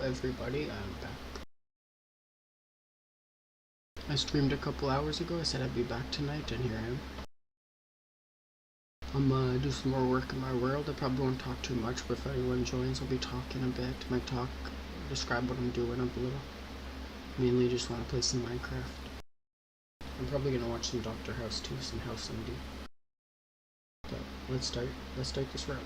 everybody, I'm back. I streamed a couple hours ago. I said I'd be back tonight, and here I am. I'm gonna do some more work in my world. I probably won't talk too much, but if anyone joins, I'll be talking a bit. Might talk, describe what I'm doing a little. Mainly just want to play some Minecraft. I'm probably gonna watch some Doctor House too, some House MD. But let's start this route.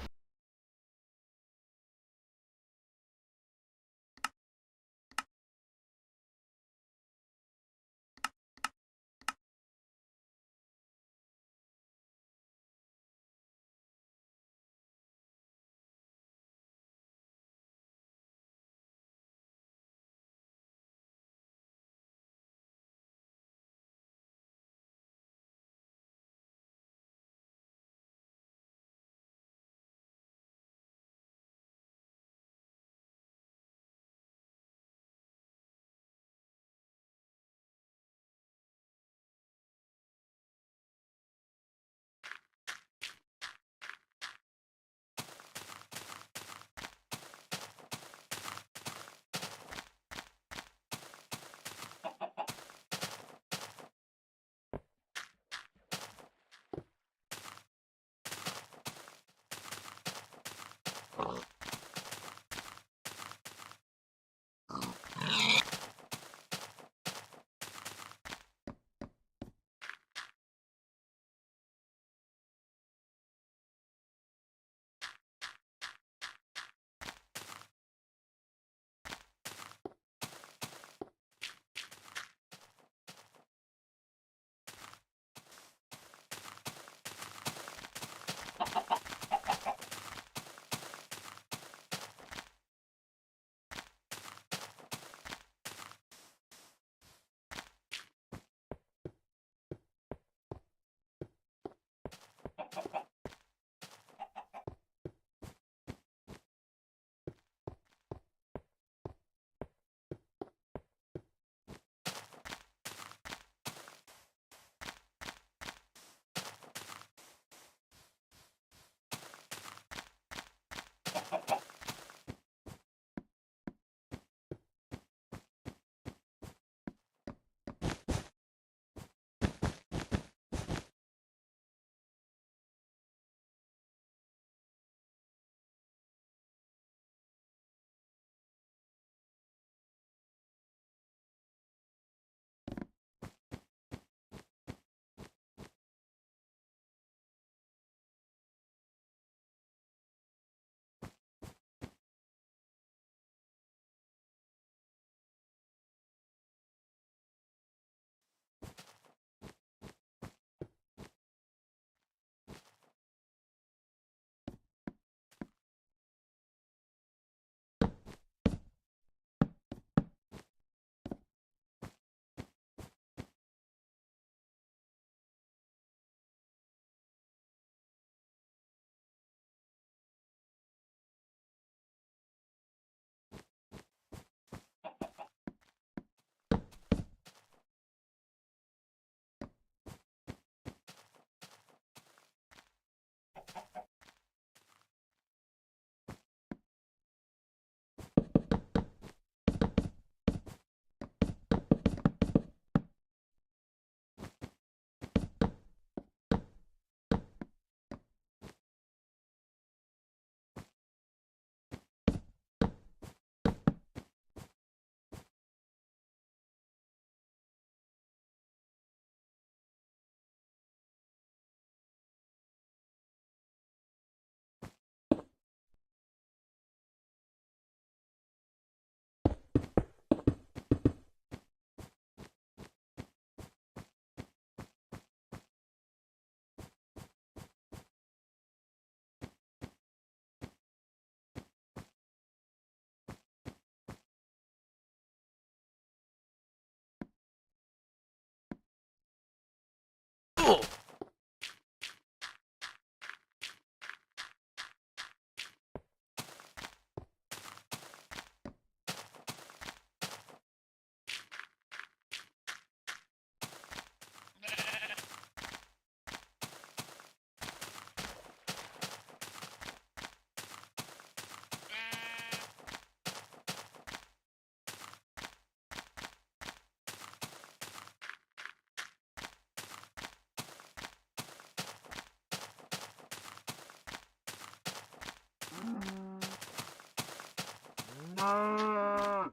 Alright.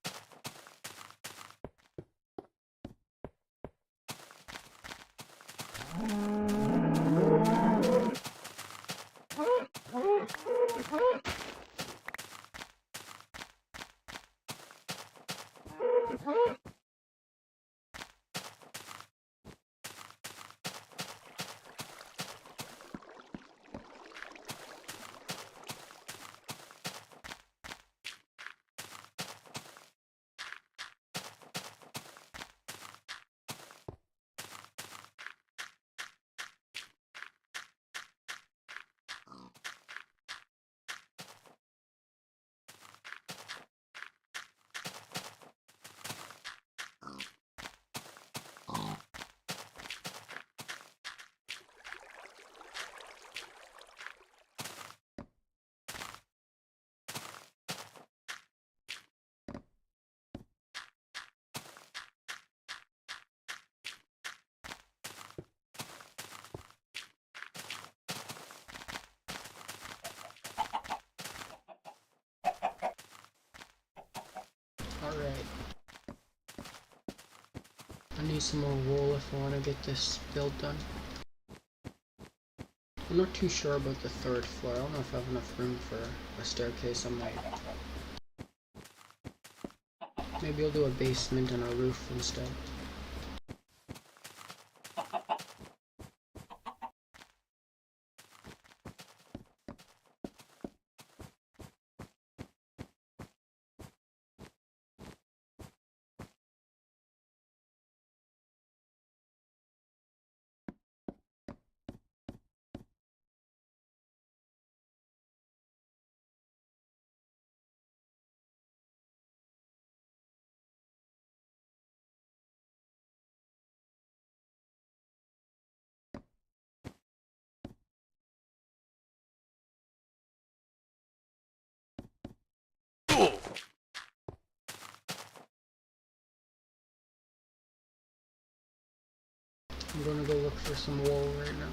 I need some more wool if I want to get this build done. I'm not too sure about the third floor. I don't know if I have enough room for a staircase. I might. Maybe I'll do a basement and a roof instead. I'm gonna go look for some wool right now.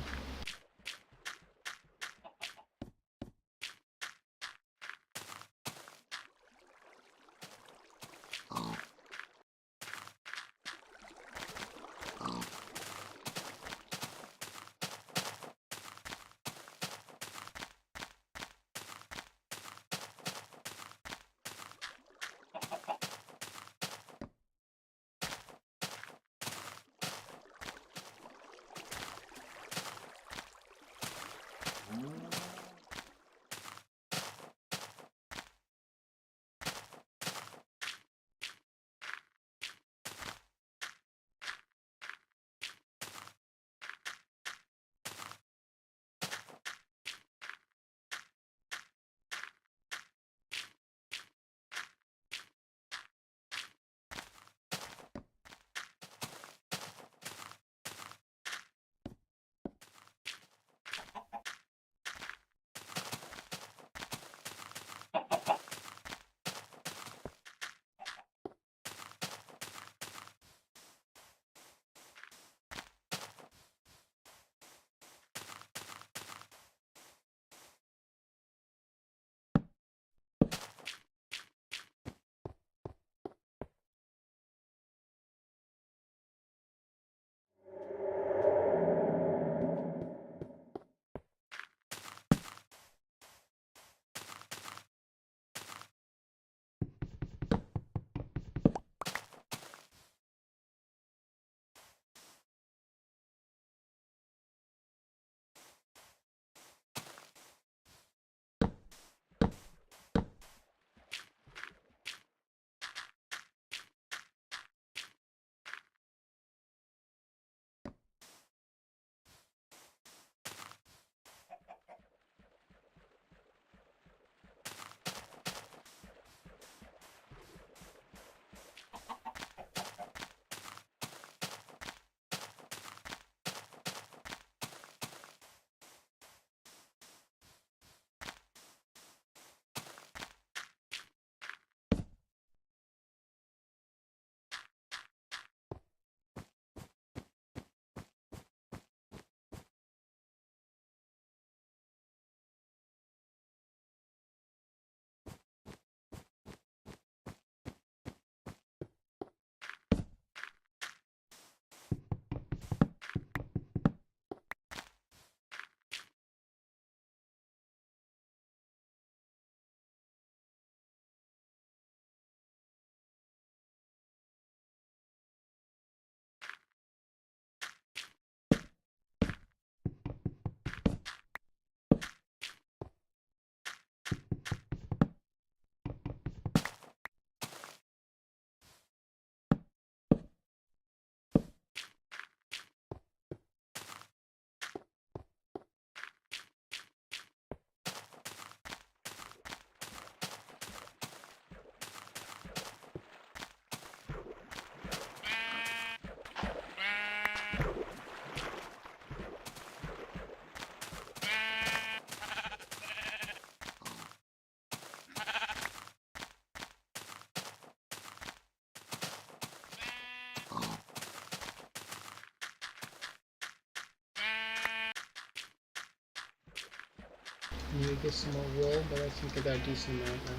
get some more wool, but I think I got a decent amount now.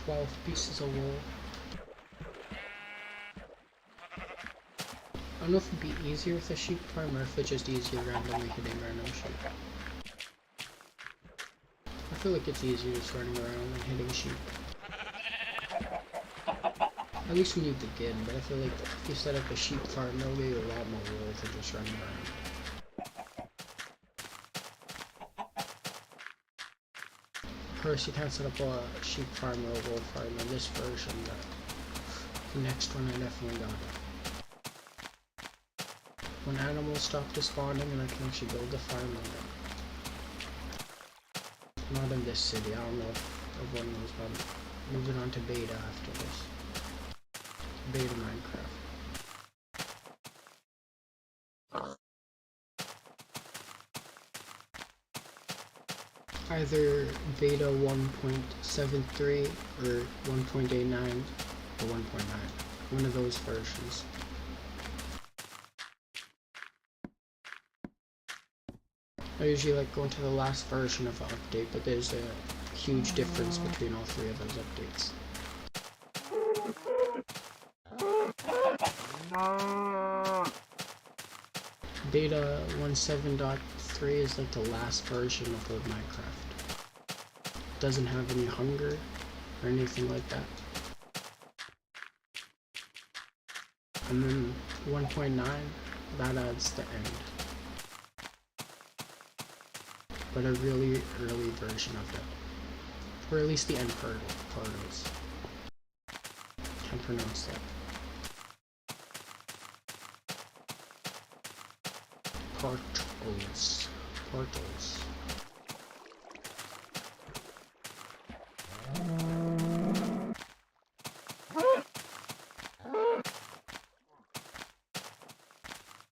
12 pieces of wool. I don't know if it'd be easier with a sheep farm or if it's just easier randomly hitting random sheep. I feel like it's easier just running around and hitting sheep. At least when you begin, but I feel like if you set up a sheep farm, there'll be a lot more wool than just running around. Of course, you can't set up a sheep farm or a wool farm in this version, but the next one I definitely got it. When animals stop spawning and I can actually build a farm on them. Not in this city, I don't know if everyone knows, but I'm moving on to beta after this. Beta Minecraft. Either beta 1.73 or 1.89 or 1.9. One of those versions. I usually like going to the last version of an update, but there's a huge difference between all three of those updates. Beta 1.7.3 is like the last version of Minecraft. It doesn't have any hunger or anything like that. And then 1.9, that adds the end. But a really early version of it. Or at least the end portals. Can't pronounce that. Portals. Portals.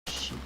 Sheep.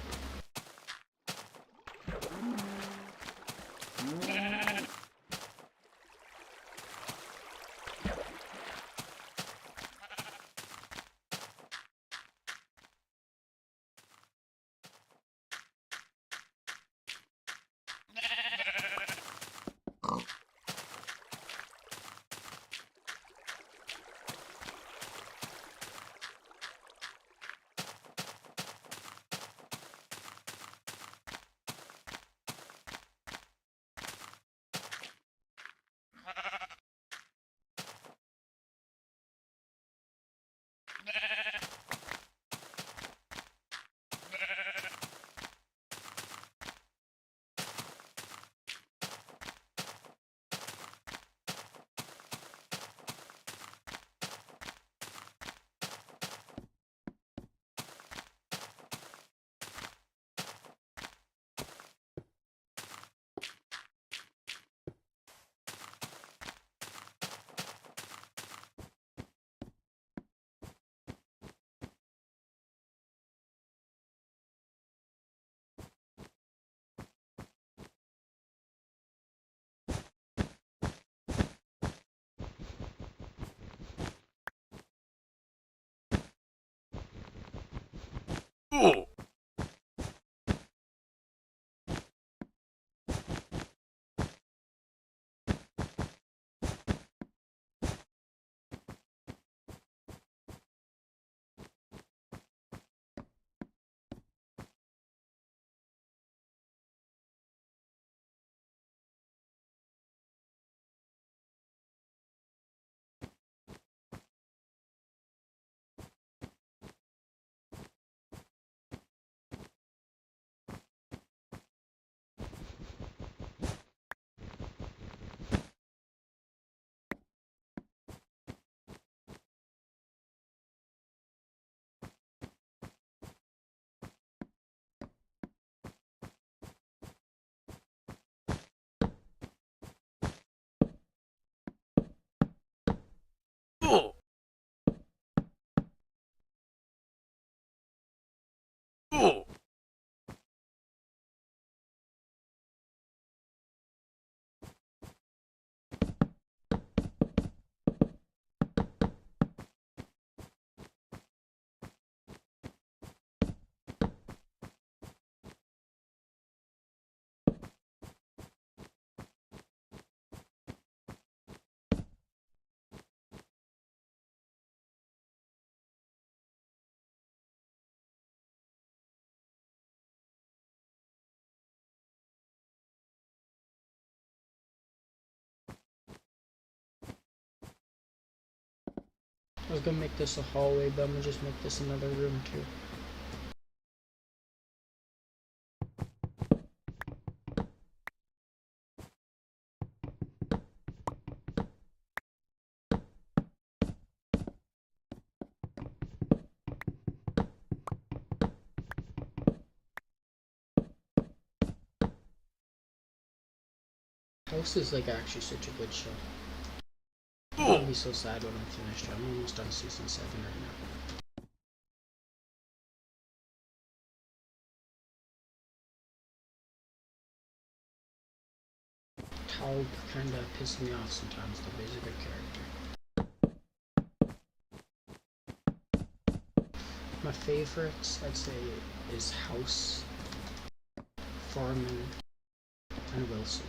Oh! I was gonna make this a hallway, but I'm gonna just make this another room too. House is like actually such a good show. I'm gonna be so sad when I'm finished. I'm almost done season 7 right now. Tal kinda pisses me off sometimes, though he's a good character. My favorites, I'd say, is House, Foreman, and Wilson.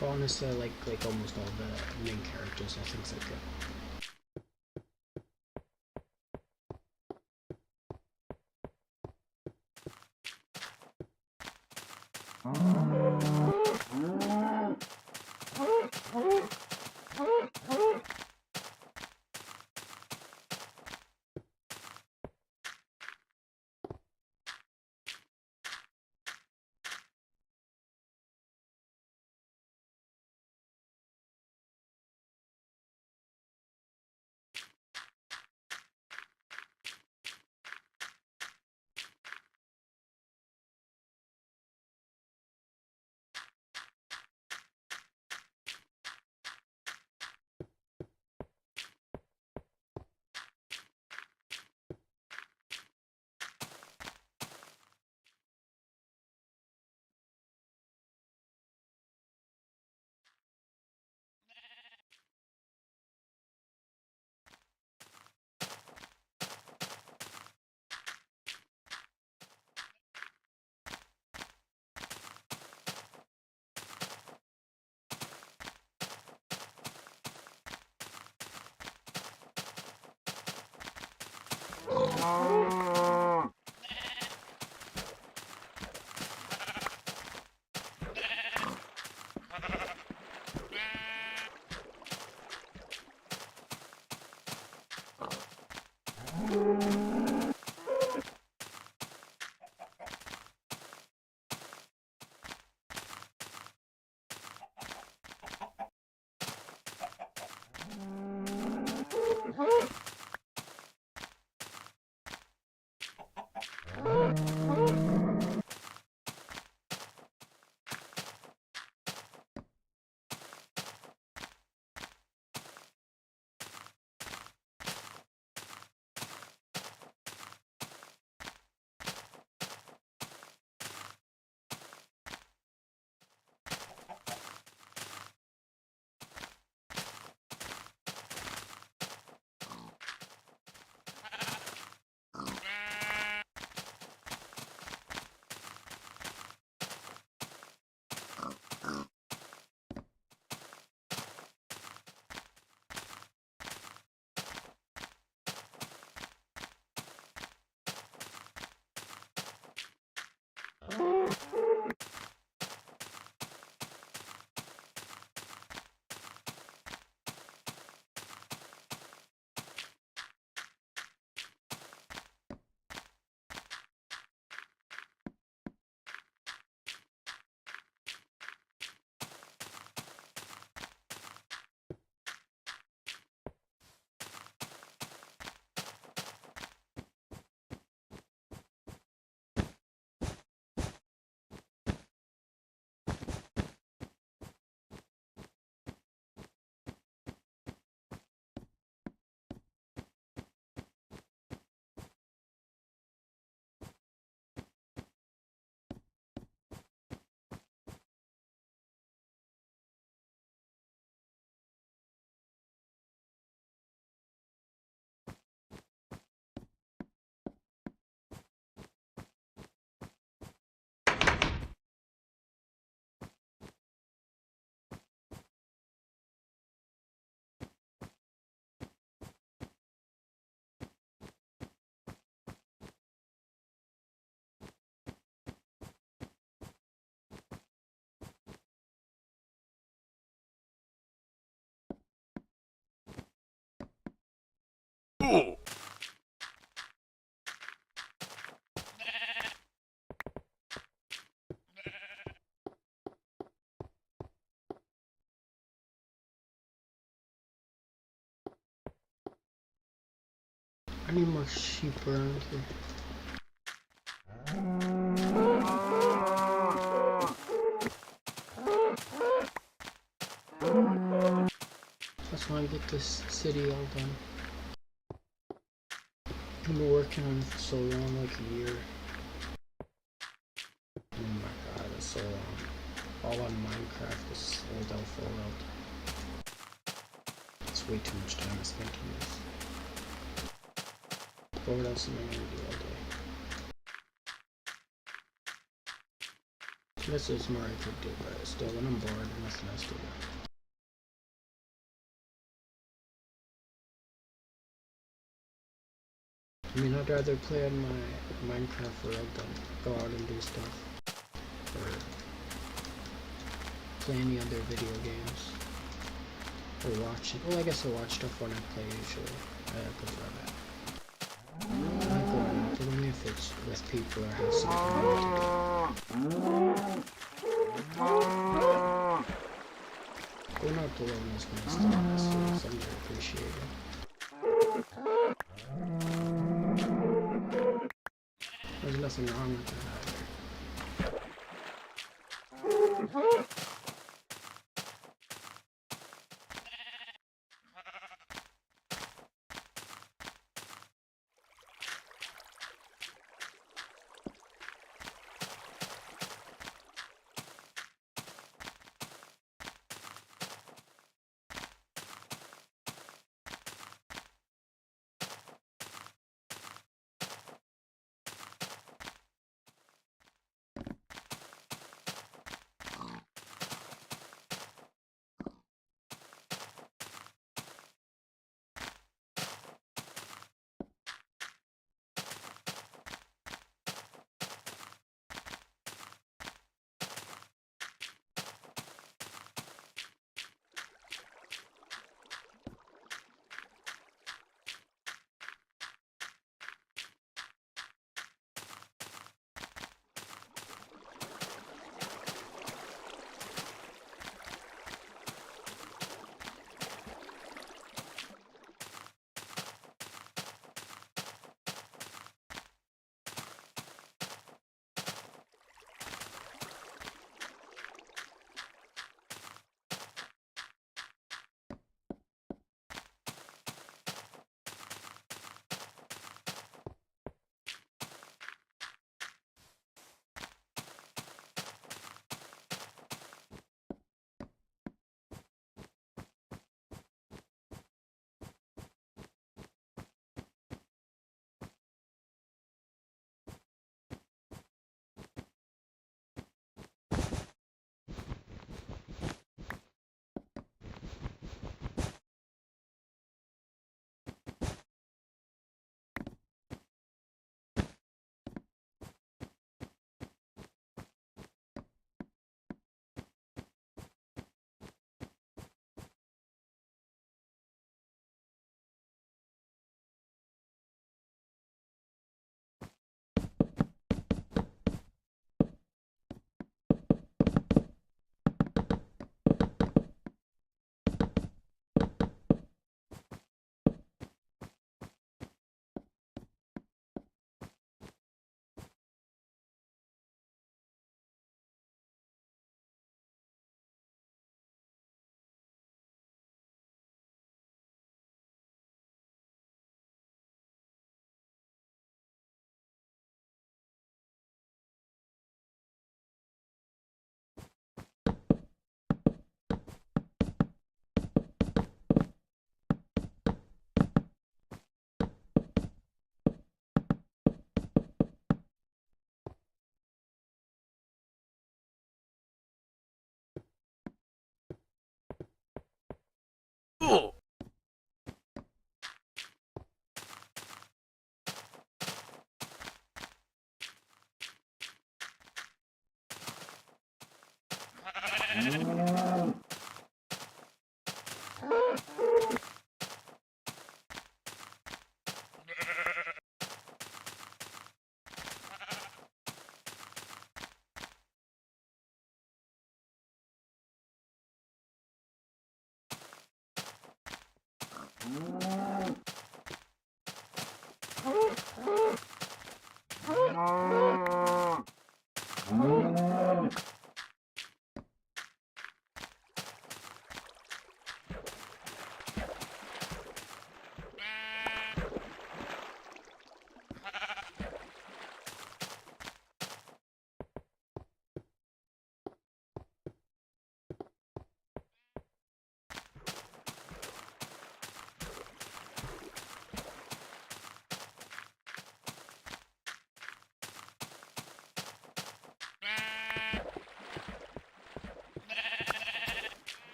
But honestly, I like almost all the main characters. I think they're good. need more sheep around here. That's why I get this city all done. I've been working on it for so long, like a year. Oh my god, that's so long. All on Minecraft, this old alpha world. It's way too much time I spent on this. But what else am I gonna do all day? This is more I could do, but still, when I'm bored, nothing else to do. I mean, I'd rather play on my Minecraft world than go out and do stuff. Or play any other video games. Or watch it. Well, I guess I watch stuff when I play usually. I prefer that. I like going out, but only if it's with people or have something new to do. Going out alone is nice to honestly, it's underappreciated. There's nothing wrong with that either.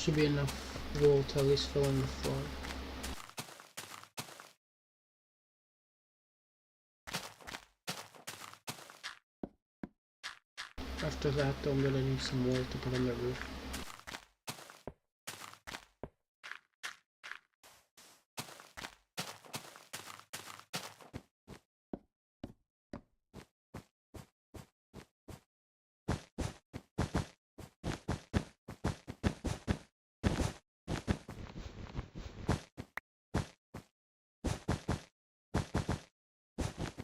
Should be enough wool to at least fill in the floor. After that, I'm gonna need some wool to put on the roof.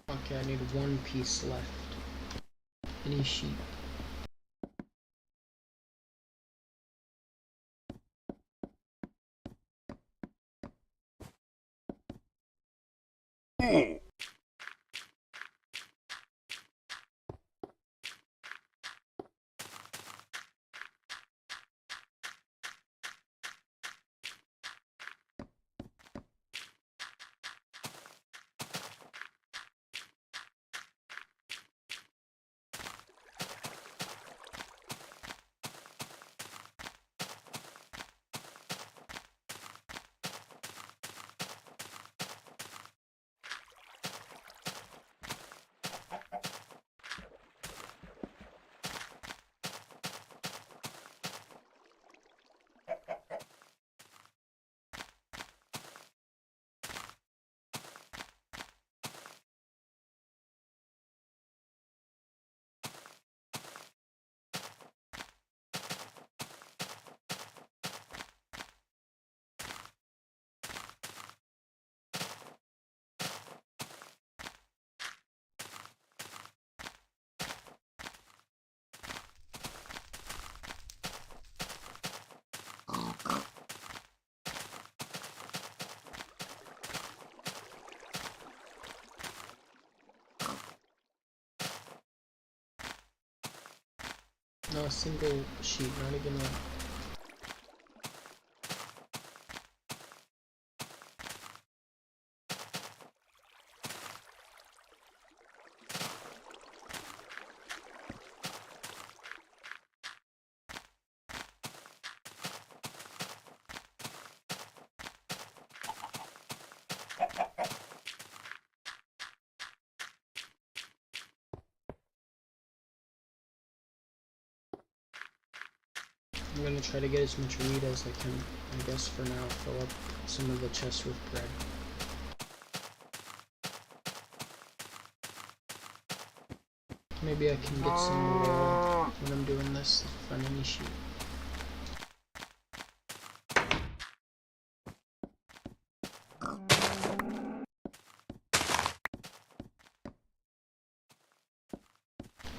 Okay, I need one piece left. Any sheep? Not a single sheep, not even one. I'm gonna try to get as much wheat as I can, I guess, for now. Fill up some of the chests with bread. Maybe I can get some wool when I'm doing this, if I find any sheep.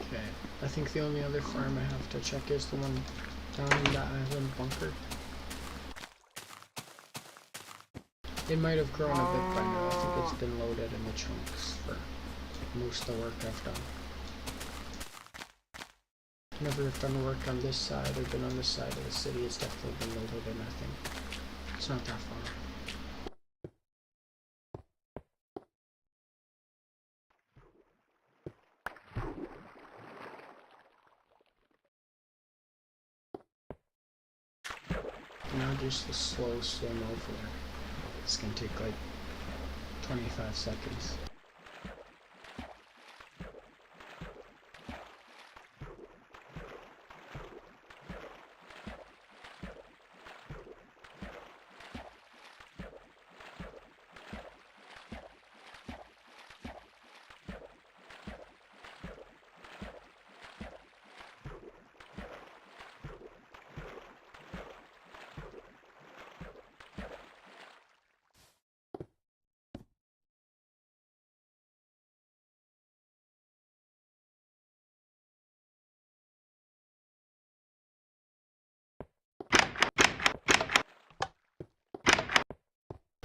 Okay, I think the only other farm I have to check is the one down in that island bunker. It might have grown a bit by now. I think it's been loaded in the chunks for most of the work I've done. Whenever I've done work on this side or been on this side of the city, it's definitely been loaded in, I think. It's not that far. Now just the slow mo for there. It's gonna take like 25 seconds.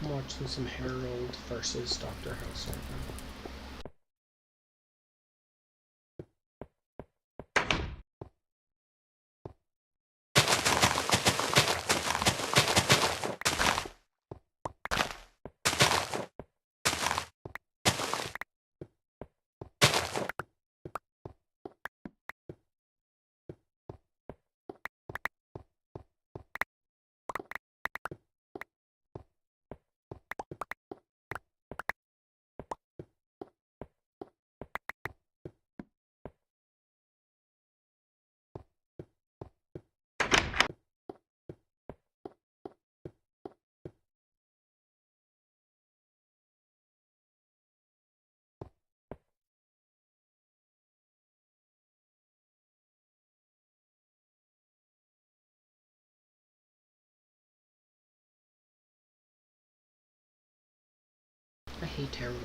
I'm watching some Harold versus Dr. House right now. hate terrible.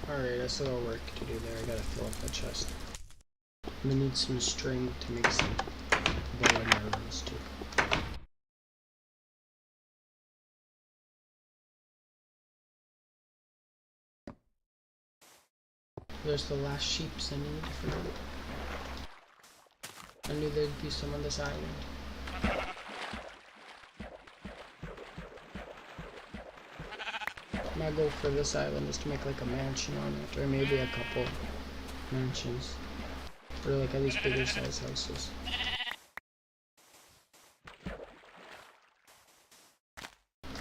Alright, I still got work to do there. I gotta fill up the chest. I'm gonna need some string to make some bow and arrows too. There's the last sheeps I need for now. I knew there'd be some on this island. My goal for this island is to make like a mansion on it, or maybe a couple mansions, or like at least bigger size houses.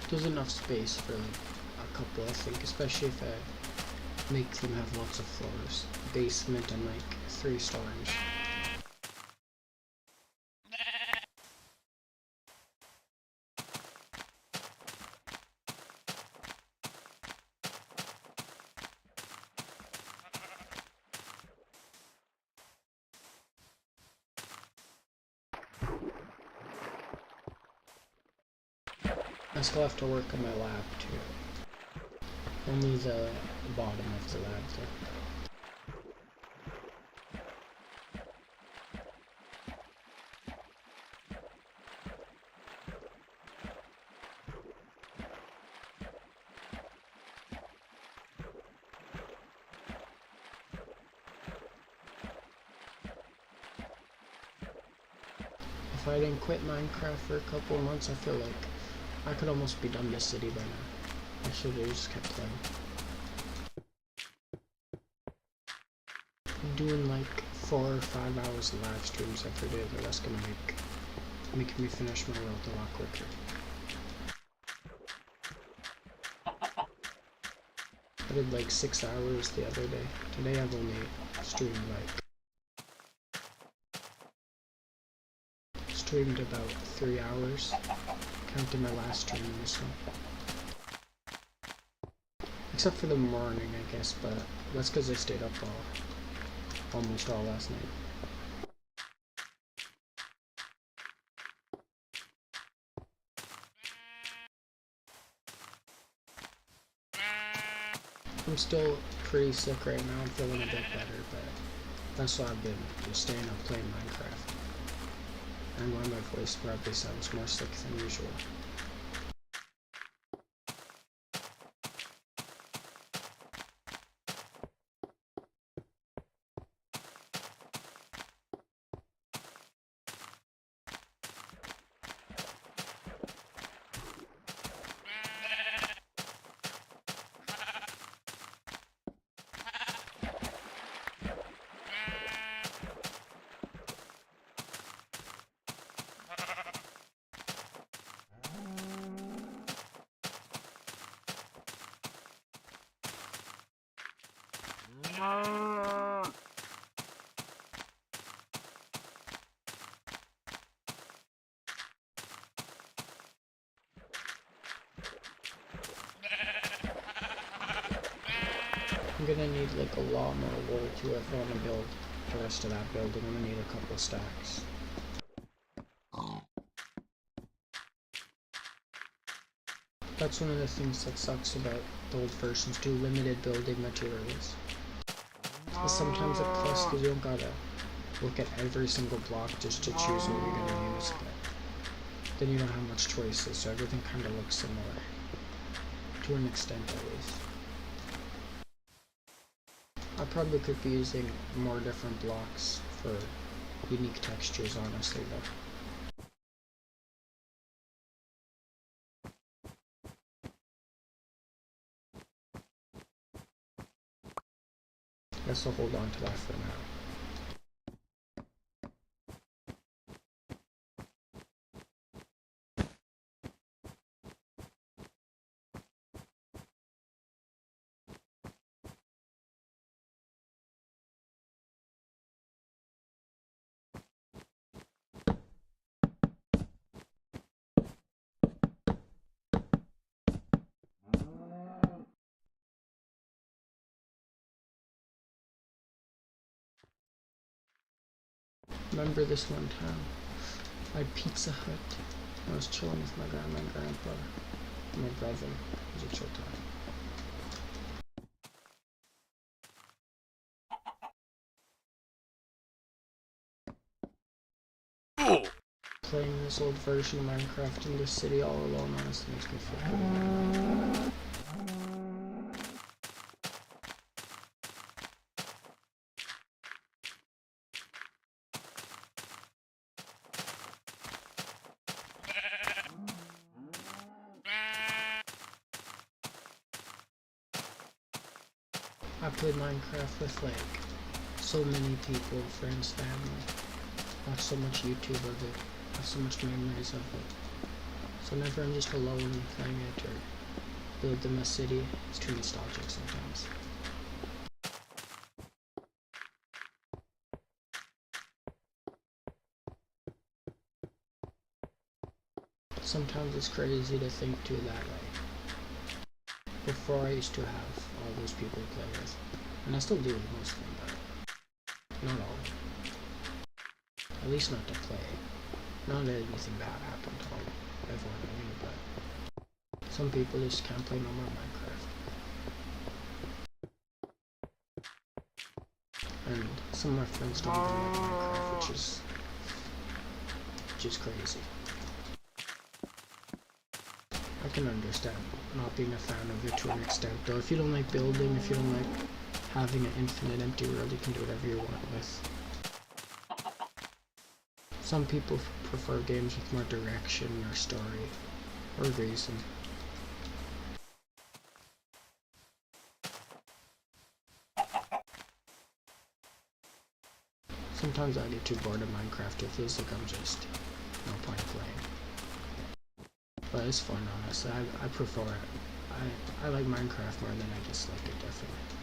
There's enough space for like a couple, I think, especially if I make them have lots of floors, basement and like 3 stories. I still have to work on my lab too. Only the bottom of the lab though. If I didn't quit Minecraft for a couple months, I feel like I could almost be done this city by now. I should have just kept playing. I'm doing like 4 or 5 hours of live streams every day, but that's gonna make me finish my world a lot quicker. I did like 6 hours the other day. Today I've only streamed about 3 hours, counting my last stream and this one. Except for the morning, I guess, but that's because I stayed up almost all last night. I'm still pretty sick right now. I'm feeling a bit better, but that's why I've been just staying up playing Minecraft. And why my voice probably sounds more sick than usual. I'm gonna need like a lot more wool too if I want to build the rest of that building. I'm gonna need a couple stacks. That's one of the things that sucks about the old versions too, limited building materials. Sometimes at plus, because you don't gotta look at every single block just to choose what you're gonna use, but then you don't have much choices, so everything kind of looks similar. To an extent, at least. I probably could be using more different blocks for unique textures, honestly, though. I guess I'll hold on to that for now. Remember this one time at Pizza Hut. I was chilling with my grandma and grandpa, and my brother. It was a chill time. Playing this old version of Minecraft in the city all alone honestly makes me feel good. I played Minecraft with like so many people, friends, family. Watch so much YouTube of it. Have so much memories of it. So whenever I'm just alone playing it or building a city, it's too nostalgic sometimes. Sometimes it's crazy to think too that like before I used to have all those people to play with, and I still do most of them, but not all of them. At least not to play. Not that anything bad happened to all everyone I knew, but some people just can't play no more Minecraft. And some of my friends don't even like Minecraft, which is crazy. I can understand not being a fan of it to an extent, though. If you don't like building, if you don't like having an infinite empty world, you can do whatever you want with. Some people prefer games with more direction or story or reason. Sometimes I get too bored of Minecraft. It feels like I'm just no point playing. But it's fun, honestly. I prefer it. I like Minecraft more than I dislike it, definitely.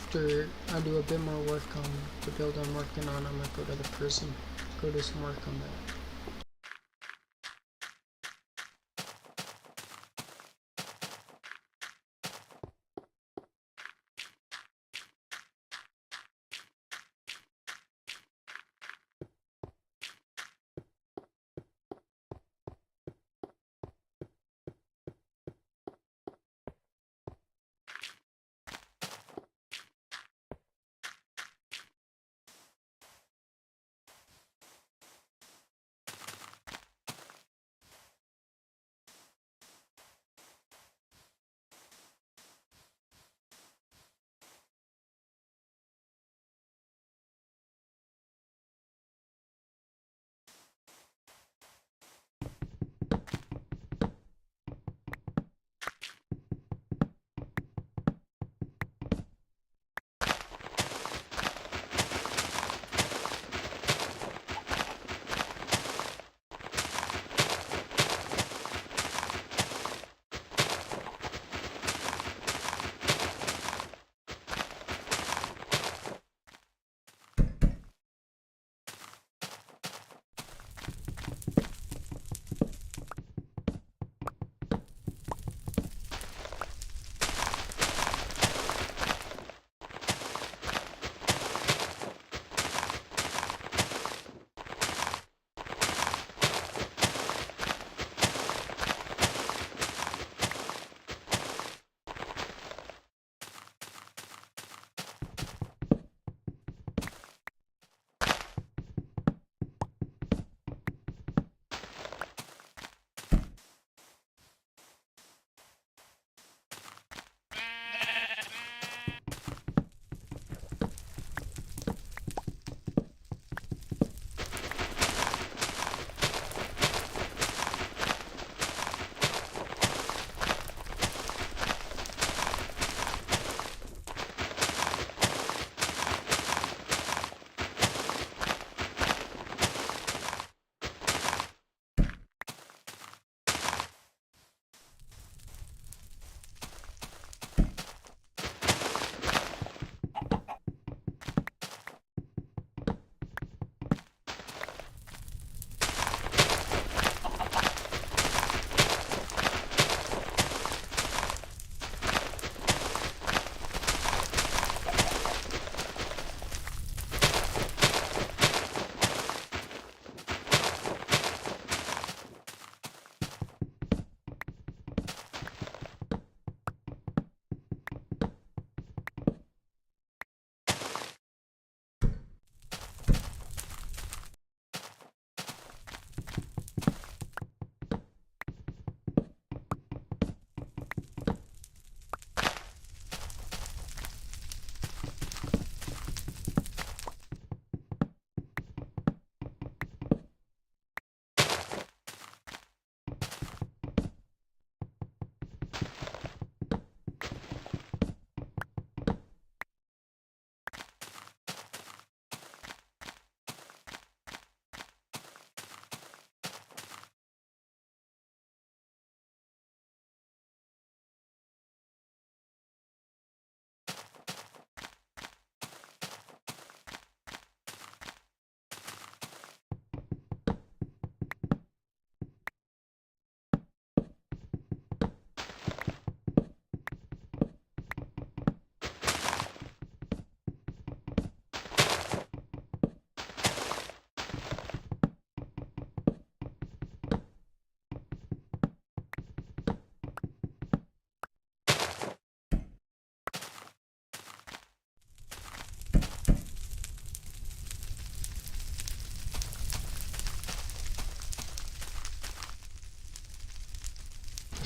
after I do a bit more work on the build I'm working on, I might go to the prison, go do some work on that.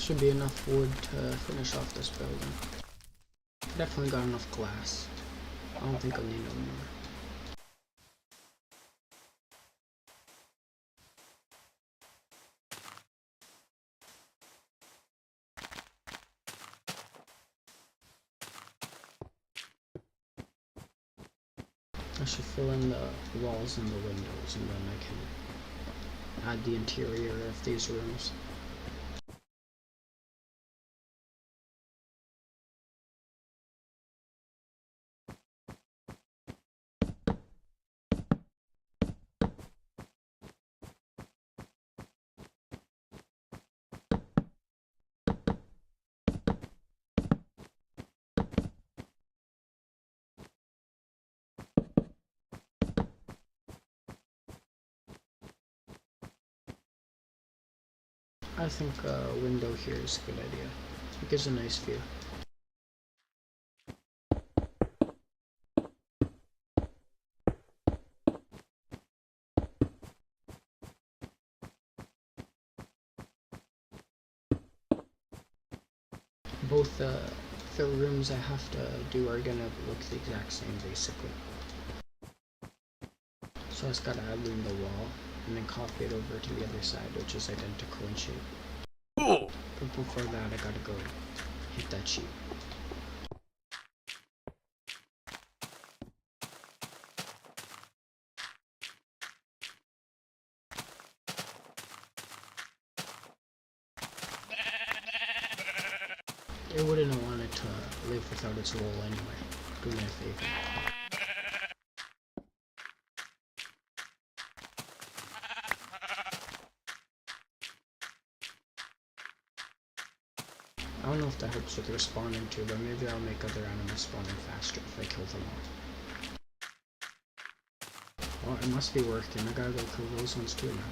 Should be enough wood to finish off this building. Definitely got enough glass. I don't think I'll need no more. I should fill in the walls and the windows, and then I can add the interior of these rooms. I think a window here is a good idea. It gives a nice view. Both the rooms I have to do are gonna look the exact same basically. So I just gotta add in the wall and then copy it over to the other side, which is identical in shape. But before that I gotta go hit that sheet. It wouldn't have wanted to live without its wool anyway. Do me a favor. I don't know if that helps with respawning too, but maybe I'll make other animals spawning faster if I kill them all. Well, it must be working. I gotta go kill those ones too now.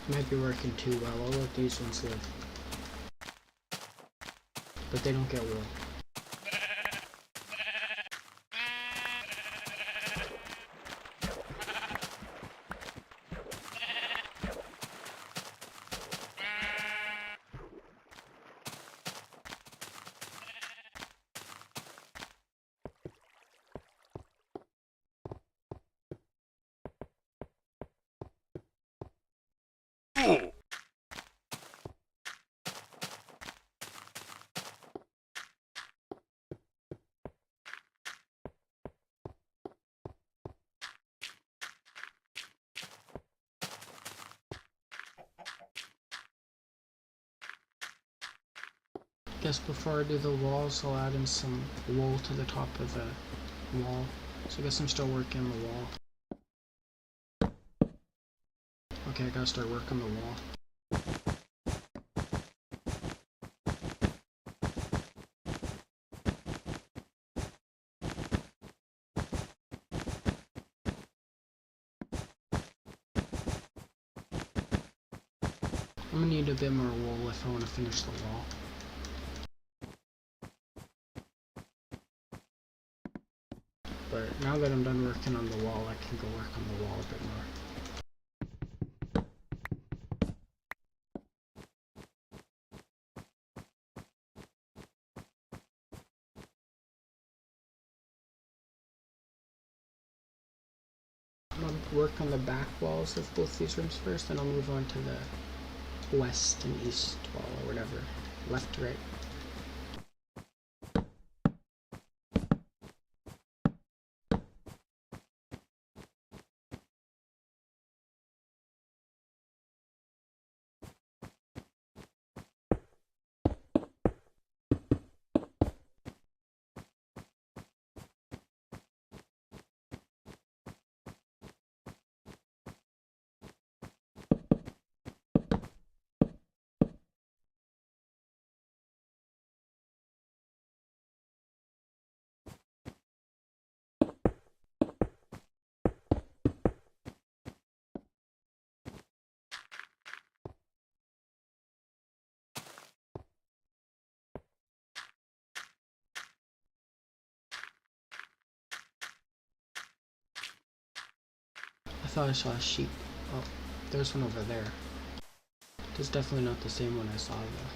Might be working too well. I'll let these ones live. But they don't get wool. Guess before I do the walls, I'll add in some wool to the top of the wall. So I guess I'm still working on the wall. Okay, I gotta start working the wall. I'm gonna need a bit more wool if I want to finish the wall. But now that I'm done working on the wall, I can go work on the wall a bit more. I'm gonna work on the back walls of both these rooms first, then I'll move on to the west and east wall or whatever. Left to right. I thought I saw a sheep. Oh, there's one over there. It's definitely not the same one I saw though.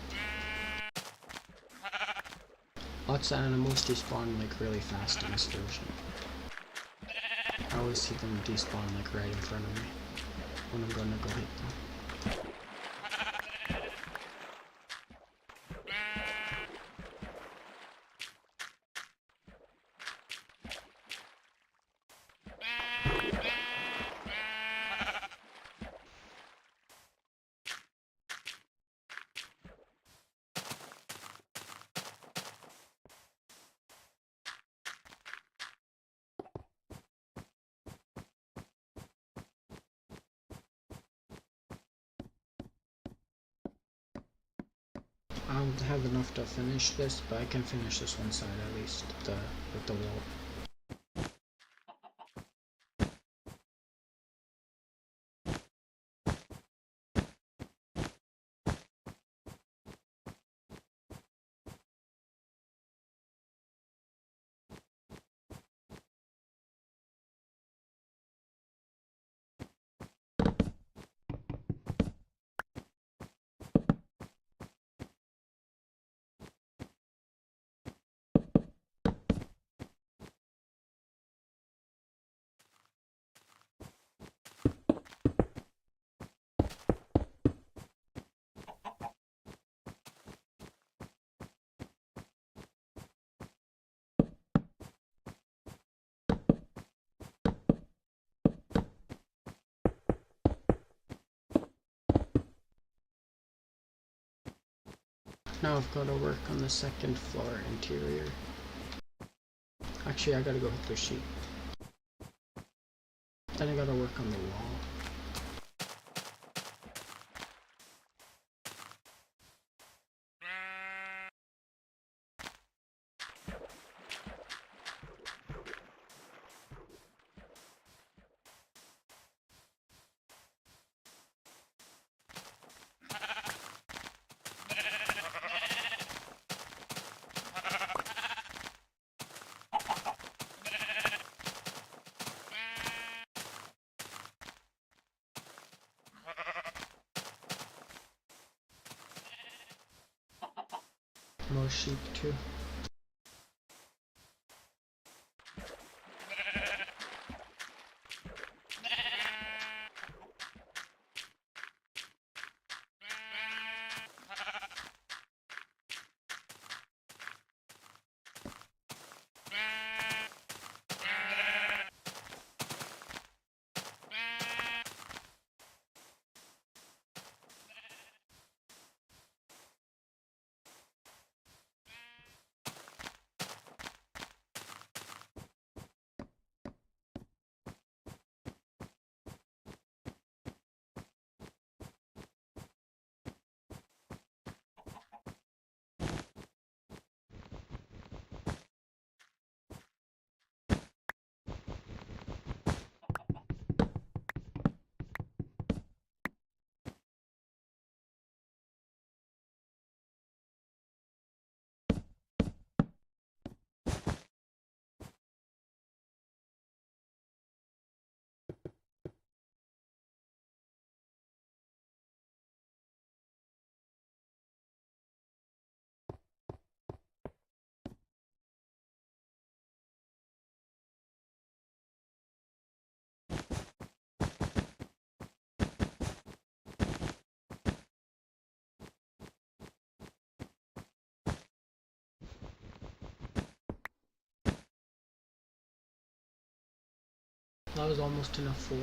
Lots of animals despawn like really fast in this version. I always see them despawn like right in front of me when I'm gonna go hit them. don't have enough to finish this, but I can finish this one side at least, with the wall. Now I've got to work on the second floor interior. Actually, I gotta go hit the sheet. Then I gotta work on the wall. More sheep too. That was almost enough for.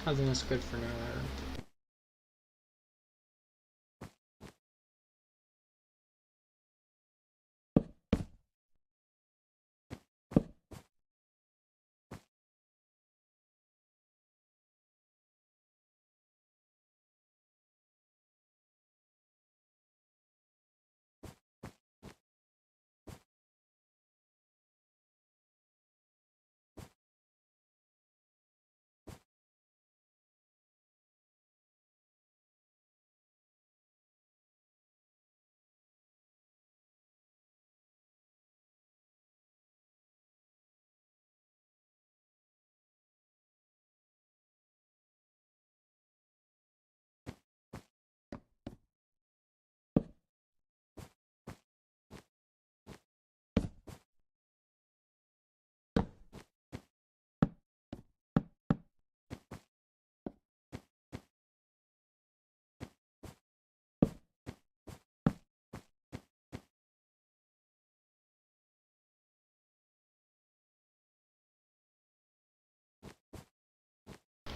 I think that's good for now, Aaron.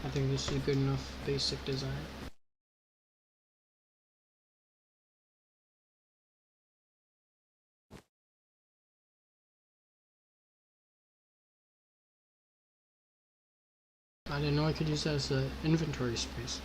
I think this is good enough basic design. I didn't know I could use that as an inventory space.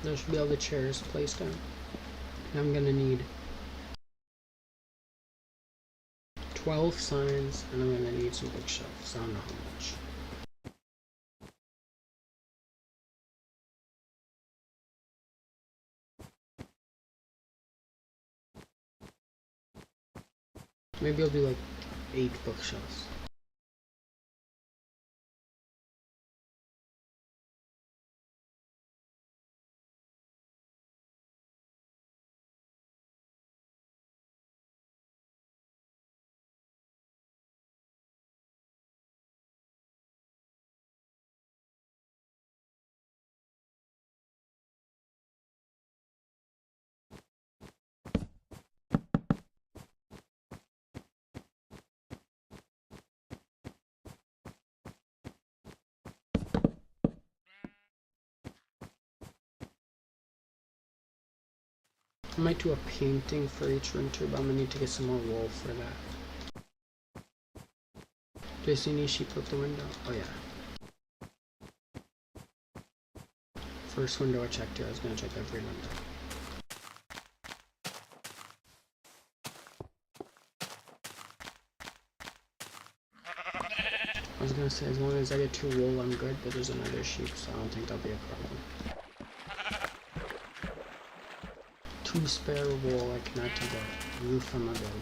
There should be all the chairs placed down. And I'm gonna need 12 signs, and I'm gonna need some bookshelves. I don't know how much. Maybe I'll do like 8 bookshelves. I might do a painting for each room too, but I'm gonna need to get some more wool for that. Do you see any sheep out the window? Oh yeah. First window I checked here, I was gonna check every window. I was gonna say, as long as I get 2 wool, I'm good, but there's another sheep, so I don't think that'll be a problem. 2 spare wool I can add to the roof of my building.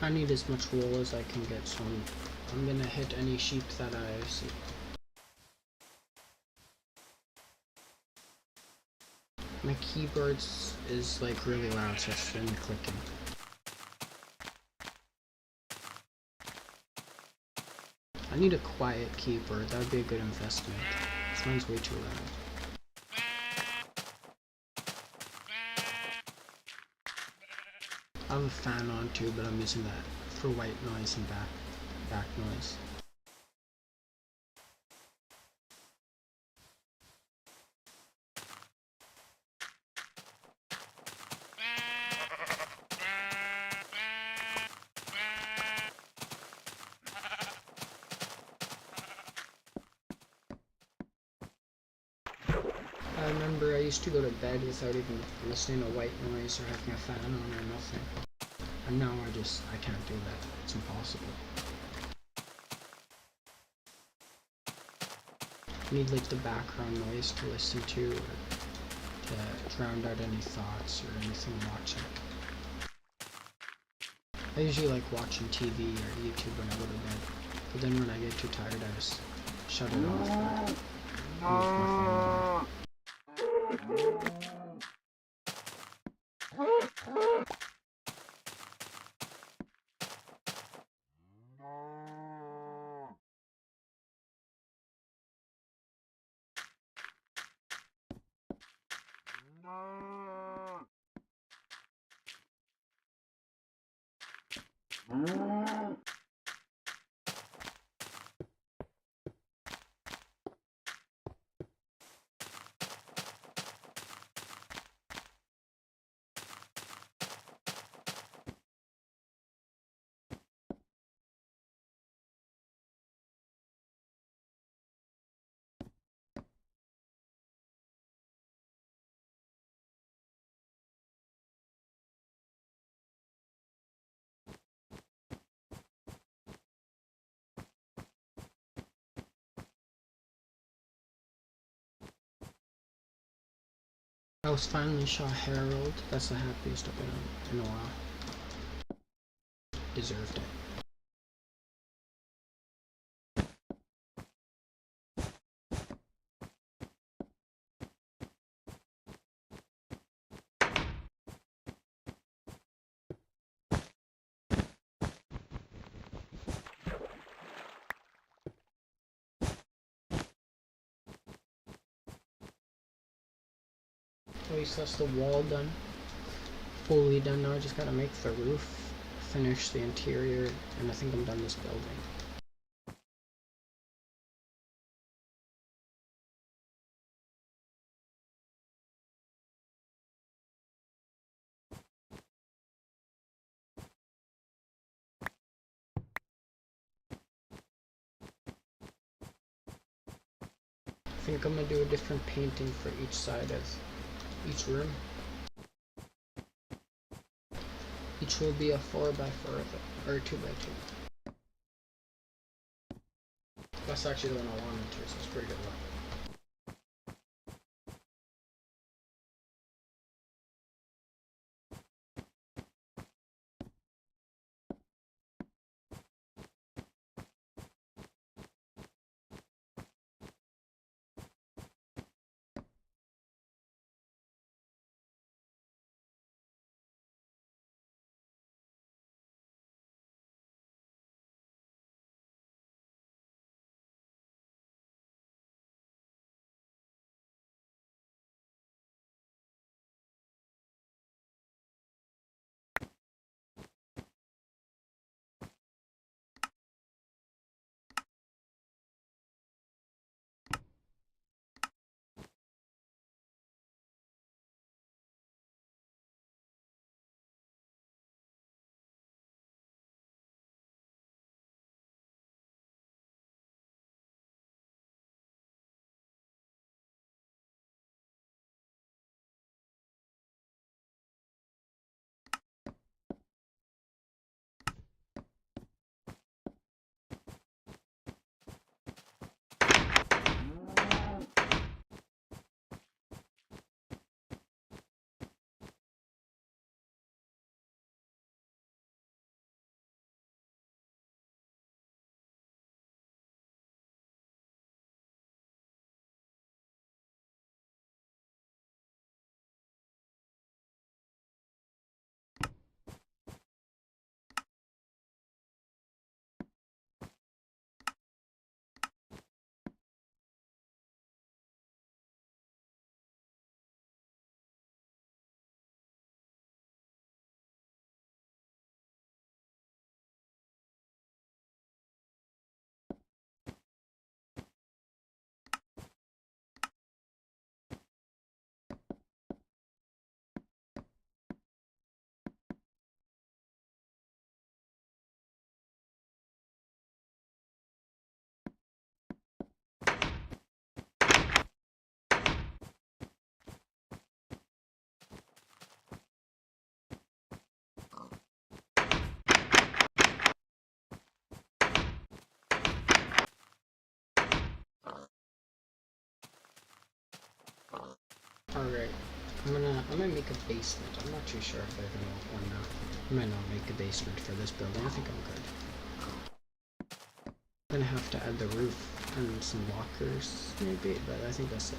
I need as much wool as I can get, so I'm gonna hit any sheep that I see. My keyboards is like really loud, so it's been clicking. I need a quiet keyboard, that would be a good investment. This one's way too loud. I have a fan on too, but I'm using that for white noise and back noise. I remember I used to go to bed without even listening to white noise or having a fan on or nothing. And now I can't do that. It's impossible. I need like the background noise to listen to or to drown out any thoughts or anything I'm watching. I usually like watching TV or YouTube when I go to bed, but then when I get too tired I just shut it off or leave my phone on. I was finally shot Harold. That's the happiest I've been in a while. Deserved it. At least that's the wall done. Fully done now. I just gotta make the roof, finish the interior, and I think I'm done this building. I think I'm gonna do a different painting for each side of each room. Each will be a 4x4 or 2x2. That's actually the one I wanted to, so it's pretty good luck. Alright. I'm gonna make a basement. I'm not too sure if I even want one now. I might not make a basement for this building. I think I'm good. I'm gonna have to add the roof and some lockers, maybe, but I think that's it.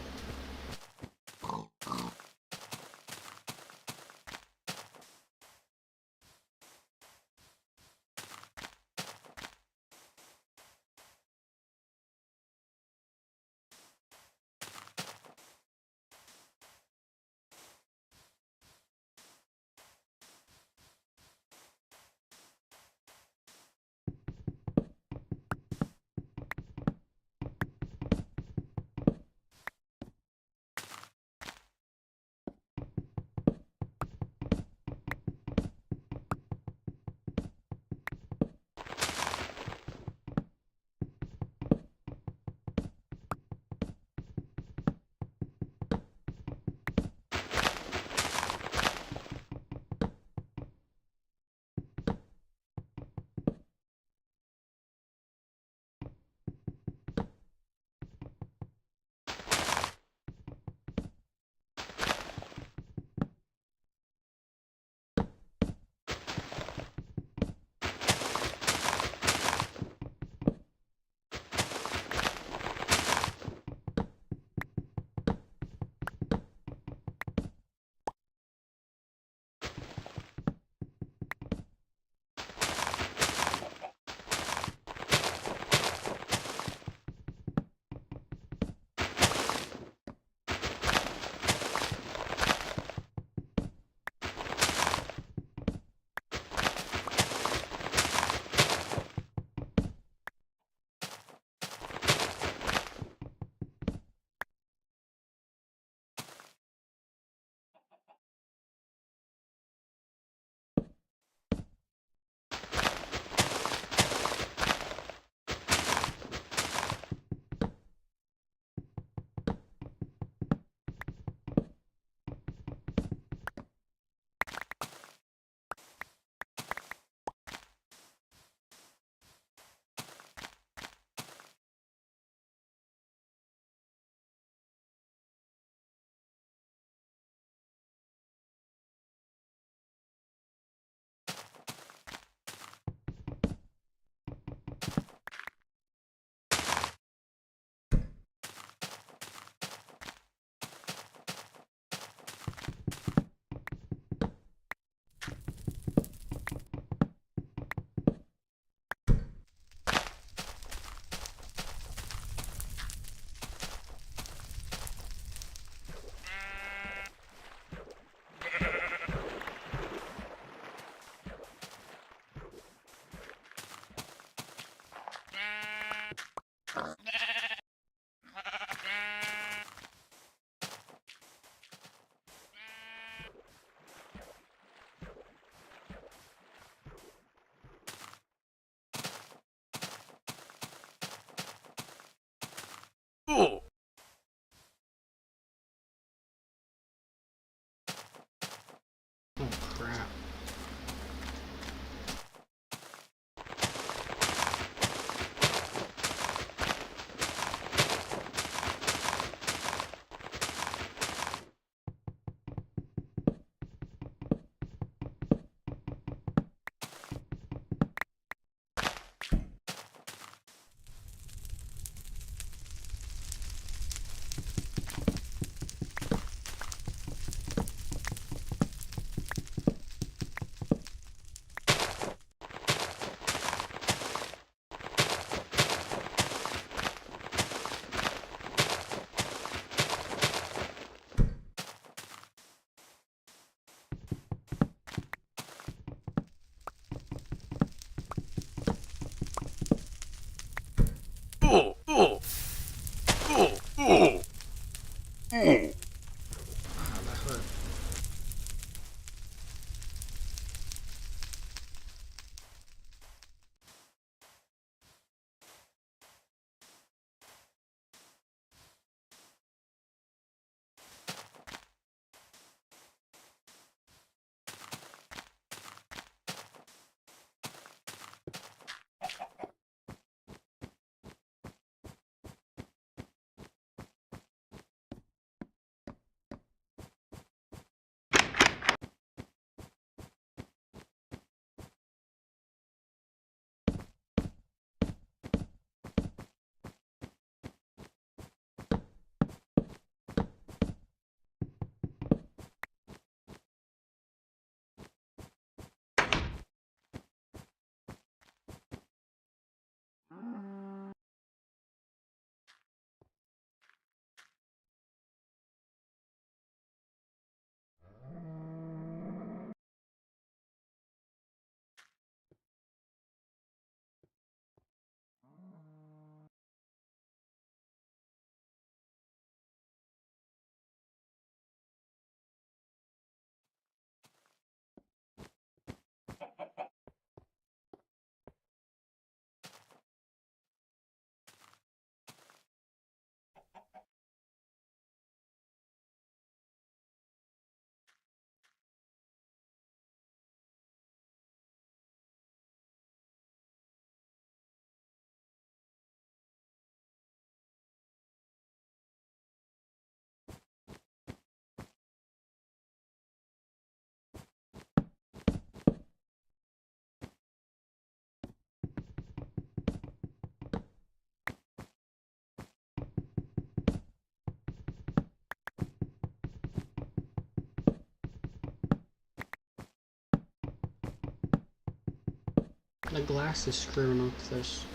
The glass is screwing up this.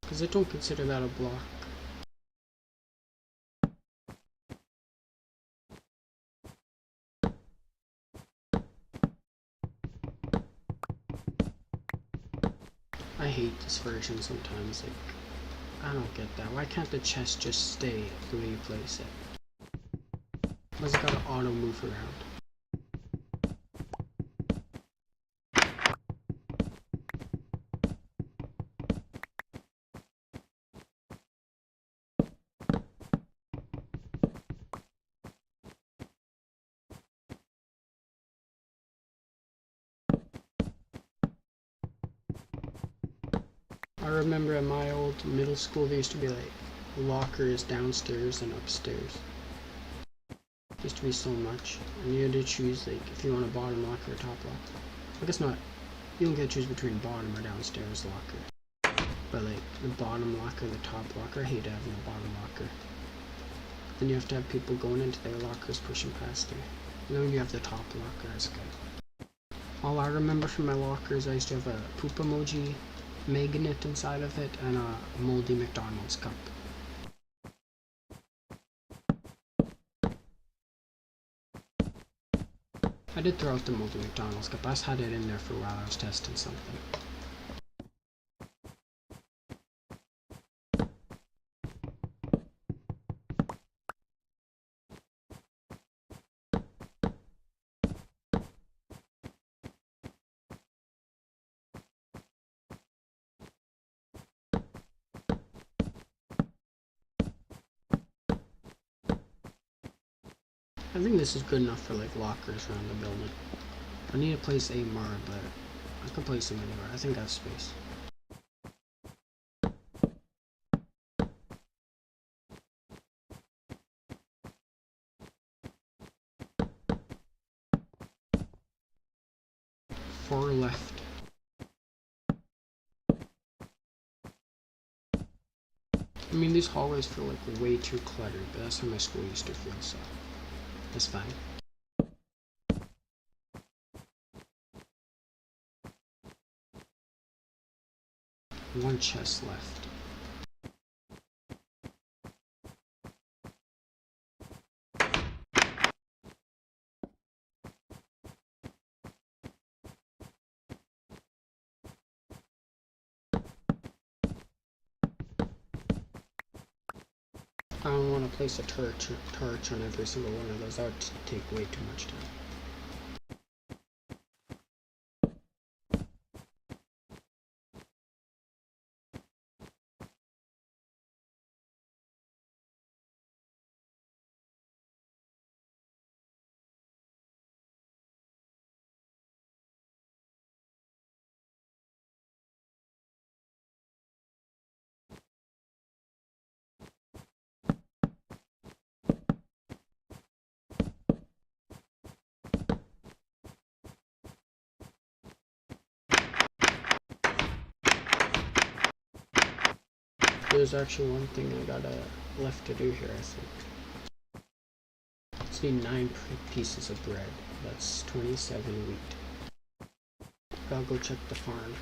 Because I don't consider that a block. I hate this version sometimes, like, I don't get that. Why can't the chest just stay the way you place it? Why's it gotta auto move around? I remember at my old middle school there used to be like lockers downstairs and upstairs. There used to be so much, and you had to choose like if you want a bottom locker or top locker. I guess not. You don't get to choose between bottom or downstairs locker. But like the bottom locker, the top locker, I hate having a bottom locker. Then you have to have people going into their lockers pushing past you. And then when you have the top locker, that's good. All I remember from my lockers, I used to have a poop emoji magnet inside of it and a moldy McDonald's cup. I did throw out the moldy McDonald's cup. I just had it in there for a while. I was testing something. I think this is good enough for like lockers around the building. I need to place a more, but I can place them anywhere. I think I have space. Four left. I mean, these hallways feel like way too cluttered, but that's how my school used to feel, so that's fine. One chest left. I don't want to place a torch on every single one of those. That would take way too much time. There's actually one thing I got left to do here, I think. Just need 9 pieces of bread. That's 27 wheat. I'll go check the farm.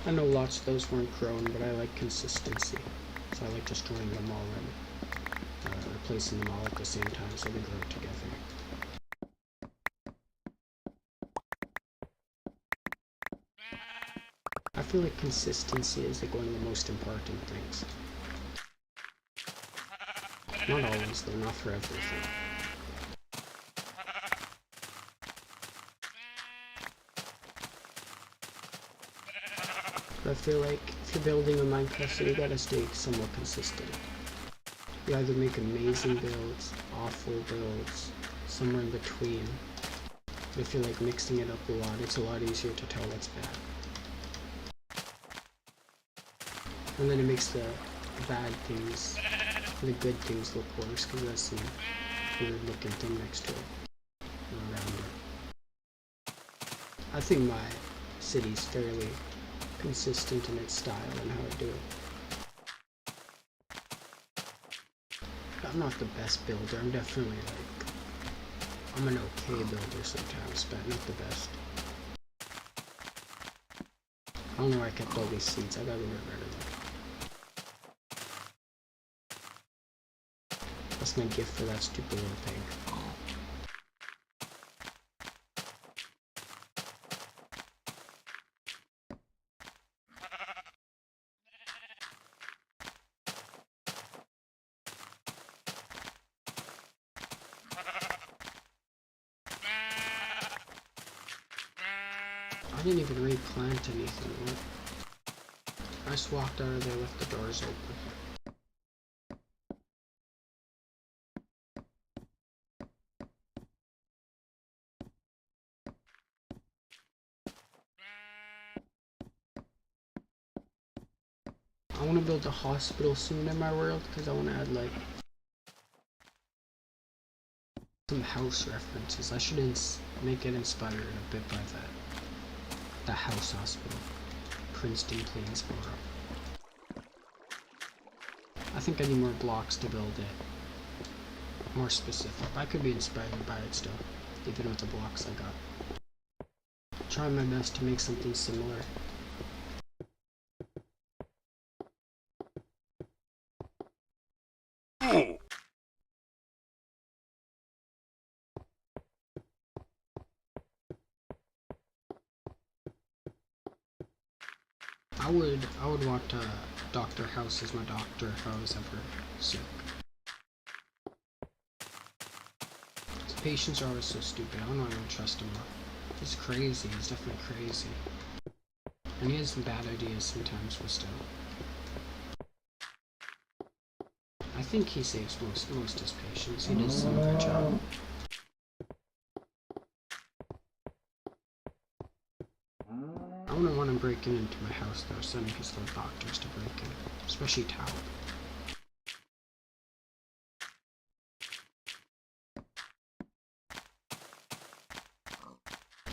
I know lots of those weren't grown, but I like consistency. So I like just throwing them all in, replacing them all at the same time so they grow together. I feel like consistency is like one of the most important things. Not always though, not for everything. But I feel like if you're building a Minecraft city, you gotta stay somewhat consistent. You either make amazing builds, awful builds, somewhere in between. But if you're like mixing it up a lot, it's a lot easier to tell what's bad. And then it makes the bad things, the good things look worse because there's some weird looking thing next to it. Around it. I think my city's fairly consistent in its style and how I do it. I'm not the best builder, I'm definitely like, I'm an okay builder sometimes, but not the best. I don't know where I kept all these seeds, I gotta get rid of them. That's my gift for that stupid little pig. I didn't even replant anything. What? I just walked out of there, left the doors open. I want to build a hospital soon in my world because I want to add like some house references. I should make it inspired a bit by that. The house hospital. Princeton, Plainsboro. I think I need more blocks to build it. More specific. I could be inspired by it still, even with the blocks I got. Try my best to make something similar. I would want Dr. House as my doctor if I was ever sick. His patients are always so stupid. I don't know why I don't trust him. He's crazy. He's definitely crazy. And he has some bad ideas sometimes, but still. I think he saves most of his patients. He does a good job. I wouldn't want him breaking into my house though, sending his little doctors to break in. Especially Taub.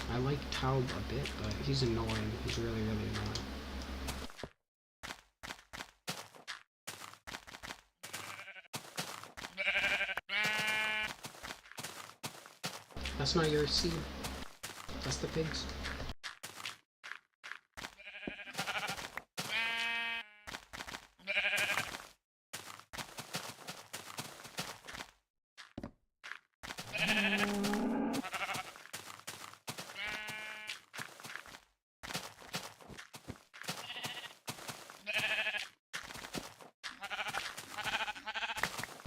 I like Taub a bit, but he's annoying. He's really, really annoying. That's not your seed. That's the pigs.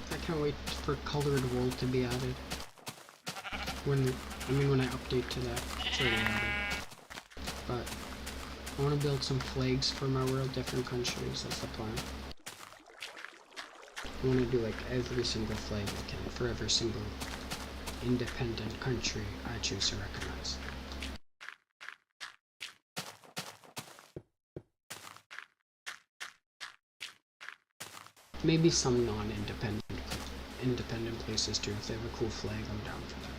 I can't wait for colored wool to be added. When I update to that, it's already added. But I want to build some flags for my world, different countries. That's the plan. I want to do like every single flag I can for every single independent country I choose to recognize. Maybe some independent places too. If they have a cool flag, I'm down for that.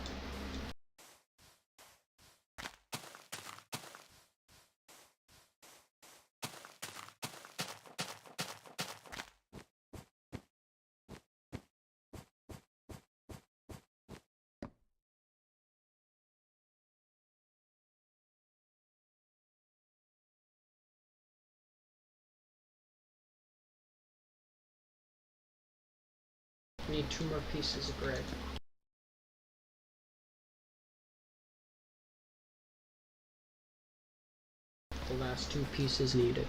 I need 2 more pieces of bread. The last 2 pieces needed.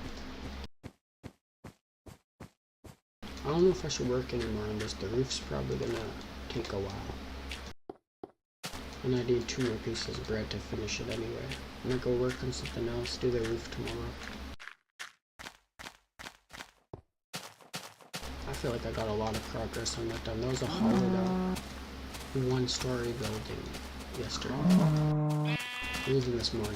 I don't know if I should work anymore on this. The roof's probably gonna take a while. And I need 2 more pieces of bread to finish it anyway. I'm gonna go work on something else, do the roof tomorrow. feel like I got a lot of progress on that done. That was a hollowed out one-story building yesterday. Even this morning.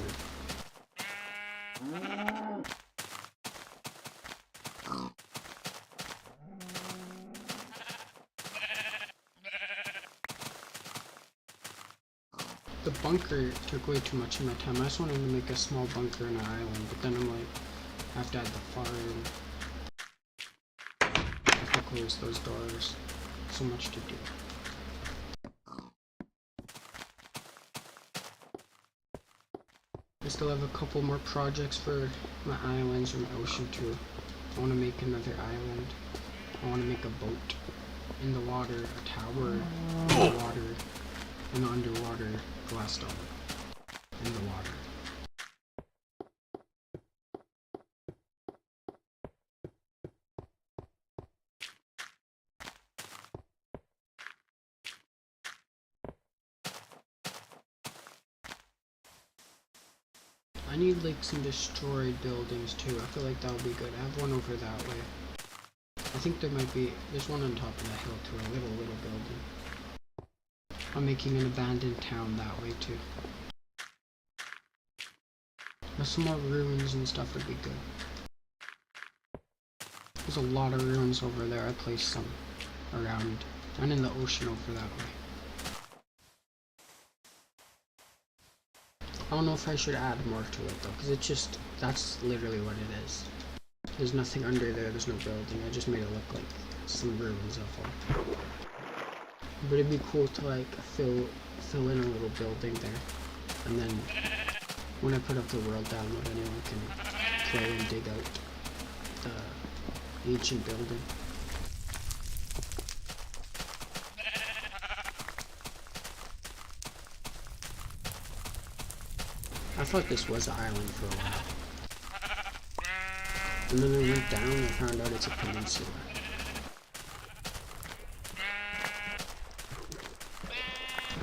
The bunker took way too much of my time. I just wanted to make a small bunker in an island, but then I'm like, I have to add the farm. I have to close those doors. So much to do. I still have a couple more projects for my islands or my ocean too. I want to make another island. I want to make a boat in the water, a tower in the water, and an underwater glass dome in the water. I need like some destroyed buildings too. I feel like that would be good. I have one over that way. I think there's one on top of that hill too, a little building. I'm making an abandoned town that way too. But some more ruins and stuff would be good. There's a lot of ruins over there. I placed some around and in the ocean over that way. I don't know if I should add more to it though, because that's literally what it is. There's nothing under there, there's no building. I just made it look like some ruins of all. But it'd be cool to like fill in a little building there. And then when I put up the world download, anyone can play and dig out the ancient building. I thought this was an island for a while. And then I went down and found out it's a peninsula.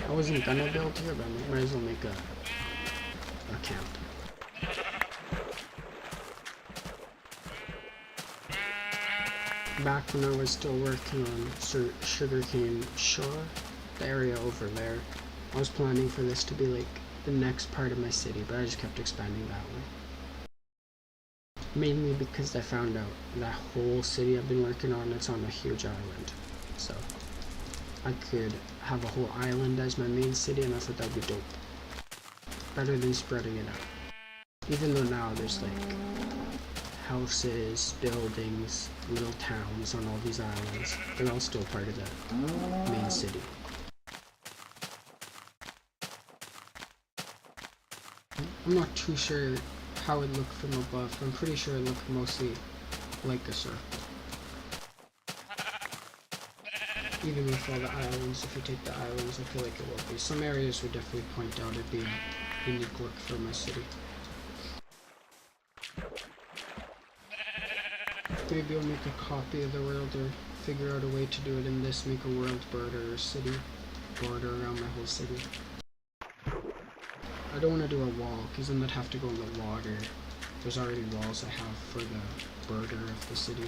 I wasn't gonna build here, but I might as well make a camp. Back when I was still working on Sugarcane Shore, the area over there, I was planning for this to be like the next part of my city, but I just kept expanding that way. Mainly because I found out that whole city I've been working on, it's on a huge island. So I could have a whole island as my main city, and I thought that would be dope. Better than spreading it out. Even though now there's like houses, buildings, little towns on all these islands, they're all still part of the main city. I'm not too sure how it looked from above. I'm pretty sure it looked mostly like a circle. Even with all the islands, if you take the islands, I feel like it will be. Some areas would definitely point out it being a unique look for my city. Maybe I'll make a copy of the world or figure out a way to do it in this, make a world border or city border around my whole city. I don't want to do a wall, because then they'd have to go in the water. There's already walls I have for the border of the city.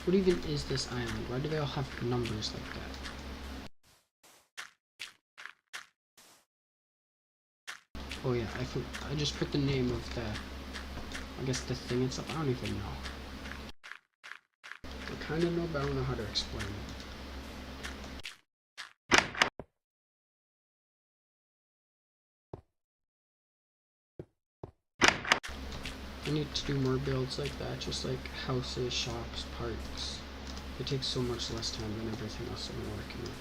What even is this island? Why do they all have numbers like that? Oh yeah, I just put the name of I guess the thing itself. I don't even know. I kind of know, but I don't know how to explain it. I need to do more builds like that, just like houses, shops, parks. It takes so much less time than everything else I've been working on.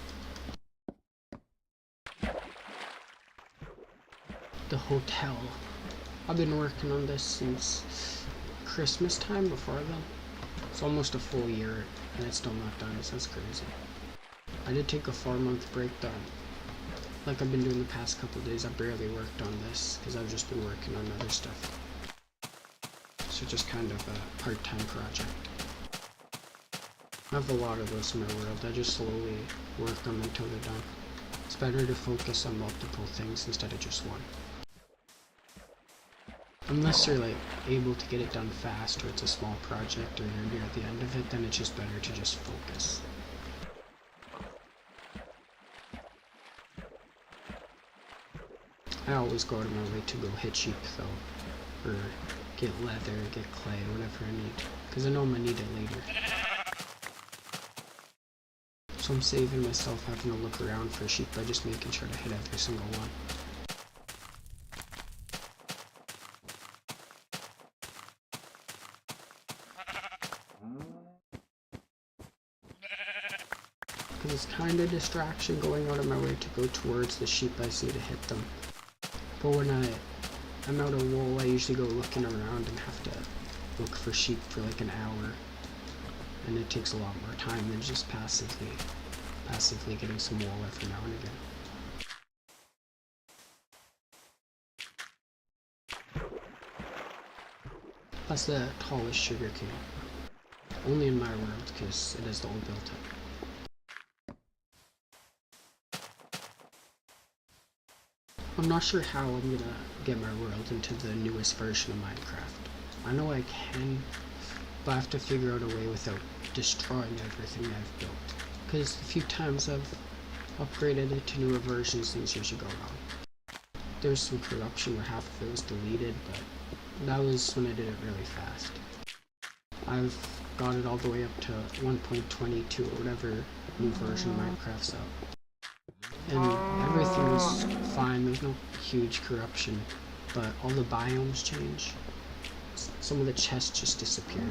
The hotel. I've been working on this since Christmas time. Before then, it's almost a full year and it's still not done, so that's crazy. I did take a 4-month break though. Like I've been doing the past couple of days. I barely worked on this because I've just been working on other stuff, so just kind of a part-time project. I have a lot of those in my world. I just slowly work them until they're done. It's better to focus on multiple things instead of just one. Unless you're like able to get it done fast, or it's a small project, or you're near the end of it, then it's just better to just focus. I always go out of my way to go hit sheep though, or get leather, get clay, whatever I need, because I know I'm gonna need it later. So I'm saving myself having to look around for sheep by just making sure to hit every single one. Because it's kind of distraction going out of my way to go towards the sheep I see to hit them. But when I'm out of wool, I usually go looking around and have to look for sheep for like an hour. And it takes a lot more time than just passively getting some wool every now and again. That's the tallest sugar cane. Only in my world, because it is the old built up. I'm not sure how I'm gonna get my world into the newest version of Minecraft. I know I can, but I have to figure out a way without destroying everything I've built. Because the few times I've upgraded it to newer versions, things usually go wrong. There's some corruption where half of it was deleted, but that was when I did it really fast. I've got it all the way up to 1.22 or whatever new version of Minecraft's out. And everything was fine, there's no huge corruption, but all the biomes change. Some of the chests just disappear,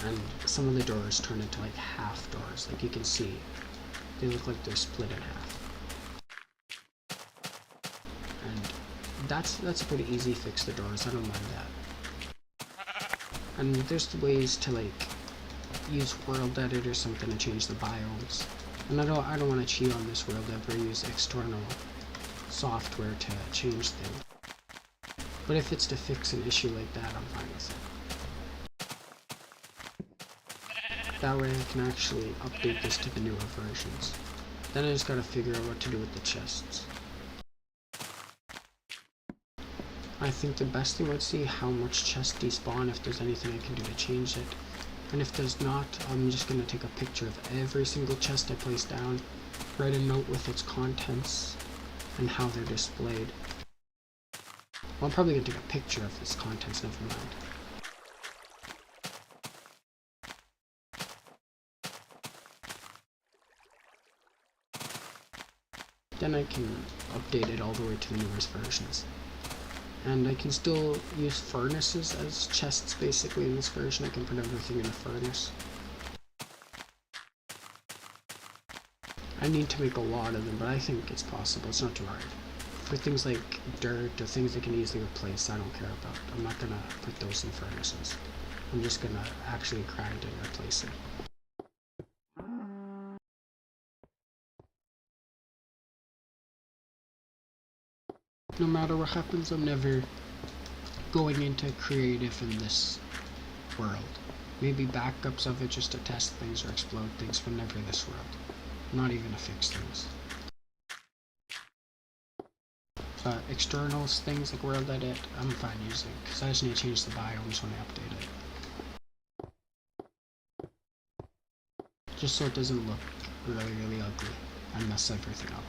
and some of the doors turn into like half doors. Like you can see, they look like they're split in half. And that's a pretty easy fix, the doors, I don't mind that. And there's ways to like use World Edit or something to change the biomes. And I don't want to cheat on this world, ever use external software to change things. But if it's to fix an issue like that, I'm fine with it. That way I can actually update this to the newer versions. Then I just gotta figure out what to do with the chests. I think the best thing would see how much chests despawn, if there's anything I can do to change it. And if there's not, I'm just going to take a picture of every single chest I place down, write a note with its contents, and how they're displayed. Well, I'm probably going to take a picture of its contents, never mind. Then I can update it all the way to the newest versions. And I can still use furnaces as chests basically in this version. I can put everything in a furnace. I need to make a lot of them, but I think it's possible. It's not too hard. For things like dirt or things that can easily replace, I don't care about. I'm not gonna put those in furnaces. I'm just gonna actually grind it and replace it. No matter what happens, I'm never going into creative in this world. Maybe backups of it just to test things or explode things, but never this world. Not even to fix things. But externals, things like World Edit, I'm fine using, because I just need to change the biomes when I update it. Just so it doesn't look really ugly and mess everything up.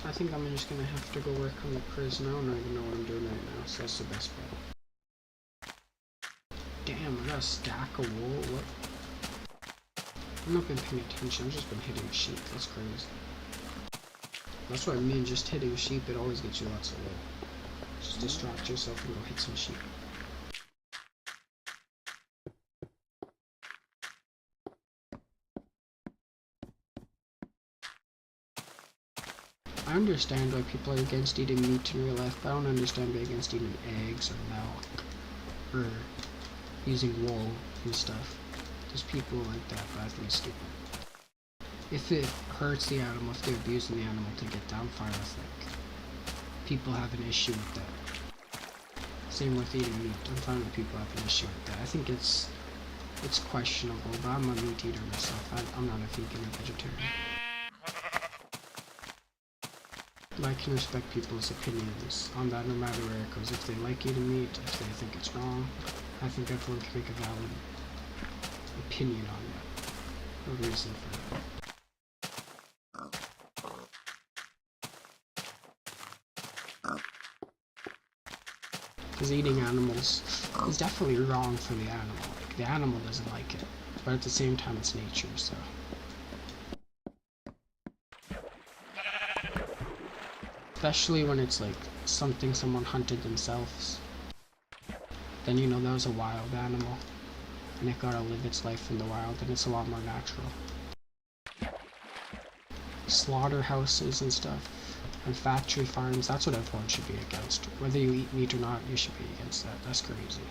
I think I'm just gonna have to go work on the prison. I don't even know what I'm doing right now, so that's the best bet. Damn, I got a stack of wool. What? I've not been paying attention. I've just been hitting sheep. That's crazy. That's what I mean. Just hitting sheep, it always gets you lots of wool. Just distract yourself and go hit some sheep. I understand why people are against eating meat in real life, but I don't understand being against eating eggs or milk or using wool and stuff. There's people like that, but I think it's stupid. If it hurts the animal, if they're abusing the animal to get down, fine, I think. People have an issue with that. Same with eating meat. I'm fine with people have an issue with that. I think it's questionable, but I'm a meat eater myself. I'm not a vegan or vegetarian. But I can respect people's opinions on that no matter where it goes. If they like eating meat, if they think it's wrong, I think everyone can make a valid opinion on that. A reason for that. Because eating animals is definitely wrong for the animal. Like, the animal doesn't like it, but at the same time it's nature, so. Especially when it's like something someone hunted themselves. Then you know that was a wild animal, and it gotta live its life in the wild, and it's a lot more natural. Slaughterhouses and stuff, and factory farms, that's what everyone should be against. Whether you eat meat or not, you should be against that. That's crazy.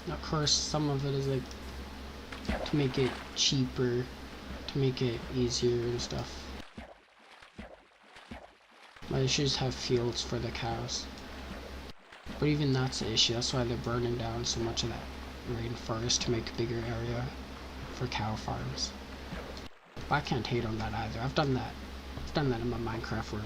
Of course, some of it is like to make it cheaper, to make it easier and stuff. But they should just have fields for the cows. But even that's the issue. That's why they're burning down so much of that rainforest to make a bigger area for cow farms. But I can't hate on that either. I've done that. I've done that in my Minecraft world.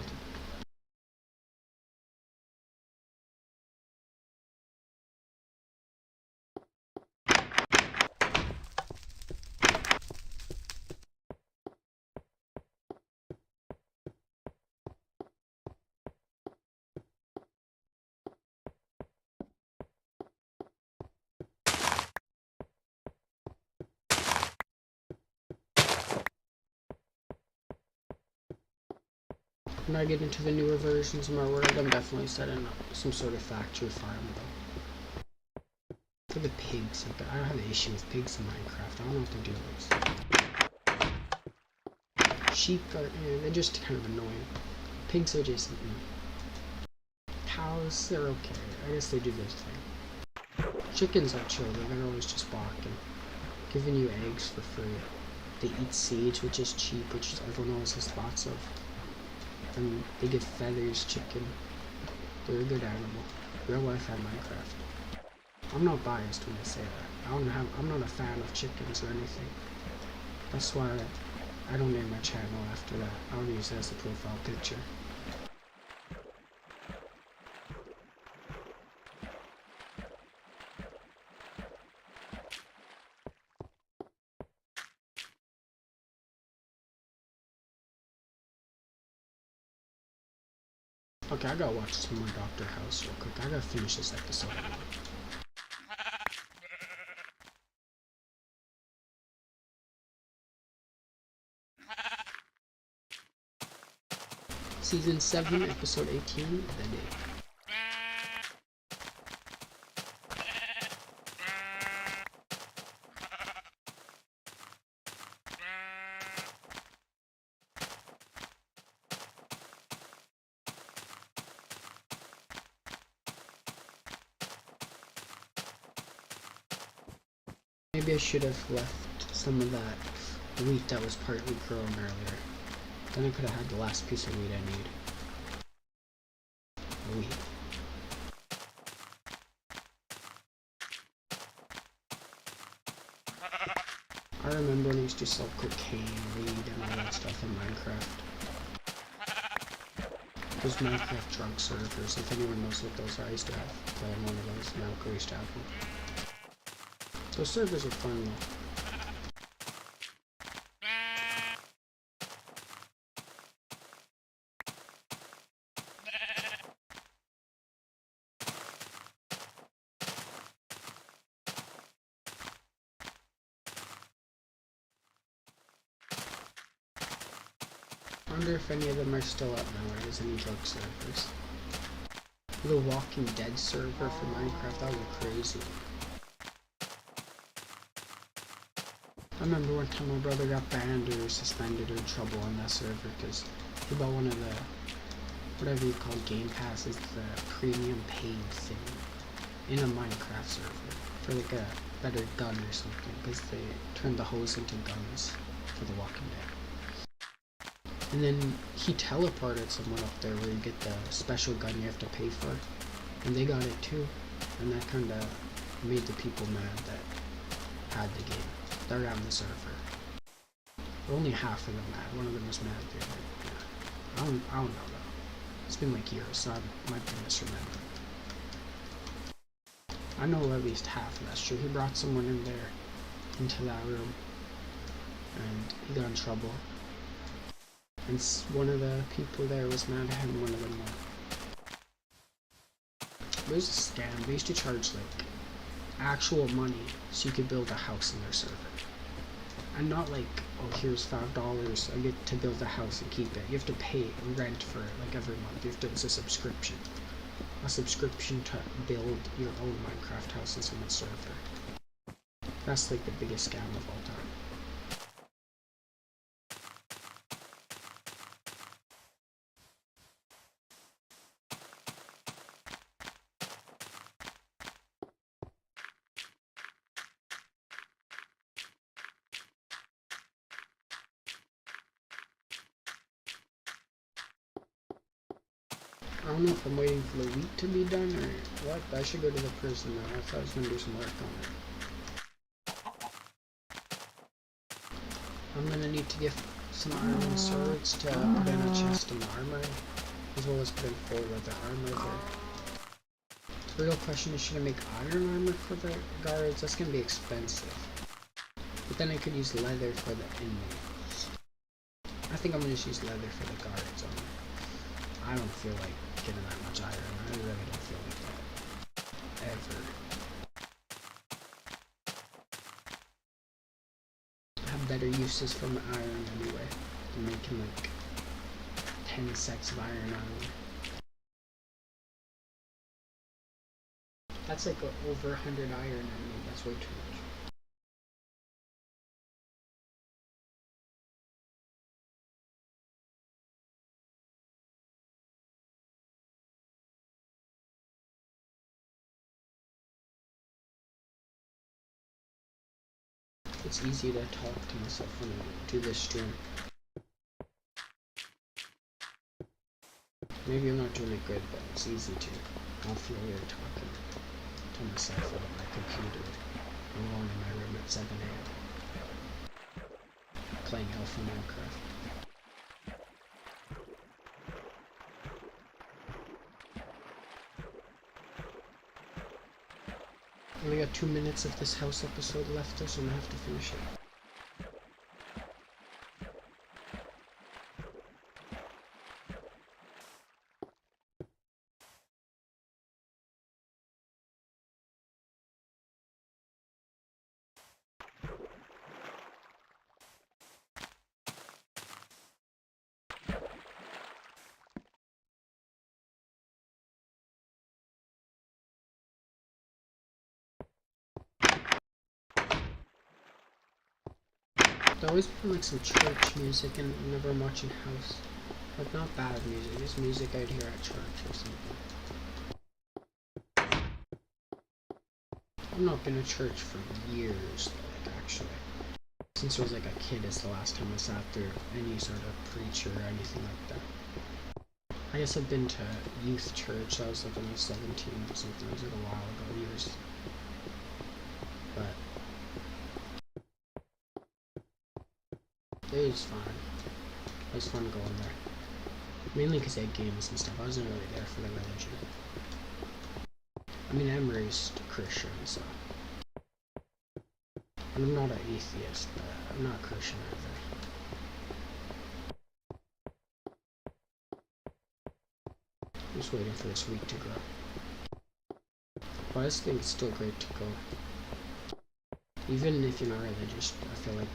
When I get into the newer versions of my world, I'm definitely setting up some sort of factory farm though. For the pigs, like, I don't have an issue with pigs in Minecraft. I don't know what the deal is. Sheep are, they're just kind of annoying. Pigs are just, cows, they're okay. I guess they do their thing. Chickens are chill, they're always just barking. Giving you eggs for free. They eat seeds, which is cheap, which everyone always has lots of. And they get feathers, chicken. They're a good animal. Real life at Minecraft. I'm not biased when I say that. I'm not a fan of chickens or anything. That's why I don't name my channel after that. I don't use it as a profile picture. Okay, I gotta watch some more Dr. House real quick. I gotta finish this episode. Season 7, episode 18, The Day. Maybe I should have left some of that wheat that was partly grown earlier. Then I could have had the last piece of wheat I need. Wheat. I remember when I used to sell cocaine, weed, and all that stuff in Minecraft. Those Minecraft drug servers, if anyone knows what those are, I used to play on one of those, now I used to have them. Those servers are fun though. I wonder if any of them are still up nowadays, any drug servers. The Walking Dead server for Minecraft, that would be crazy. I remember one time my brother got banned or suspended or in trouble on that server because he bought one of the, whatever you call Game Pass, is the premium paid thing in a Minecraft server for like a better gun or something, because they turned the hose into guns for The Walking Dead. And then he teleported someone up there where you get the special gun you have to pay for, and they got it too, and that kind of made the people mad that had the game. They're on the server. Only half of them mad. One of them was mad the other. Yeah. I don't know though. It's been like years, so I might be misremembering. I know at least half of that's true. He brought someone in there into that room, and he got in trouble. And one of the people there was mad at him. One of them it was a scam. They used to charge like actual money so you could build a house in their server. And not like, oh, here's $5, I get to build a house and keep it. You have to pay rent for it like every month. It's a subscription. A subscription to build your own Minecraft house in someone's server. That's like the biggest scam of all time. I don't know if I'm waiting for the wheat to be done or what, but I should go to the prison now. I thought I was going to do some work on it. I'm going to need to get some iron swords to put in a chest of armor, as well as put in 4 leather armor there. The real question is, should I make iron armor for the guards? That's going to be expensive. But then I could use leather for the inmates. I think I'm going to just use leather for the guards only. I don't feel like getting that much iron. I really don't feel like that. Ever. I have better uses for my iron anyway. I'm making like 10 sets of iron armor. That's like over 100 iron I need. That's way too much. It's easy to talk to myself when I do this stream. Maybe I'm not doing it good, but it's easy to. I don't feel weird talking to myself on my computer alone in my room at 7 AM. Playing Alpha Minecraft. I only got 2 minutes of this house episode left, so I'm gonna have to finish it. They always put like some church music and whenever I'm watching house. Like not bad music, just music I'd hear at church or something. I've not been to church for years, like actually. Since I was like a kid is the last time I sat through any sort of preacher or anything like that. I guess I've been to youth church, that was like when I was 17 or something, it was like a while ago, years. But it was fun. It was fun going there. Mainly because they had games and stuff. I wasn't really there for the religion. I mean, I'm raised Christian, so. And I'm not an atheist, but I'm not Christian either. I'm just waiting for this wheat to grow. But I just think it's still great to go. Even if you're not religious, I feel like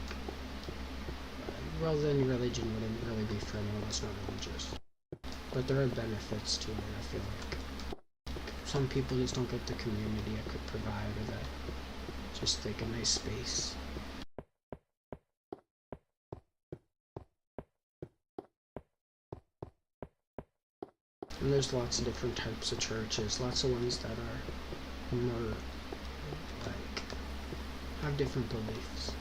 well, then religion wouldn't really be for anyone that's not religious. But there are benefits to it, I feel like. Some people just don't get the community I could provide, or that just like a nice space. And there's lots of different types of churches, lots of ones that are more like have different beliefs.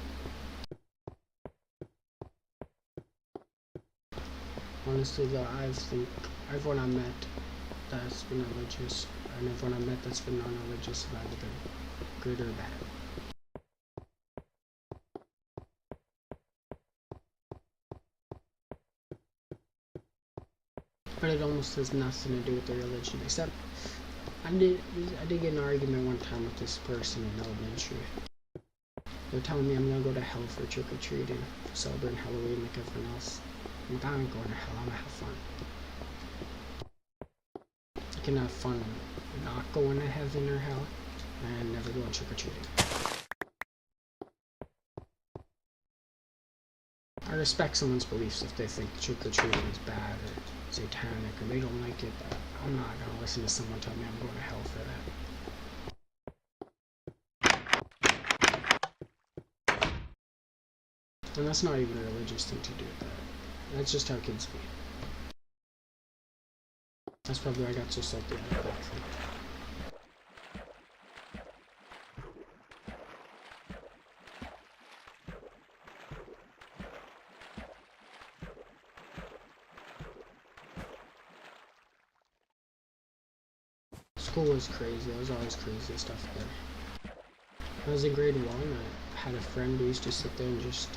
Honestly though, everyone I met that's been religious and everyone I met that's been non-religious have either been good or bad. But it almost has nothing to do with the religion, except I did get in an argument one time with this person in elementary. They're telling me I'm gonna go to hell for trick-or-treating, for celebrating Halloween like everyone else. I'm not going to hell, I'm gonna have fun. You can have fun not going to heaven or hell, and never going trick-or-treating. I respect someone's beliefs if they think trick-or-treating is bad or satanic or they don't like it, but I'm not gonna listen to someone tell me I'm going to hell for that. And that's not even a religious thing to do, but that's just how kids be. That's probably why I got so salty at that thing. School was crazy. There was always crazy stuff there. When I was in grade 1, I had a friend who used to sit there and just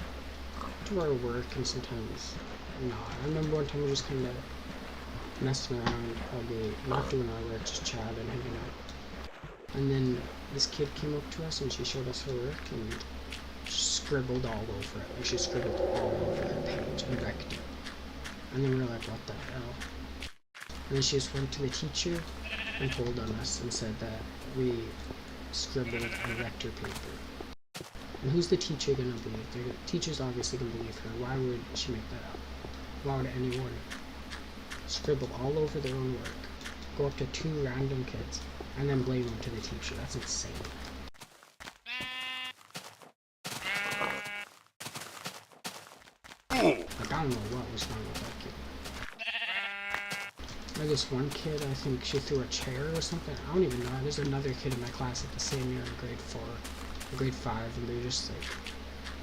do our work, and sometimes not. I remember one time we just kind of messing around, probably not doing our work, just chatting, hanging out. And then this kid came up to us and she showed us her work and she scribbled all over it. Like she scribbled all over her page and wrecked it. And then we were like, what the hell? And then she just went to the teacher and told on us and said that we scribbled and wrecked her paper. And who's the teacher gonna believe? The teacher's obviously gonna believe her. Why would she make that up? Why would anyone scribble all over their own work, go up to 2 random kids, and then blame them to the teacher? That's insane. Like, I don't know what was wrong with that kid. Like this one kid, I think she threw a chair or something. I don't even know. There's another kid in my class at the same year in grade 4, or grade 5, and they're just like,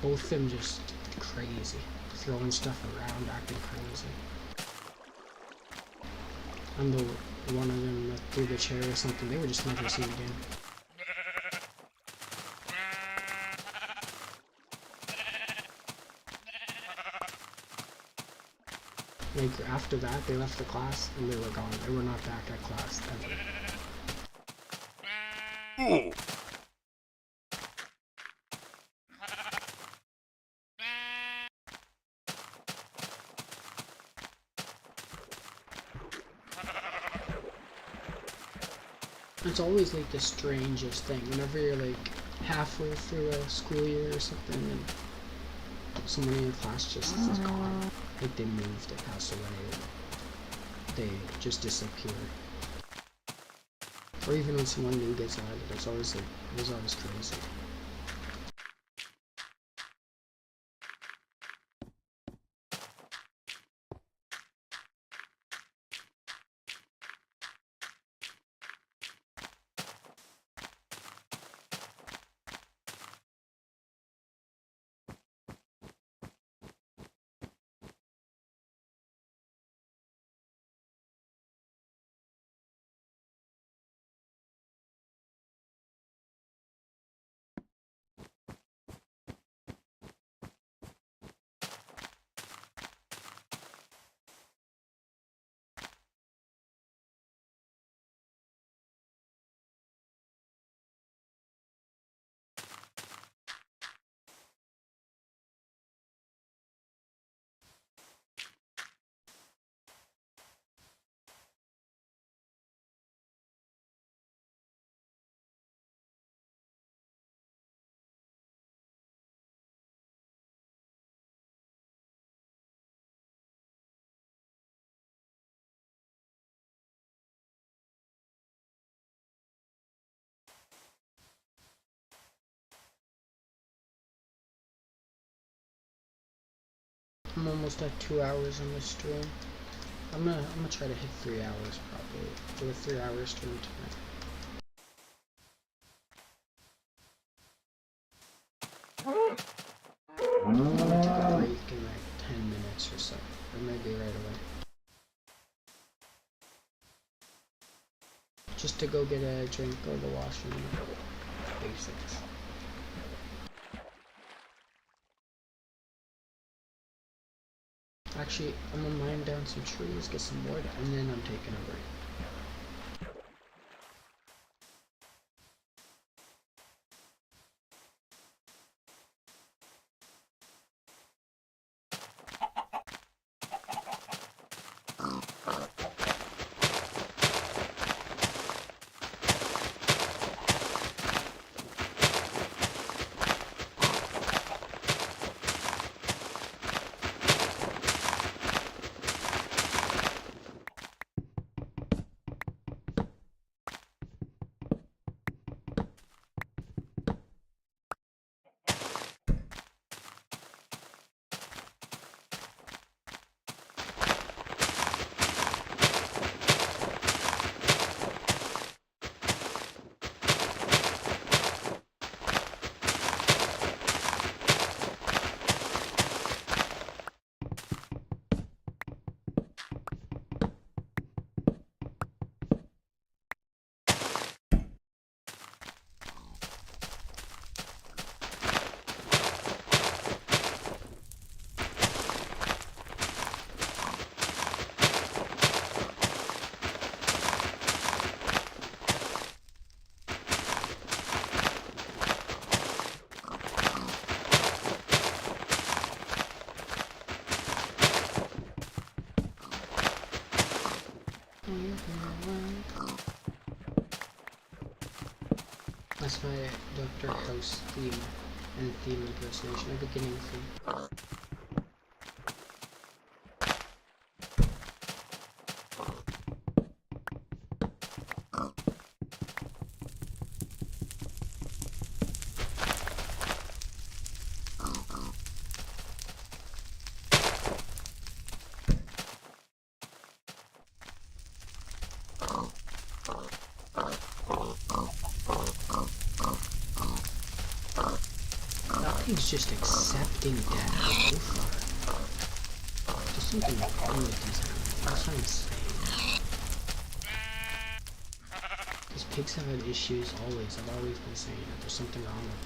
both of them just crazy. Throwing stuff around, acting crazy. And the one of them that threw the chair or something, they were just never seen again. Like, after that, they left the class, and they were gone. They were not back at class, ever. It's always, like, the strangest thing. Whenever you're, like, halfway through a school year or something, and someone in your class just is gone. Like, they moved, they passed away, they just disappear. Or even when someone new gets added, it's always, like, it was always crazy. I'm almost at 2 hours on this stream. I'm gonna try to hit 3 hours probably. for the 3 hours stream tonight. I'm gonna take a break in like 10 minutes or so, or maybe right away. Just to go get a drink or the washroom. Basics. Actually, I'm gonna mine down some trees, get some wood, and then I'm taking a break. That's my Dr. House theme and theme impersonation, a beginning theme. He's just accepting death so far. There's something wrong with these animals. That's what I'm saying. These pigs have had issues always. I've always been saying that there's something wrong with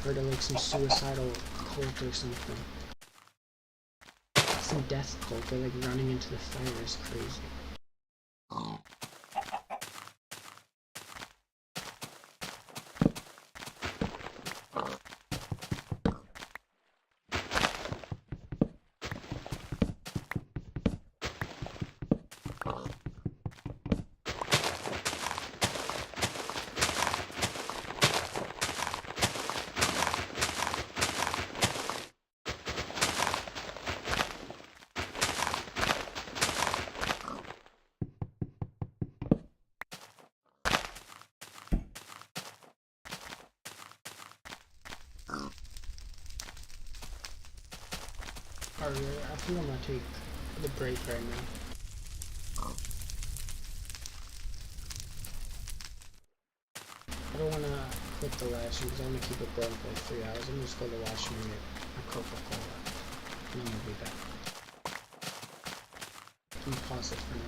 them. Or they're like some suicidal cult or something. Some death cult. They're like running into the fire is crazy. Alright, I think I'm gonna take the break right now. I don't wanna quit the live stream because I wanna keep it going for like 3 hours. I'm just gonna go to the washroom and get a Coca-Cola. And I'm gonna be back. I'm gonna pause it for now.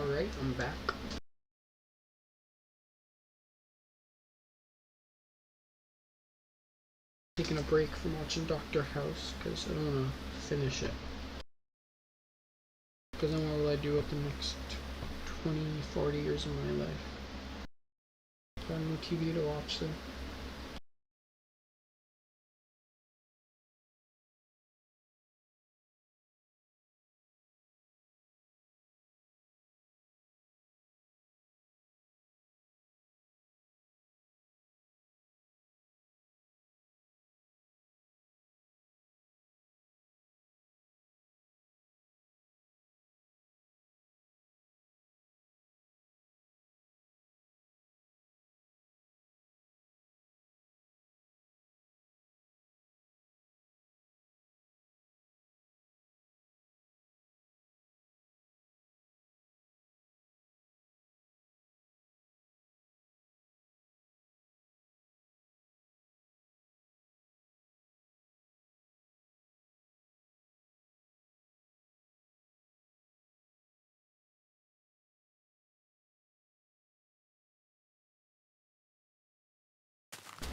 Alright, I'm back. Taking a break from watching Doctor House because I don't want to finish it. Because then what will I do with the next 20, 40 years of my life? Got no TV to watch then.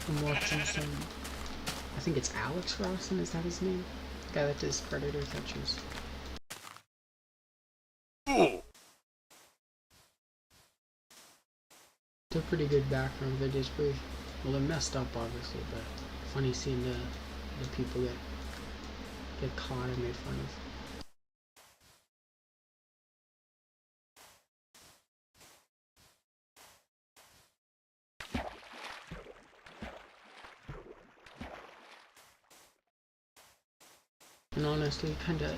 I'm watching some, I think it's Alex Rawson, is that his name? The guy that does Predator Fetches. They're pretty good background videos, well, they're messed up obviously, but funny seeing the people that get caught and made fun of. And honestly, kinda,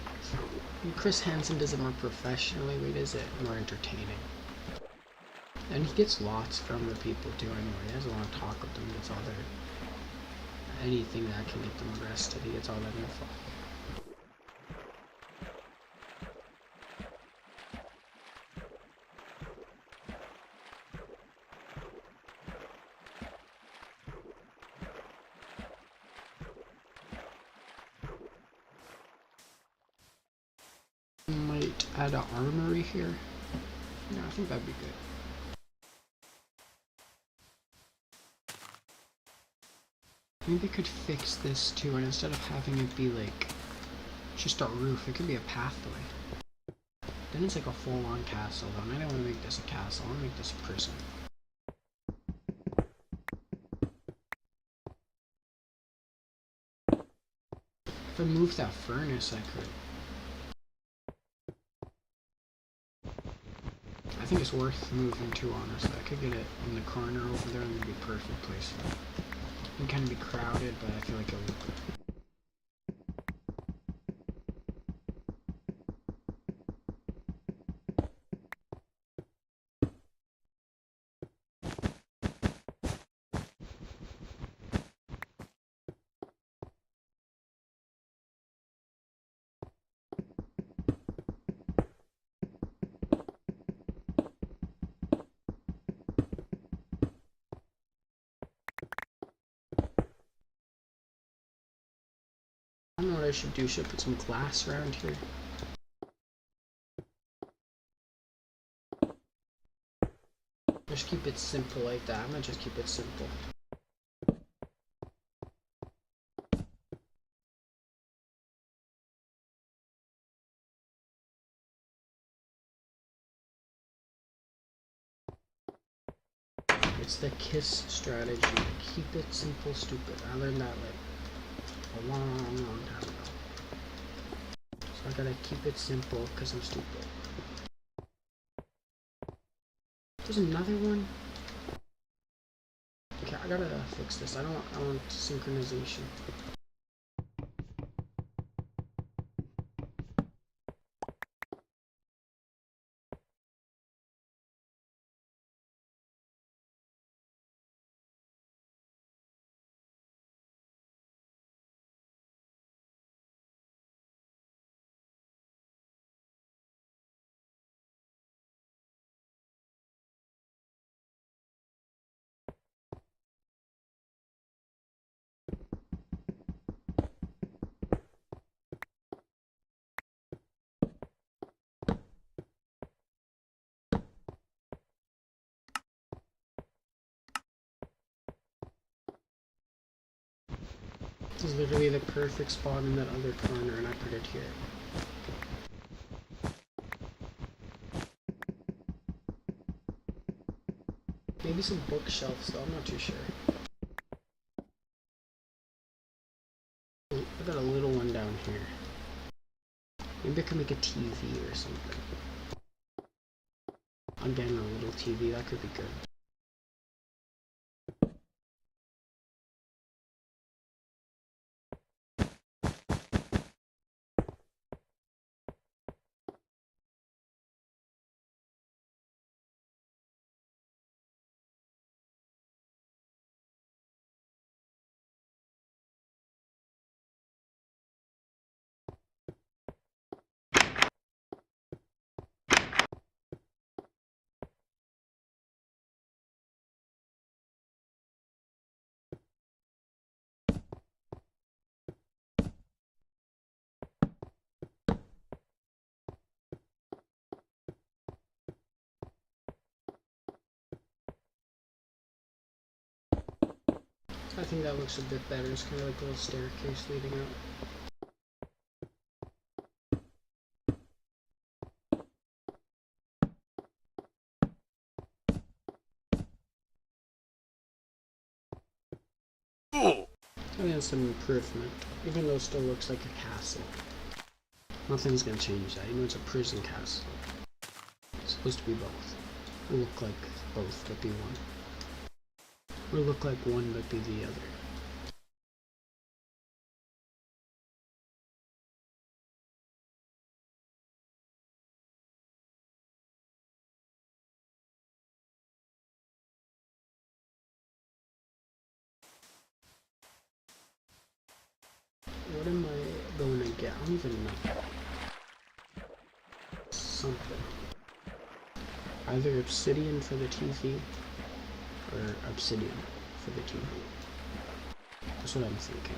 Chris Hansen does it more professionally, he does it more entertaining. And he gets lots from the people too anyway. He doesn't want to talk with them, he gets all their, anything that can get them arrested, he gets all that info. Might add an armory here. Yeah, I think that'd be good. Maybe I could fix this too, and instead of having it be like just a roof, it could be a pathway. Then it's like a full-on castle, though, and I don't want to make this a castle, I want to make this a prison. If I moved that furnace, I could. I think it's worth moving too, honestly. I could get it in the corner over there and it'd be a perfect place for it. It can kind of be crowded, but I feel like it'll look good. I don't know what I should do. Should I put some glass around here? Just keep it simple like that. I'm gonna just keep it simple. It's the KISS strategy. Keep it simple, stupid. I learned that like a long time ago. So I gotta keep it simple because I'm stupid. There's another one. Okay, I gotta fix this. I want synchronization. is literally the perfect spot in that other corner, and I put it here. Maybe some bookshelves, though, I'm not too sure. I got a little one down here. Maybe I can make a TV or something. Again, a little TV, that could be good. I think that looks a bit better. It's kind of like a little staircase leading out. I think that's an improvement, even though it still looks like a castle. Nothing's gonna change that. You know, it's a prison castle. It's supposed to be both. Or look like both, but be one. Or look like one, but be the other. What am I going to get? I don't even know. Something. Either obsidian for the TV, or obsidian for the TV. That's what I'm thinking.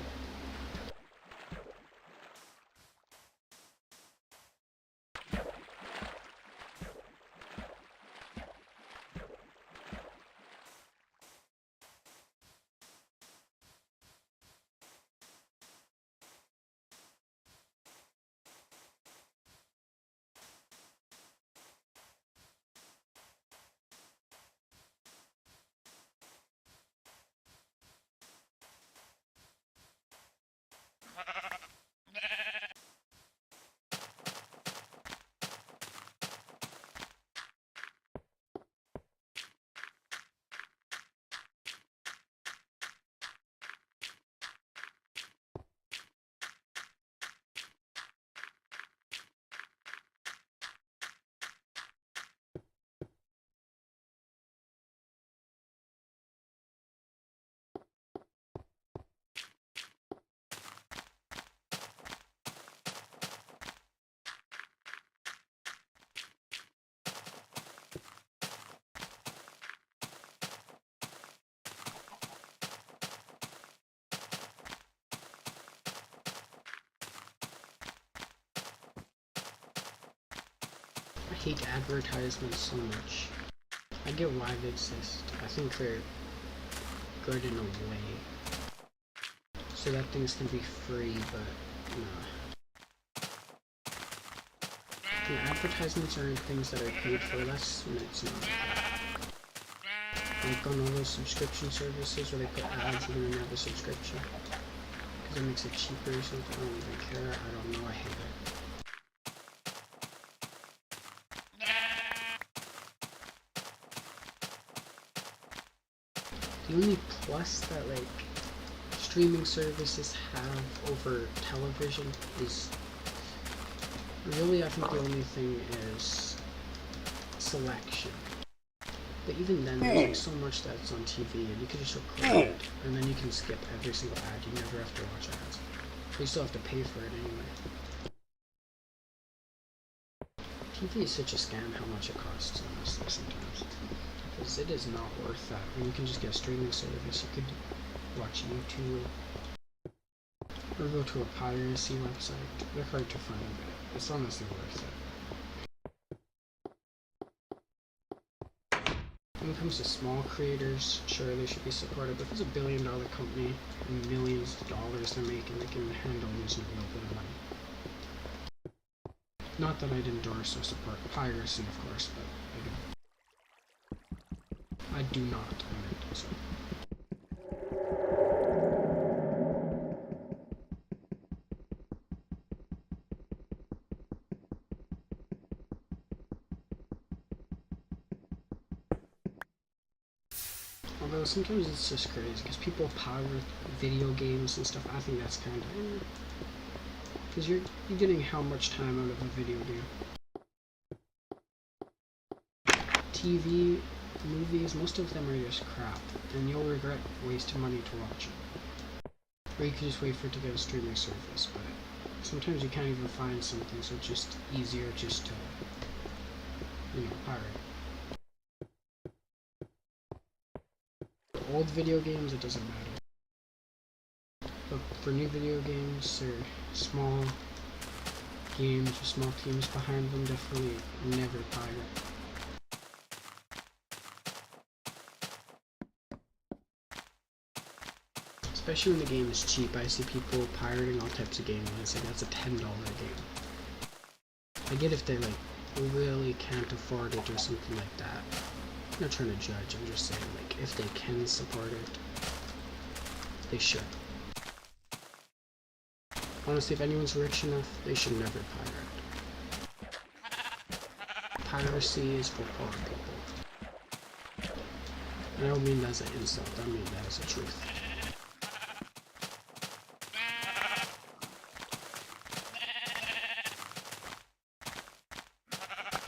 I hate advertisements so much. I get why they exist. I think they're good in a way. So that things can be free, but nah. And advertisements aren't things that are paid for. That's when it's not. Like on all those subscription services where they put ads and then you have a subscription. Because it makes it cheaper or something. I don't even care. I don't know. I hate it. The only plus that like streaming services have over television is really, I think the only thing is selection. But even then, there's like so much that's on TV, and you can just record it, and then you can skip every single ad. You never have to watch ads. But you still have to pay for it anyway. TV is such a scam how much it costs, honestly, sometimes. Because it is not worth that. When you can just get a streaming service, you could watch YouTube, or go to a piracy website. They're hard to find, but it's honestly worth it. when it comes to small creators, sure, they should be supported, but if it's a billion-dollar company and millions of dollars they're making, they can handle losing a little bit of money. Not that I'd endorse or support piracy, of course, but I do not. So. Although sometimes it's just crazy because people pirate video games and stuff. I think that's kind of because you're getting how much time out of a video game. TV, movies, most of them are just crap, and you'll regret wasting money to watch it. Or you can just wait for it to get a streaming service, but sometimes you can't even find something, so it's just easier just to, pirate. For old video games, it doesn't matter. But for new video games, or small games with small teams behind them, definitely never pirate. Especially when the game is cheap, I see people pirating all types of games, and I say that's a $10 game. I get if they really can't afford it or something like that. I'm not trying to judge, I'm just saying if they can support it, they should. Honestly, if anyone's rich enough, they should never pirate. Piracy is for poor people. And I don't mean that as an insult, I mean that as a truth.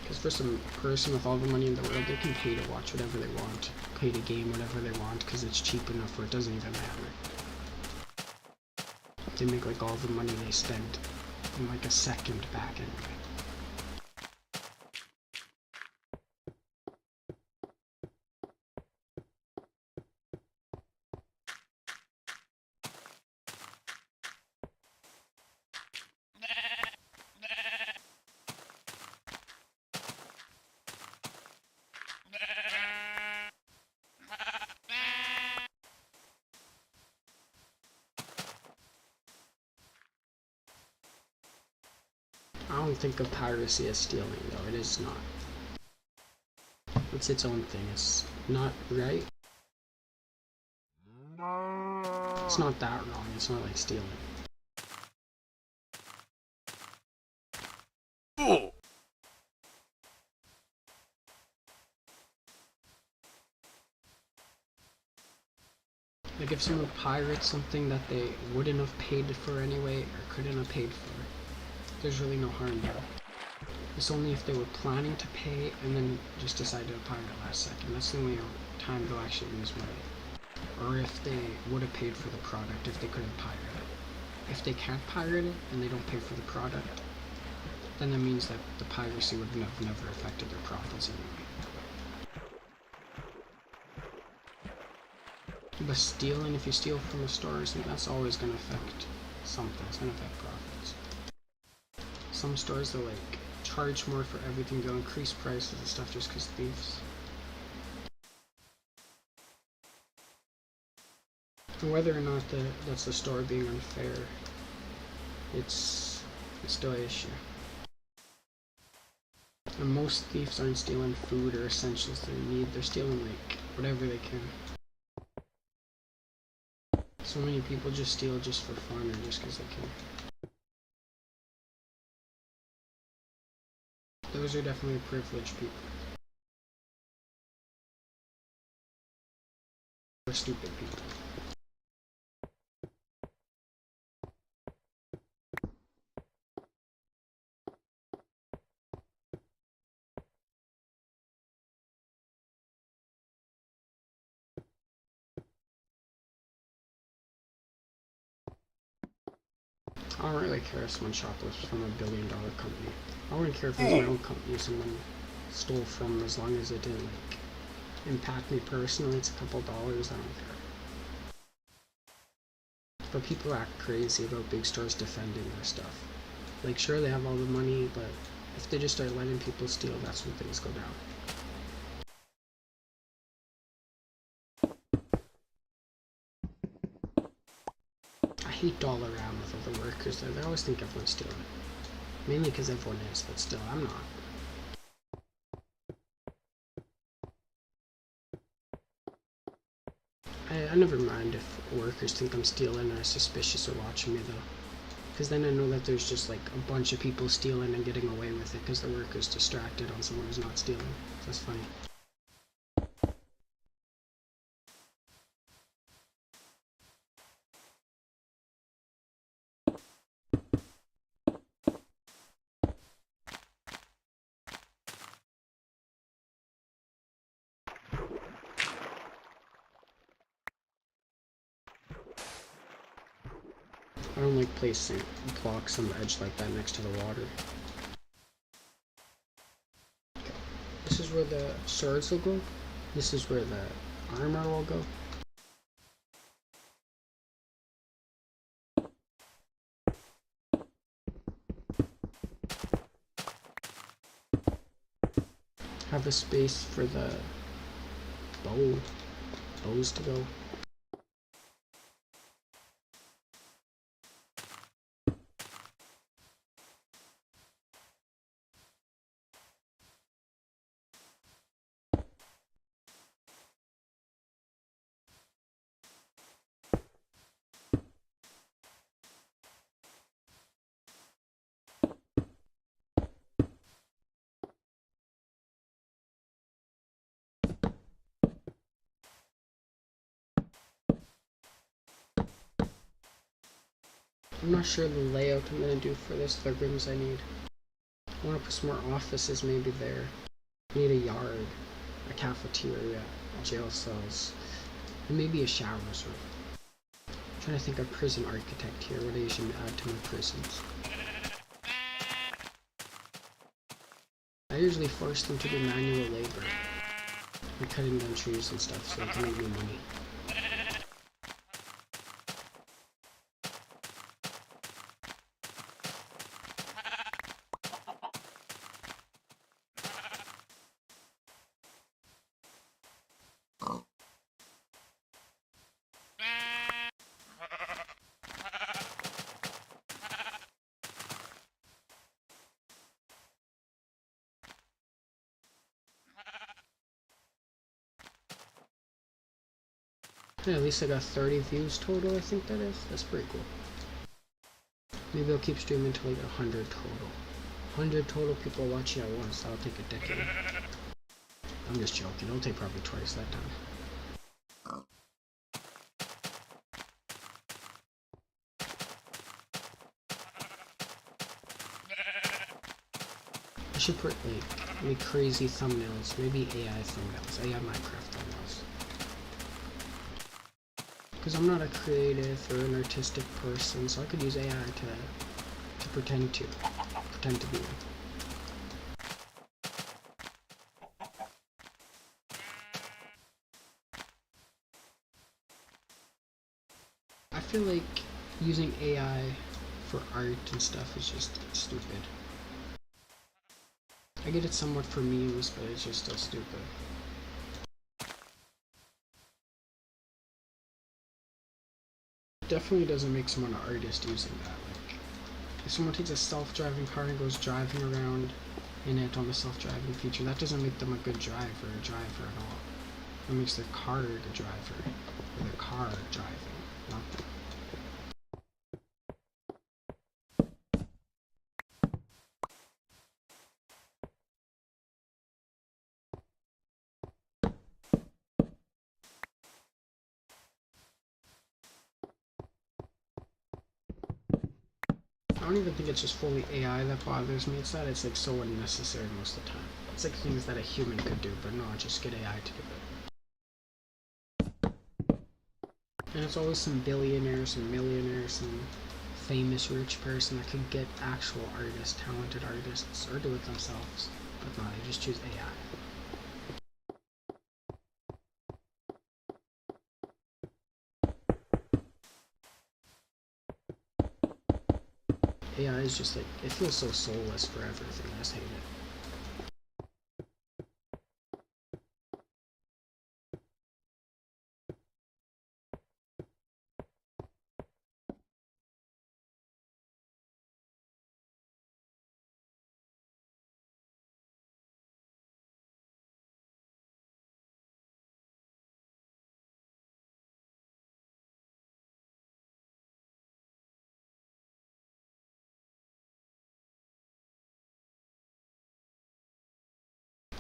Because for some person with all the money in the world, they can pay to watch whatever they want, pay to game whatever they want, because it's cheap enough where it doesn't even matter. They make all the money they spend in a second back anyway. I don't think of piracy as stealing, though. It is not. It's its own thing. It's not right. It's not that wrong. It's not like stealing. Like if someone pirates something that they wouldn't have paid for anyway, or couldn't have paid for, there's really no harm there. It's only if they were planning to pay and then just decided to pirate last second. That's the only time they'll actually lose money. Or if they would have paid for the product if they couldn't pirate it. If they can't pirate it and they don't pay for the product, then that means that the piracy would have never affected their profits anyway. But stealing, if you steal from a store or something, that's always going to affect something. It's going to affect profits. Some stores, they'll charge more for everything, they'll increase prices and stuff just because thieves. And whether or not that's the store being unfair, it's still an issue. And most thieves aren't stealing food or essentials they need, they're stealing whatever they can. So many people just steal just for fun or just because they can. Those are definitely privileged people. Or stupid people. I don't really care if someone shoplifts from a billion-dollar company. I wouldn't care if it was my own company someone stole from, as long as it didn't impact me personally. It's a couple dollars, I don't care. But people act crazy about big stores defending their stuff. Sure, they have all the money, but if they just start letting people steal, that's when things go down. hate Dollarama with all the workers there. They always think everyone's stealing it. Mainly because everyone is, but still, I'm not. I never mind if workers think I'm stealing or suspicious or watching me, though. Because then I know that there's just like a bunch of people stealing and getting away with it because the worker's distracted on someone who's not stealing. That's funny. I don't like placing blocks on the edge like that next to the water. This is where the swords will go. This is where the armor will go. Have a space for the bows to go. I'm not sure the layout I'm gonna do for this, the rooms I need. I want to put some more offices maybe there. I need a yard, a cafeteria, jail cells, and maybe a showers room. I'm trying to think of prison architect here, what I should add to my prisons. I usually force them to do manual labor, like cutting down trees and stuff so they can make me money. Yeah, at least I got 30 views total, I think that is. That's pretty cool. Maybe I'll keep streaming until I get 100 total. 100 total people watching at once. That'll take a decade. I'm just joking. It'll take probably twice that time. I should put like crazy thumbnails. Maybe AI thumbnails. AI Minecraft thumbnails. Because I'm not a creative or an artistic person, so I could use AI to pretend to be one. I feel like using AI for art and stuff is just stupid. I get it somewhat for memes, but it's just still stupid. It definitely doesn't make someone an artist using that. Like, if someone takes a self-driving car and goes driving around in it on the self-driving feature, that doesn't make them a good driver or driver at all. That makes their car the driver, or the car driving, not them. I don't even think it's just fully AI that bothers me. It's that it's like so unnecessary most of the time. It's like things that a human could do, but no, just get AI to do it. And it's always some billionaire, some millionaire, some famous rich person that could get actual artists, talented artists, or do it themselves. But no, they just choose AI. AI is just like, it feels so soulless for everything. I just hate it.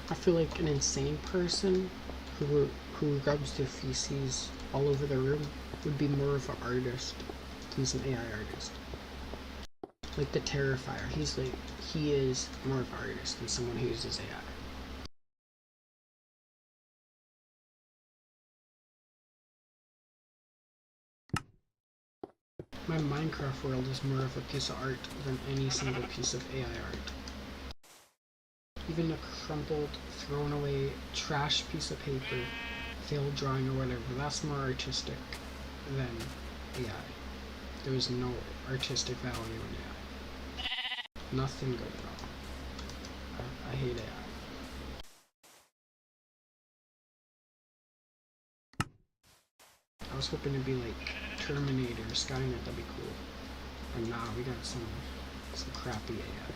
I feel like an insane person who rubs their feces all over the room would be more of an artist. He's an AI artist. Like the Terrifier, he is more of an artist than someone who uses AI. My Minecraft world is more of a piece of art than any single piece of AI art. Even a crumpled, thrown away, trash piece of paper, failed drawing or whatever, that's more artistic than AI. There is no artistic value in AI. Nothing good at all. I hate AI. I was hoping to be like Terminator, Skynet, that'd be cool. But nah, we got some crappy AI.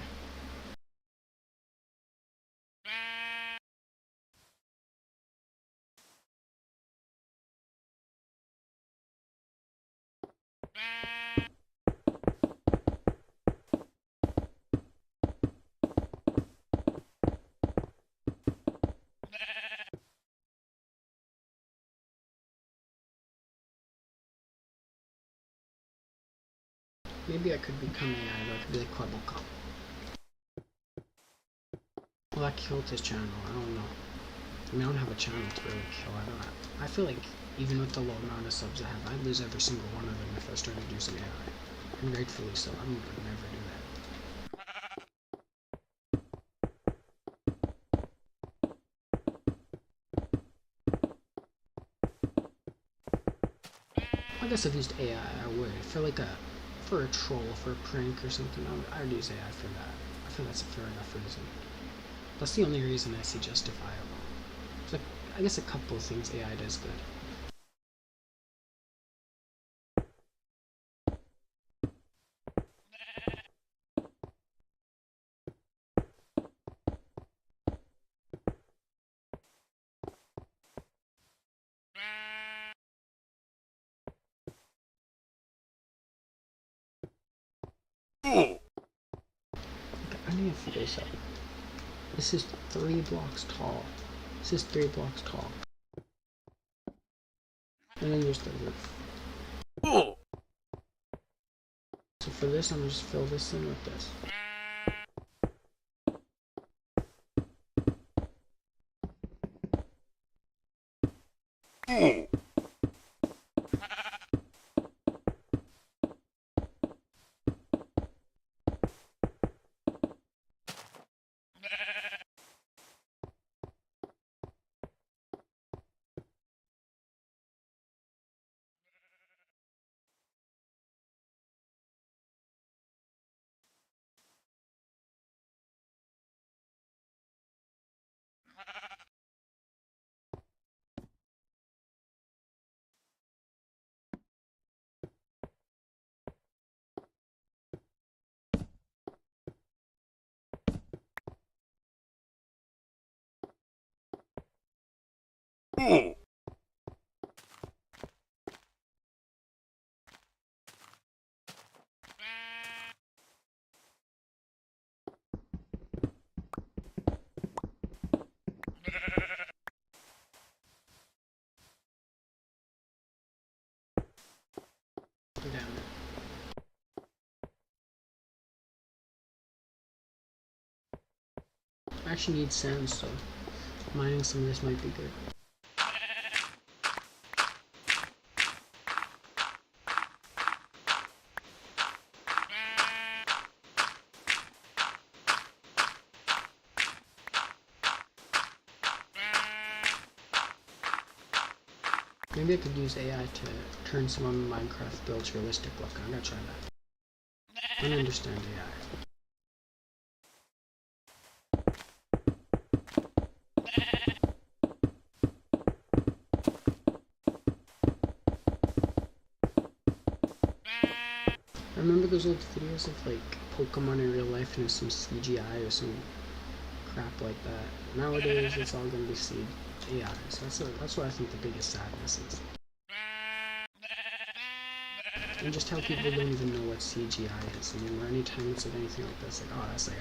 Maybe I could become AI, though. I could be like Quabblecop. Well, that killed his channel. I don't know. I mean, I don't have a channel to really kill. I feel like even with the low amount of subs I have, I'd lose every single one of them if I started using AI. And rightfully so. I would never do that. I guess if I've used AI, I would. For a troll, for a prank or something, I would use AI for that. I feel that's a fair enough reason. That's the only reason I see justifiable. Like, I guess a couple of things AI does good. Okay, I need to figure this out. This is 3 blocks tall. This is 3 blocks tall. And then there's the roof. So for this, I'm gonna just fill this in with this. I actually need sand, so mining some of this might be good. Maybe I could use AI to turn some of my Minecraft builds realistic looking. I'm gonna try that. I don't understand AI. I remember those old videos of like Pokemon in real life and some CGI or some crap like that. Nowadays, it's all gonna be AI. So that's what I think the biggest sadness is. And just how people don't even know what CGI is. I mean, anytime it's anything like this, like, oh, that's AI.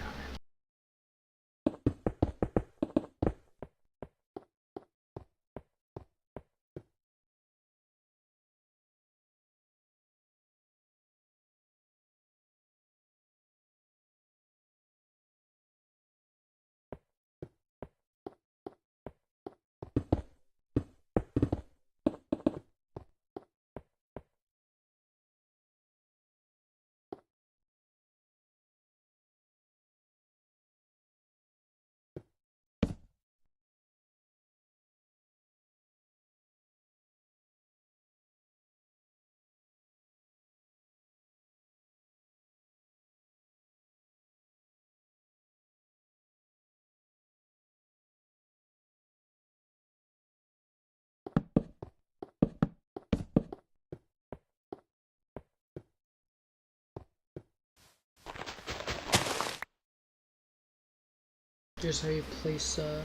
Here's how you place a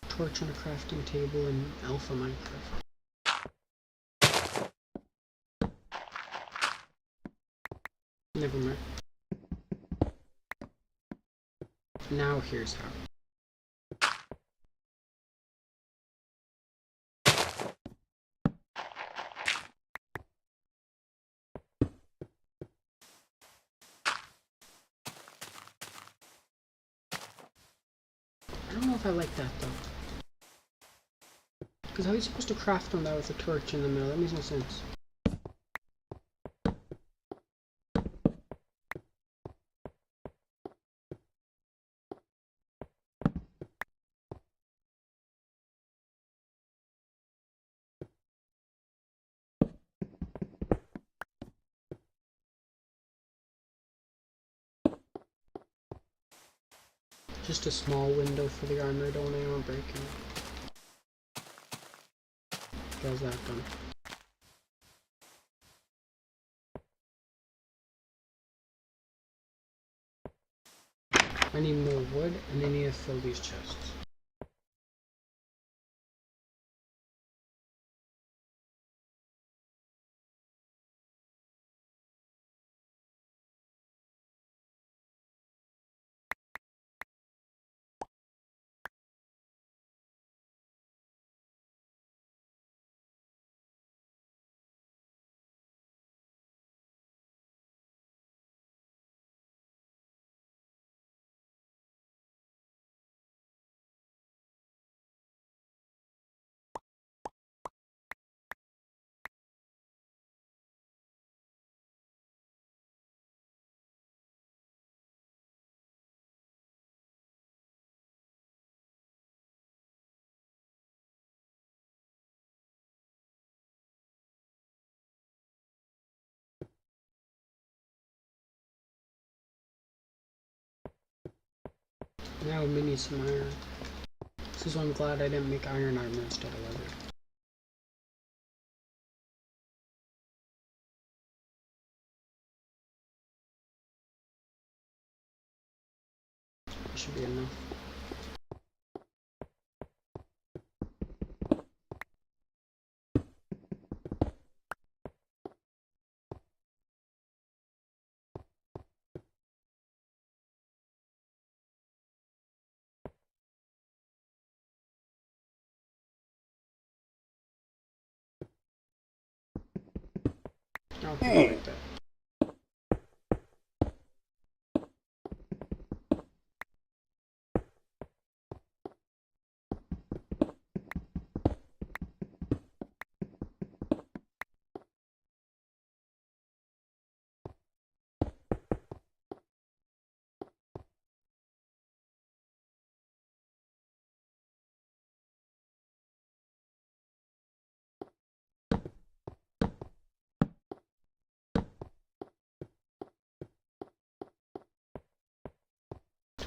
torch on a crafting table in Alpha Minecraft. Never mind. Now here's how. I don't know if I like that though. Because how are you supposed to craft on that with a torch in the middle? That makes no sense. Just a small window for the armor, don't I want breaking it. How's that done? I need more wood, and I need to fill these chests. Now we need some iron. This is why I'm glad I didn't make iron armor instead of leather. That should be enough. I'll put it like that.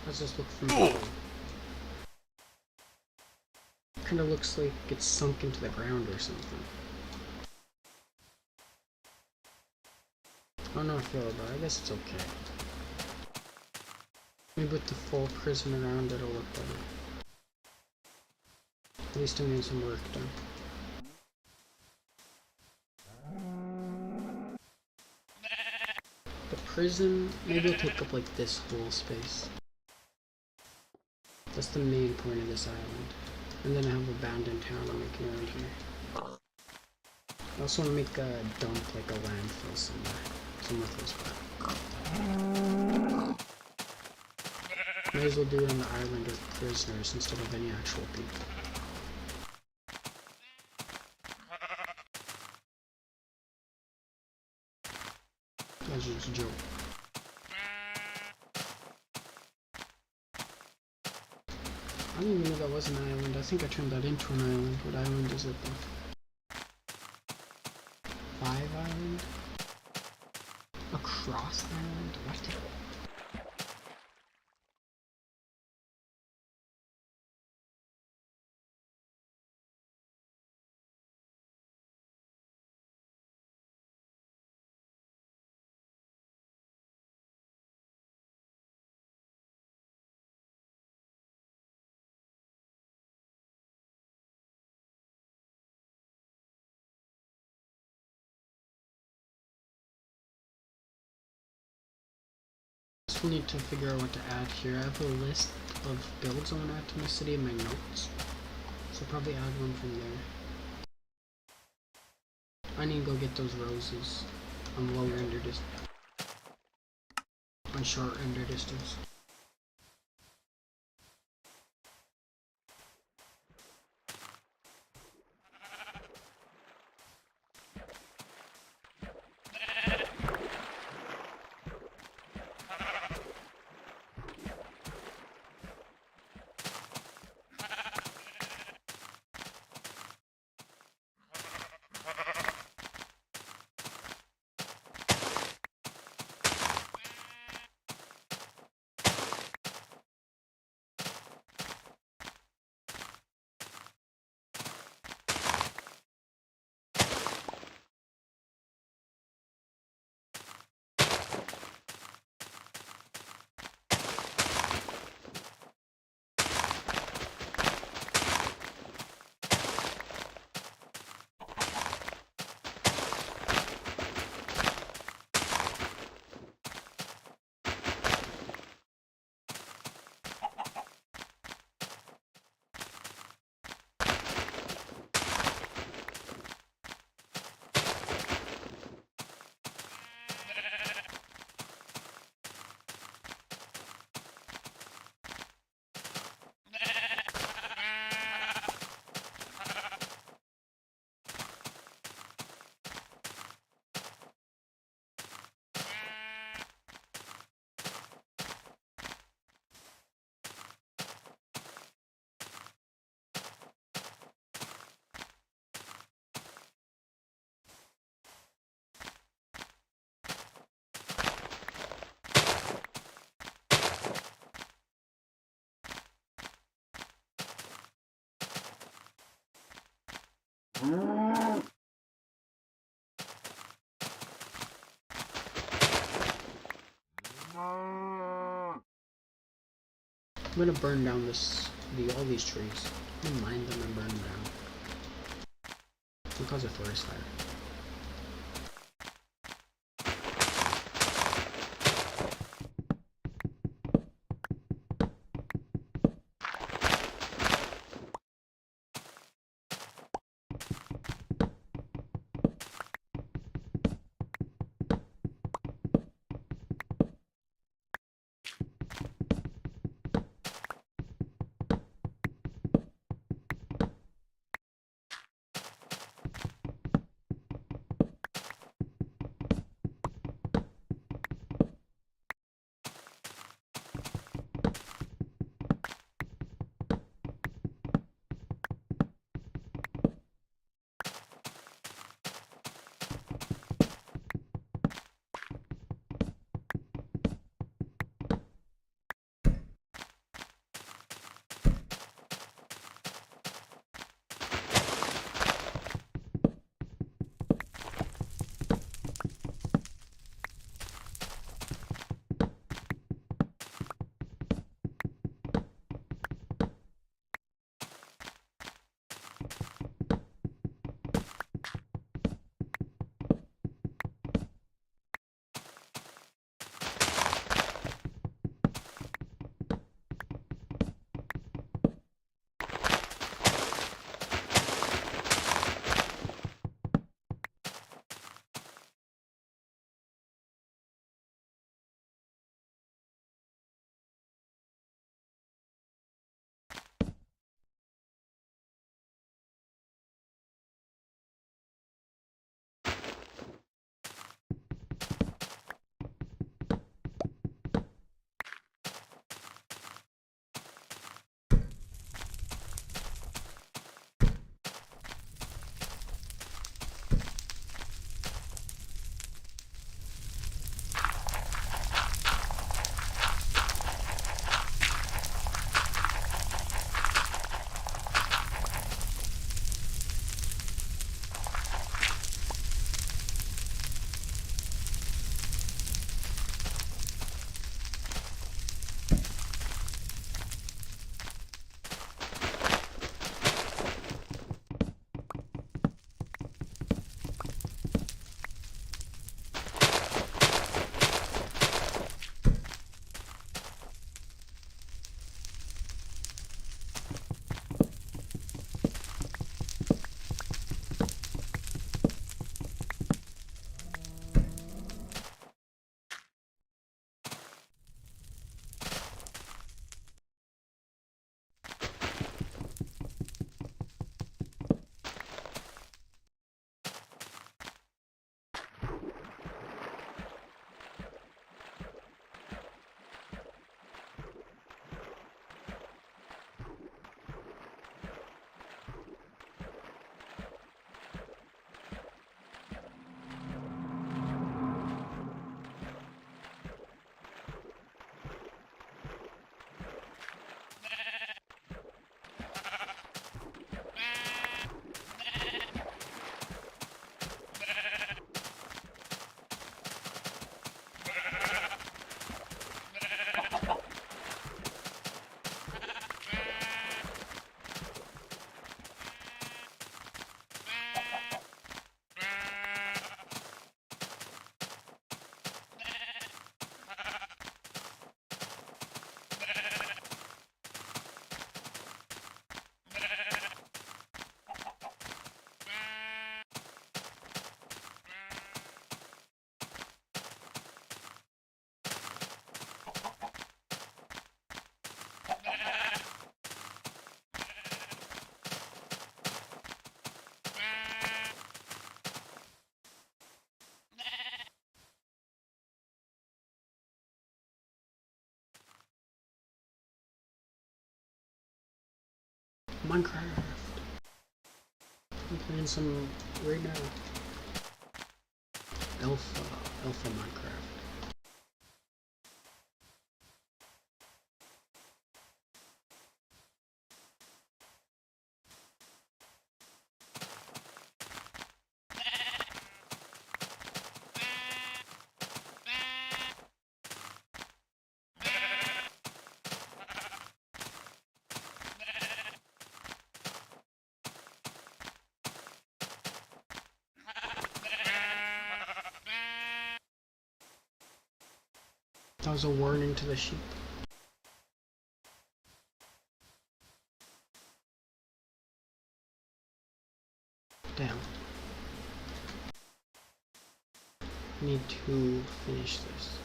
How's this look from below? Kinda looks like it's sunk into the ground or something. I don't know how I feel about it. I guess it's okay. Maybe with the full prison around it'll look better. At least I'm getting some work done. The prison, maybe it'll take up like this whole space. That's the main point of this island. And then I have abandoned town I'm making around here. I also want to make a dump, like a landfill somewhere close by. Might as well do it on the island with prisoners instead of any actual people. That's just a joke. I didn't even know that was an island. I think I turned that into an island. What island is it though? 5 Island? A cross island? What? still need to figure out what to add here. I have a list of builds I want to add to my city in my notes, so I'll probably add one from there. I need to go get those roses on low render distance, on short render distance. I'm gonna burn down all these trees. I'm gonna mine them and burn them down. It'll cause a forest fire. Minecraft. I'm playing some right now. Alpha Minecraft. That was a warning to the sheep. Damn. I need to finish this.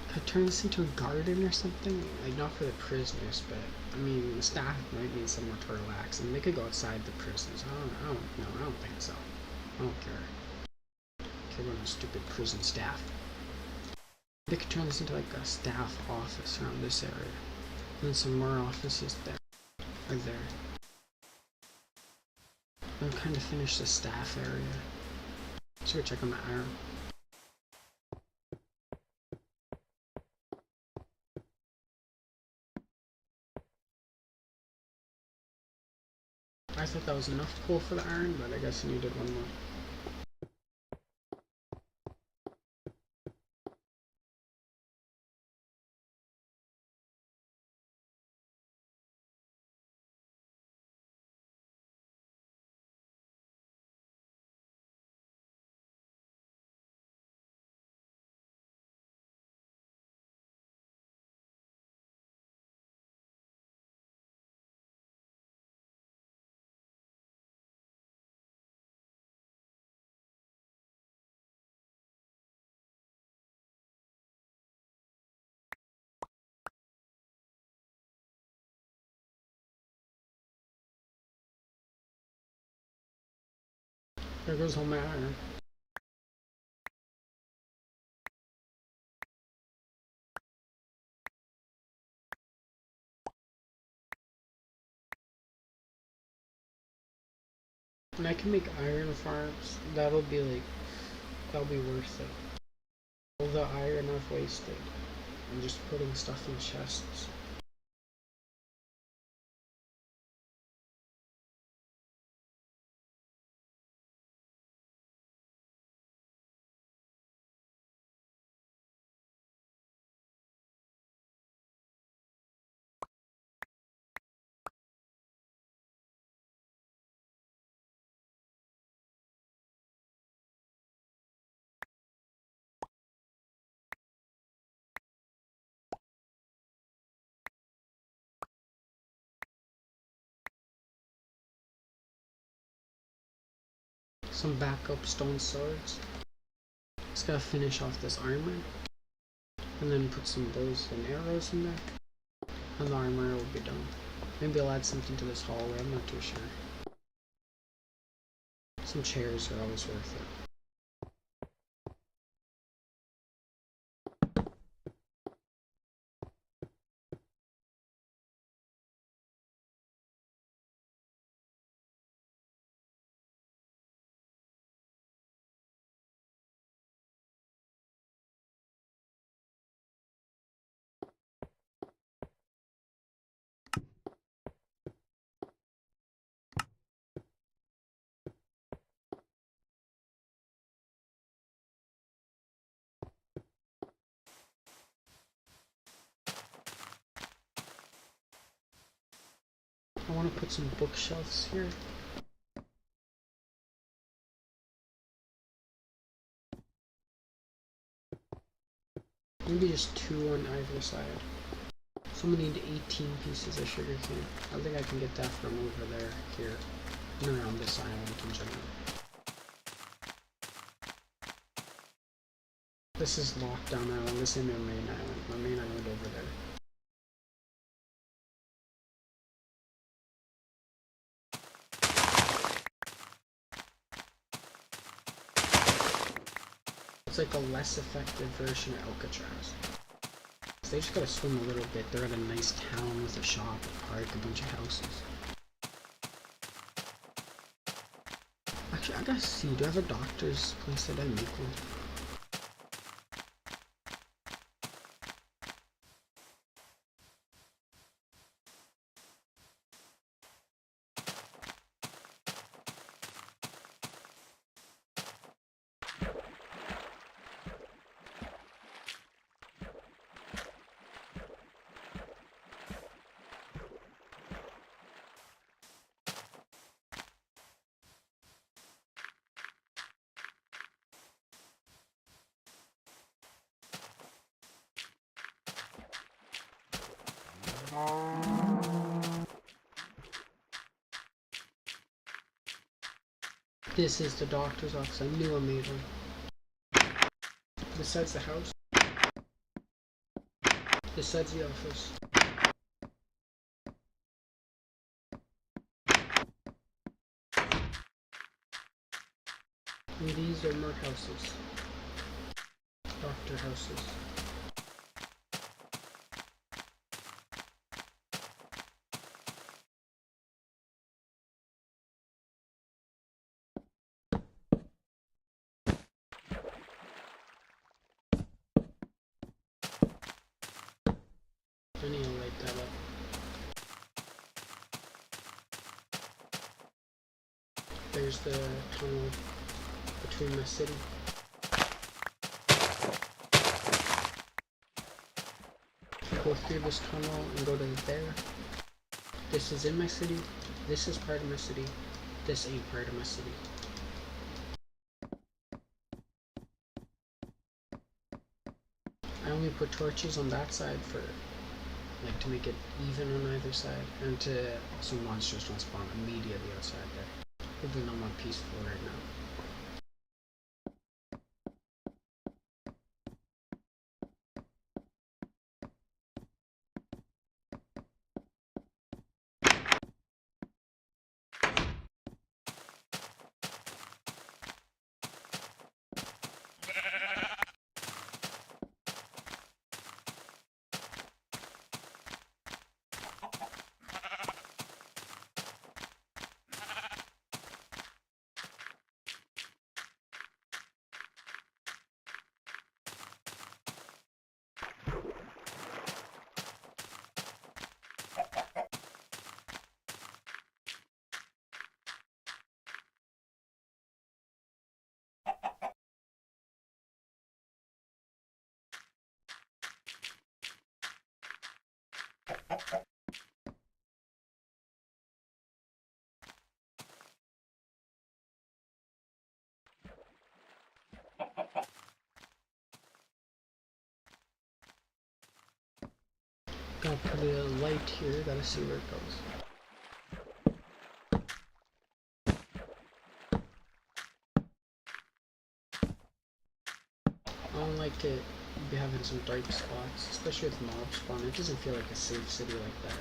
Could I turn this into a garden or something? Like, not for the prisoners, but I mean, the staff might need somewhere to relax, and they could go outside the prisons. I don't think so. I don't care. Care about no stupid prison staff. They could turn this into like a staff office around this area. And then some more offices there. Right there. I'm kind of finish the staff area. Let's go check on the iron. I thought that was enough coal for the iron, but I guess I needed one more. There goes all my iron. And I can make iron farms. That'll be worth it. All the iron I've wasted. I'm just putting stuff in chests. Some backup stone swords. Just gotta finish off this armor. And then put some bows and arrows in there. And the armor will be done. Maybe I'll add something to this hallway, I'm not too sure. Some chairs are always worth it. I want to put some bookshelves here. Maybe just 2 on either side. So I'm gonna need 18 pieces of sugar cane. I think I can get that from over there, here, and around this island in general. This is Lockdown Island, this is my main island. My main island over there. It's like a less effective version of Alcatraz. They just gotta swim a little bit. They're at a nice town with a shop, a park, a bunch of houses. Actually, I gotta see. Do I have a doctor's place that I make one? This is the doctor's office. I knew I made one. This side's the house. This side's the office. And these are more houses. Doctor houses. I need to light that up. There's the tunnel between my city. If you go through this tunnel and go to there, this is in my city, this is part of my city, this ain't part of my city. I only put torches on that side for like to make it even on either side, and to so monsters don't spawn immediately outside there. Hopefully not more peaceful right now. Gotta put a light here, gotta see where it goes. I don't like it be having some dark spots, especially with mob spawn. It doesn't feel like a safe city like that.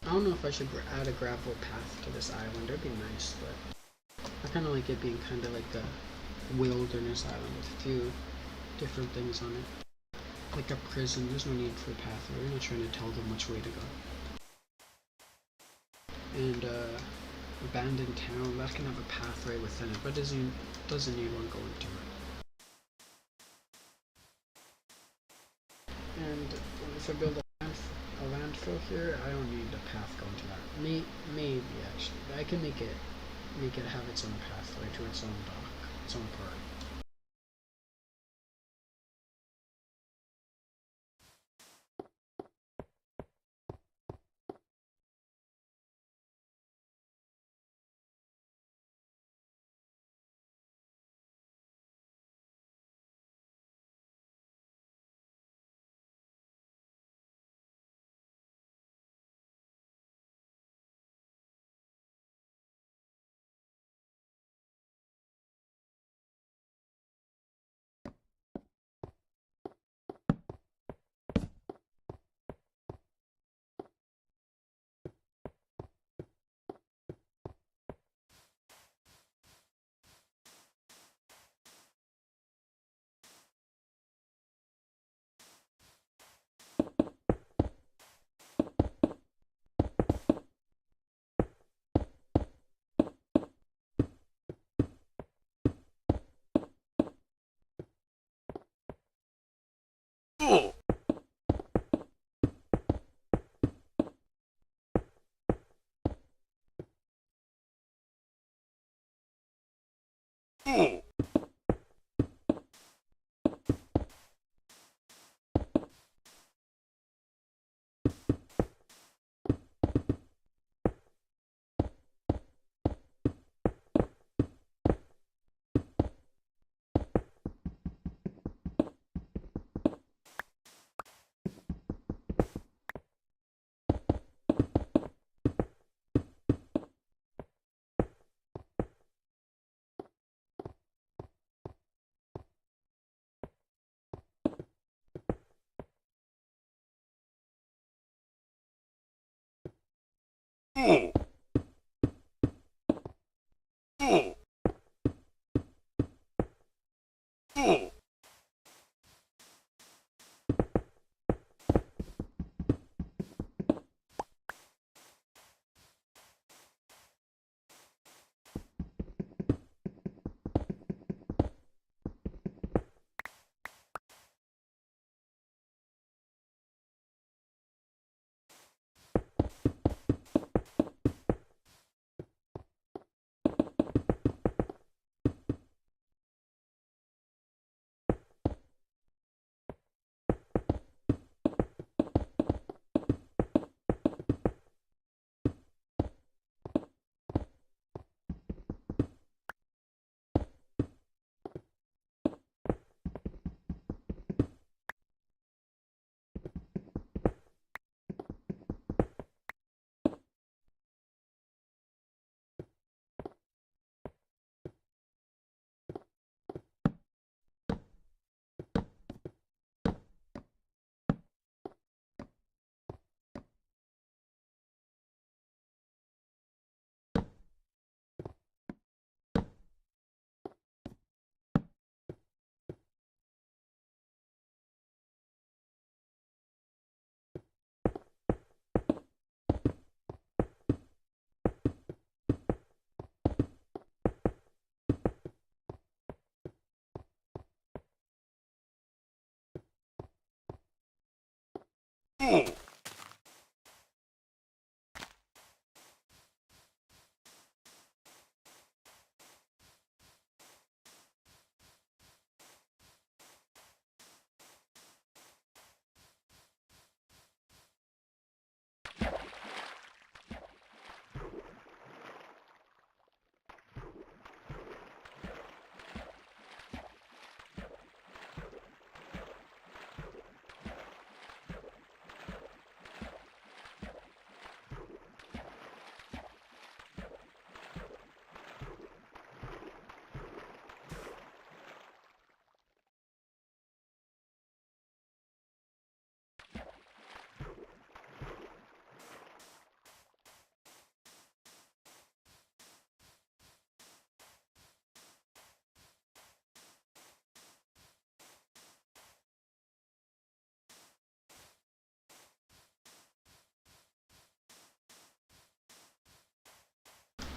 I don't know if I should add a gravel path to this island. It'd be nice, but I kind of like it being kind of like a wilderness island with a few different things on it. Like a prison, there's no need for a path. We're not trying to tell them which way to go. And abandoned town, that can have a pathway within it, but doesn't need one going to it. And if I build a landfill here, I don't need a path going to that. Maybe actually, I can make it make it have its own pathway to its own dock, its own part.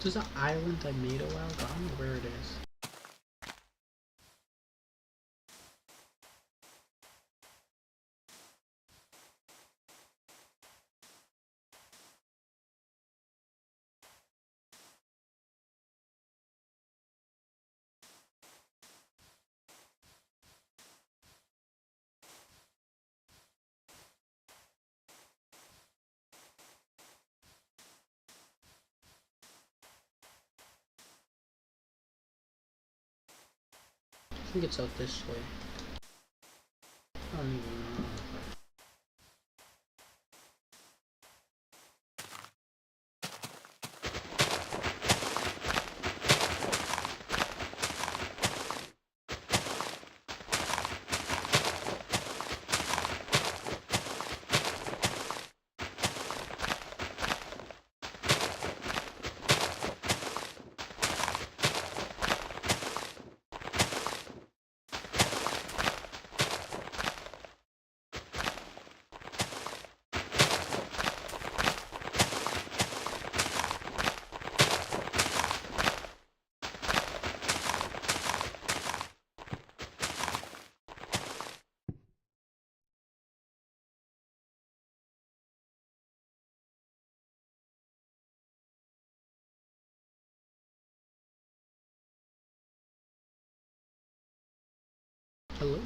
Does the island I made a while ago, I don't know where it is. think it's out this way. I don't even know. Hello?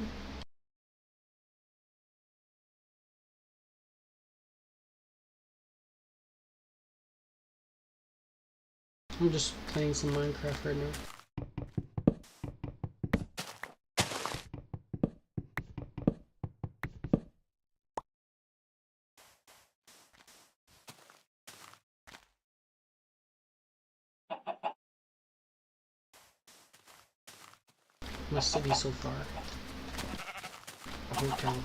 I'm just playing some Minecraft right now. My city so far. A hotel.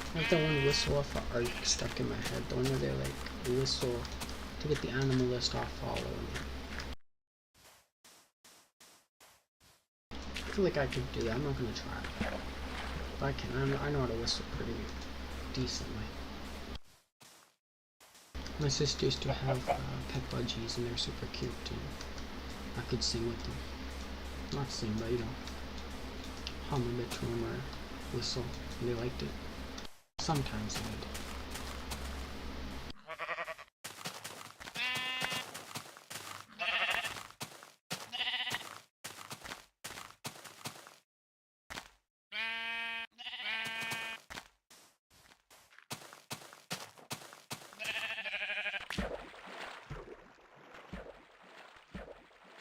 I have that one whistle off of Ark stuck in my head. The one where they like whistle to get the animal list off following. I feel like I could do that. I'm not gonna try. But I can. I know how to whistle pretty decently. My sister used to have pet budgies and they're super cute and I could sing with them. Not sing, but you know, hum a bit to them or whistle. And they liked it. Sometimes they did.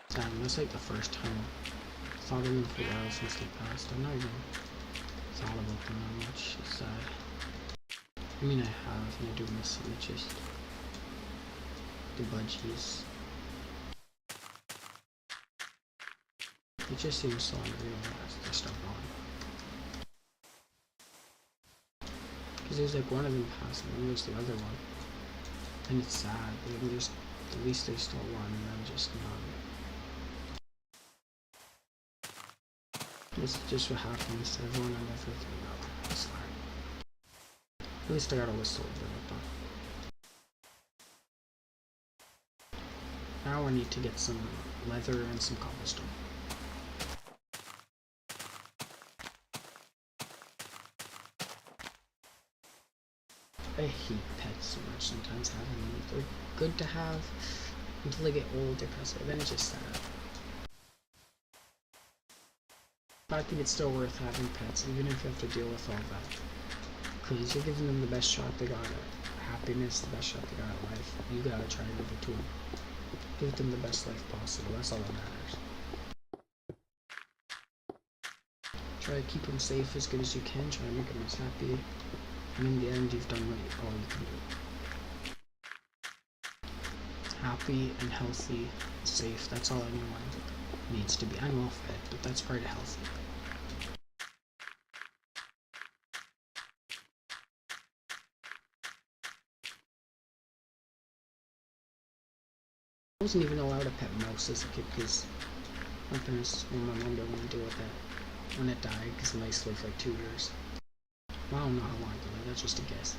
Damn, that's like the first time I thought of them for a while since they passed. I've not even thought about them that much. It's sad. I mean, I have, and I do miss them. It's just the budgies. It just seems so unreal as they start going. Because there's like one of them passing, and there's the other one. And it's sad. I mean, there's, at least there's still one, and then just none. It's just what happens to everyone and everything. No, it's fine. At least I got a whistle over it, but now I need to get some leather and some cobblestone. I hate pets so much sometimes having them. They're good to have until they get old, depressive, then it's just sad. But I think it's still worth having pets, even if you have to deal with all that. Because you're giving them the best shot they got at happiness, the best shot they got at life. You gotta try to give it to them. Give them the best life possible, that's all that matters. Try to keep them safe as good as you can, try to make them as happy. And in the end, you've done all you can do. Happy and healthy, safe, that's all anyone needs to be. I'm well fed, but that's part of healthy. I wasn't even allowed a pet mouse as a kid because my parents and my mom didn't want to deal with that when it died because mice live like 2 years. Well, I don't know how long ago, that's just a guess.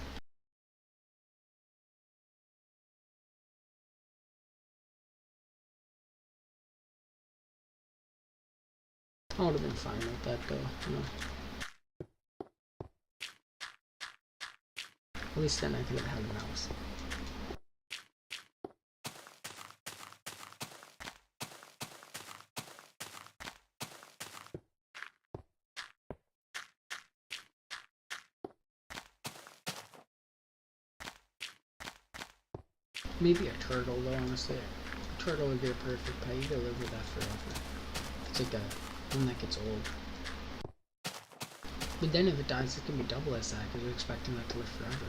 I would have been fine with that though, you know. At least then I could have had a mouse. Maybe a turtle though, honestly. A turtle would be a perfect pet. You could live with that forever. It's like one that gets old. But then if it dies, it can be double as that because you're expecting that to live forever.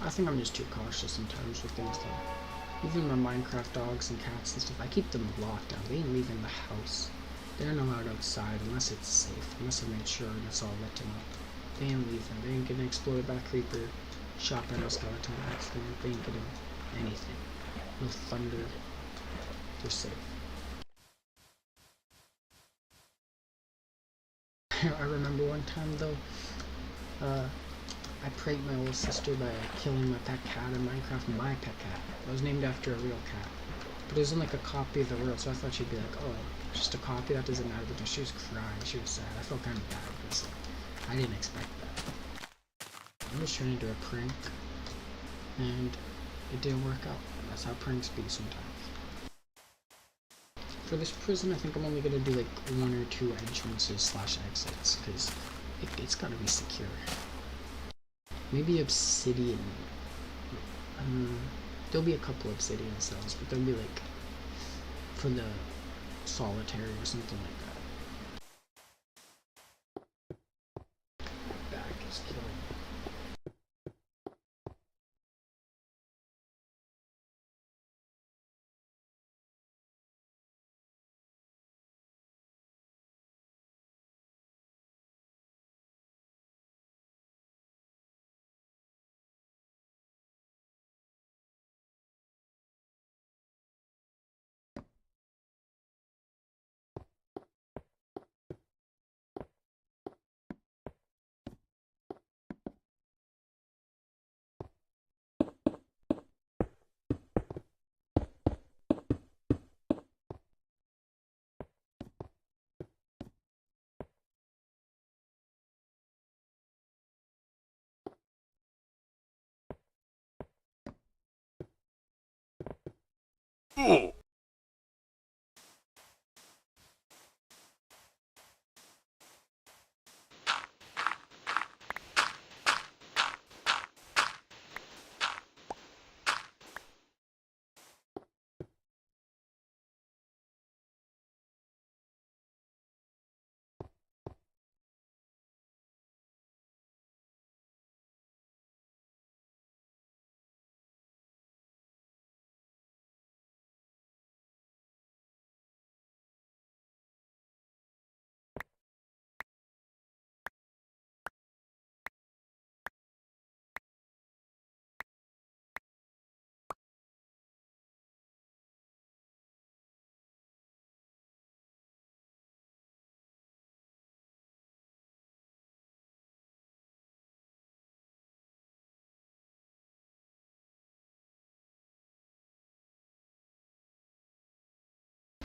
I think I'm just too cautious sometimes with things though. Even my Minecraft dogs and cats and stuff, I keep them locked down. They ain't leaving the house. They're not allowed outside unless it's safe, unless I made sure and it's all lit up. They ain't leaving. They ain't getting exploded by a creeper, shot by a skeleton accident. They ain't getting anything. No thunder. They're safe. I remember one time though, I pranked my little sister by killing my pet cat in Minecraft. My pet cat. It was named after a real cat. But it wasn't like a copy of the real, so I thought she'd be like, oh, just a copy, that doesn't matter. But she was crying, she was sad. I felt kind of bad because I didn't expect that. I was trying to do a prank, and it didn't work out. That's how pranks be sometimes. For this prison, I think I'm only going to do like 1 or 2 entrances / exits, because it's got to be secure. Maybe obsidian. There'll be a couple obsidian cells, but they'll be like for the solitary or something like that. Back is killing me. Oh.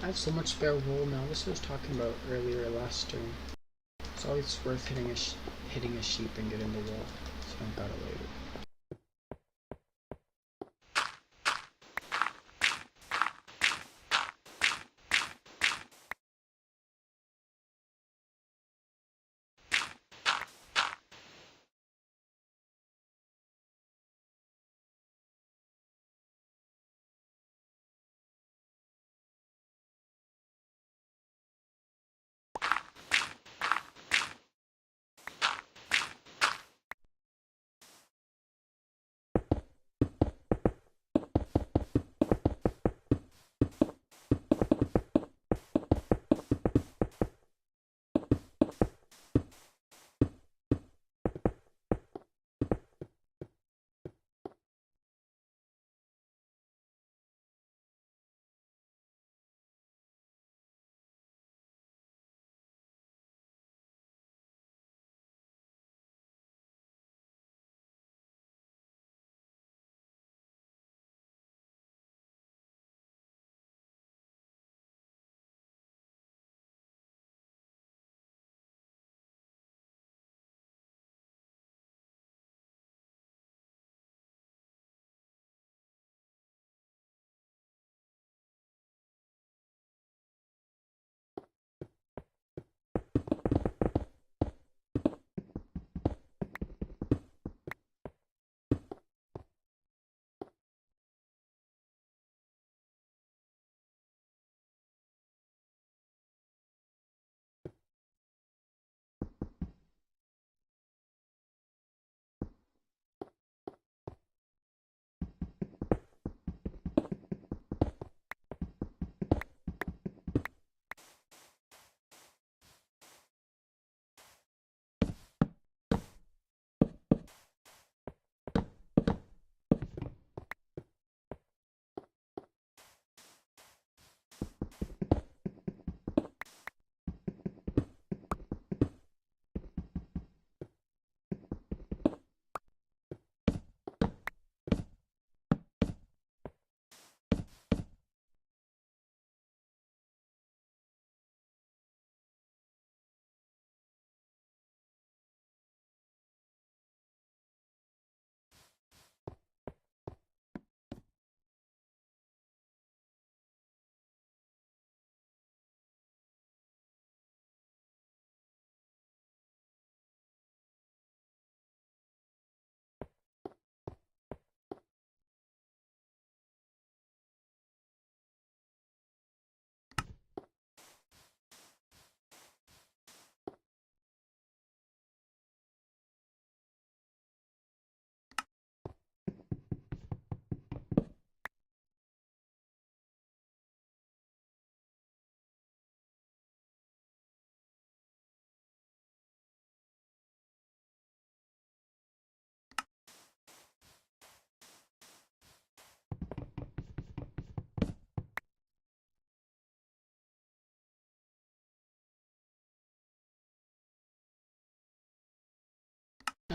I have so much spare wool now. This was talking about earlier last stream. It's always worth hitting a sheep and getting the wool, so I don't got it later.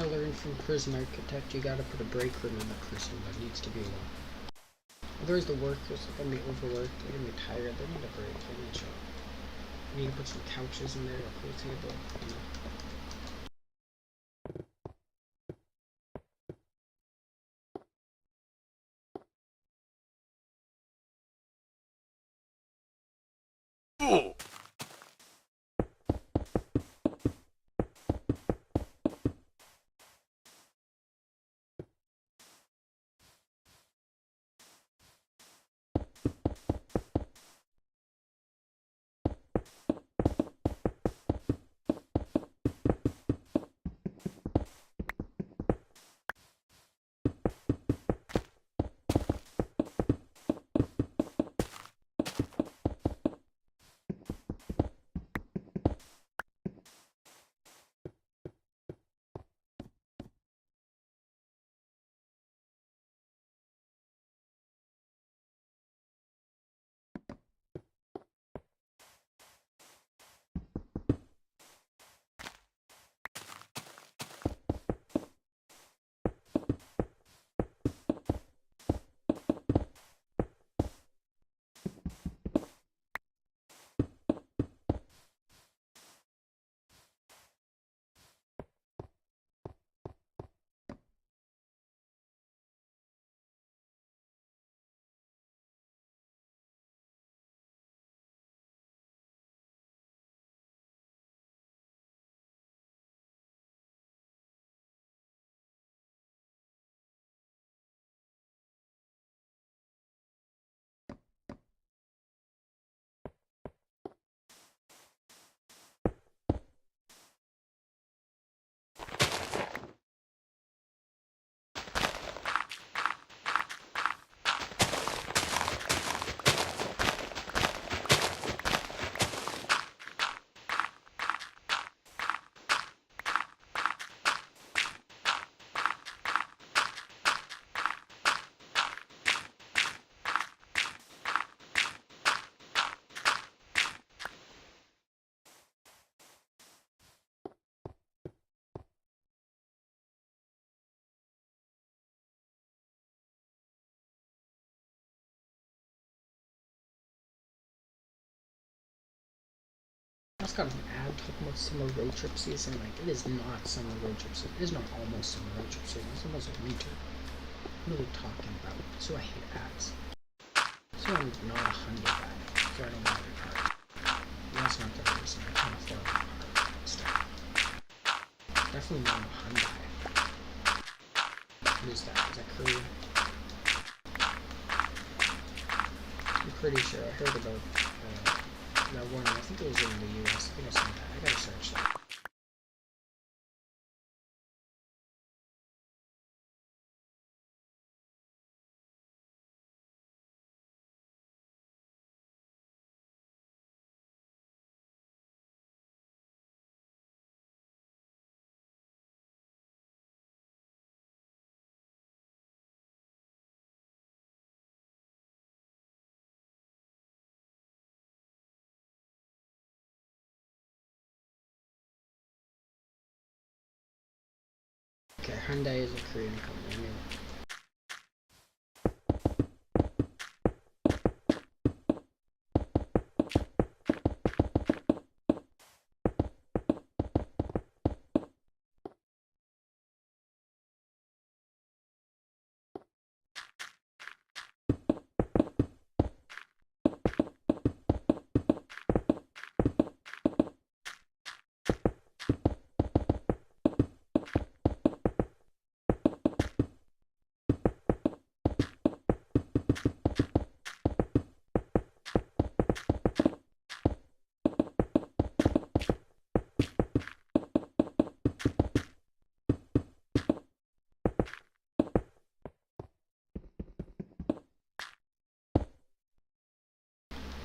I learned from Prison Architect, you gotta put a break room in the prison. That needs to be one. Otherwise the workers are gonna be overworked, they're gonna be tired, they need a break, they need to chill. You need to put some couches in there, a pool table, you know. I was got an ad talking about summer road trip season. Like, it is not summer road trip season. It is not almost summer road trip season. It's almost winter. What are we talking about? So I hate ads. So I'm not a Hyundai guy. So I don't buy a car. That's not the reason. I can't afford a car and stuff. Definitely not a Hyundai. What is that? Is that Korean? I'm pretty sure I heard about that one. I think it was in the US. I think I saw that. I gotta search that. Okay, Hyundai is a Korean company. I mean,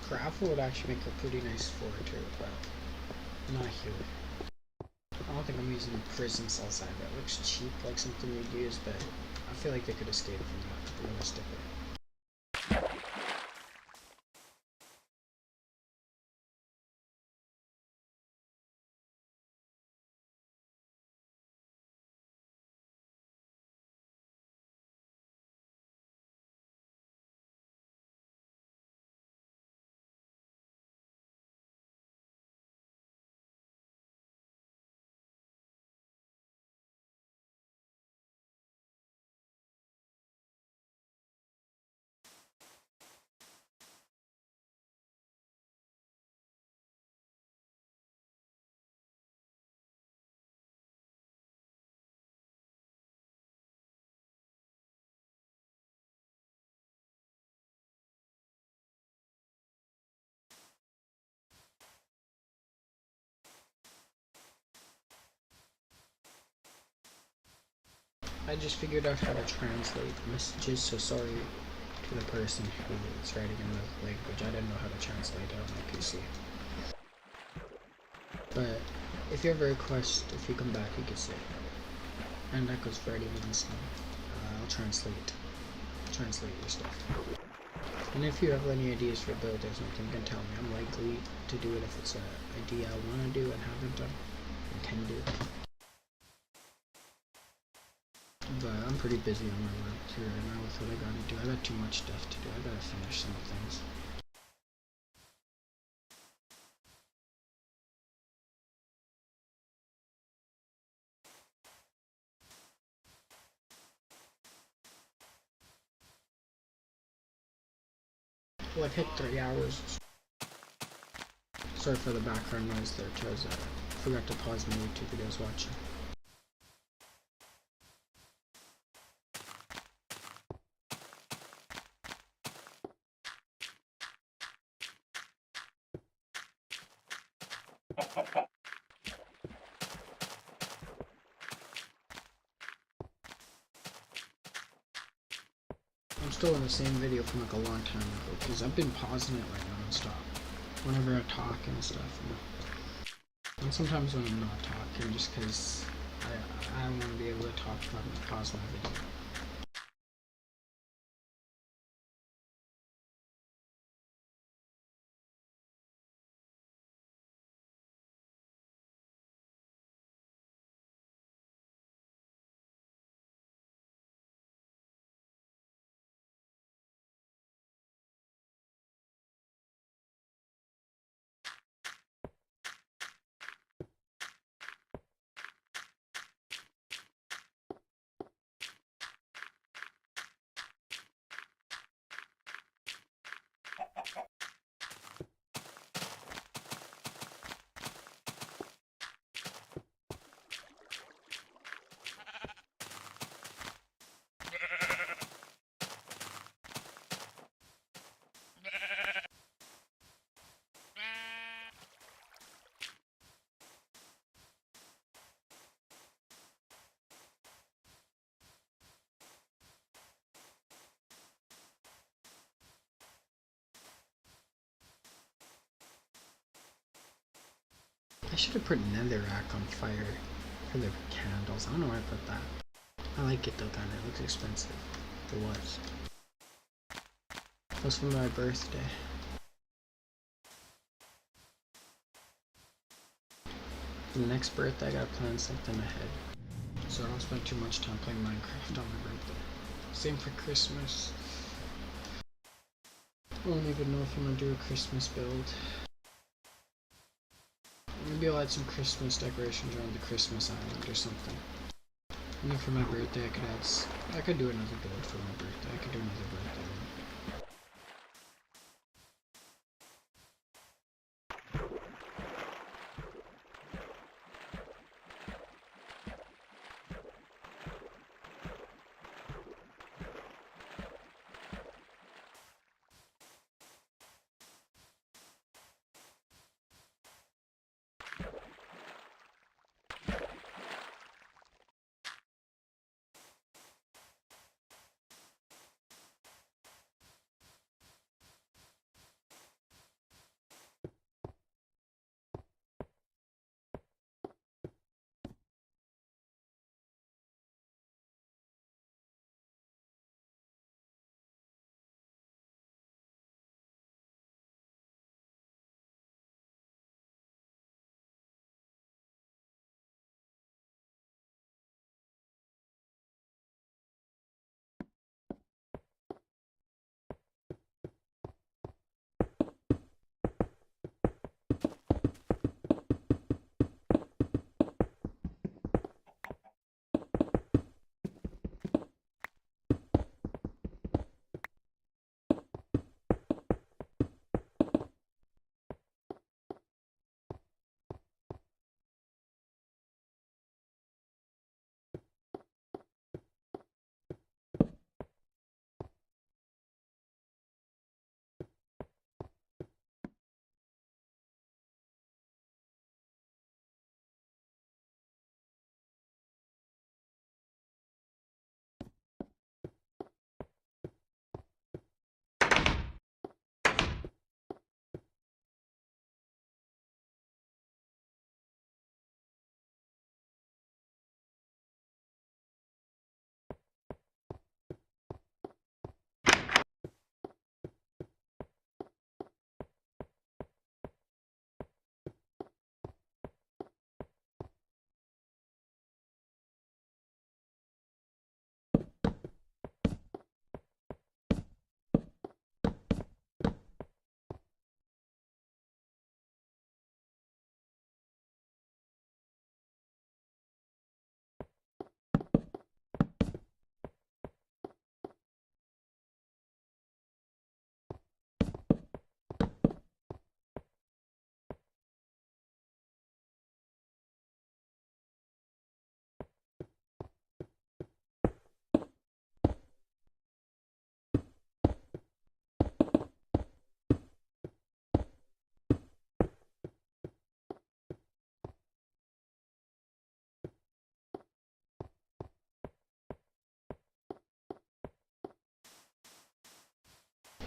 gravel would actually make a pretty nice floor too, but not here. I don't think I'm using prison cell side. That looks cheap, like something we'd use, but I feel like they could escape from that realistically. I just figured out how to translate messages, so sorry to the person who is writing in the language. I didn't know how to translate it on my PC. But if you have a request, if you come back, you can say, and that goes for anyone listening. I'll translate your stuff. And if you have any ideas for build or something, you can tell me. I'm likely to do it if it's an idea I want to do and haven't done and can do. But I'm pretty busy on my work too right now with what I gotta do. I got too much stuff to do. I gotta finish some things. Well, I've hit 3 hours. Sorry for the background noise there, because I forgot to pause my YouTube videos watching. I'm still in the same video from like a long time ago, because I've been pausing it like non-stop whenever I talk and stuff. And sometimes when I'm not talking, just because I want to be able to talk about it and pause my video. I should have put netherrack on fire for the candles. I don't know why I put that. I like it though, kinda. It looks expensive. It was. It was for my birthday. For the next birthday, I gotta plan something ahead, so I don't spend too much time playing Minecraft on my birthday. Same for Christmas. I don't even know if I'm gonna do a Christmas build. Maybe I'll add some Christmas decorations around the Christmas island or something. And then for my birthday, I could do another build for my birthday. I could do another birthday one.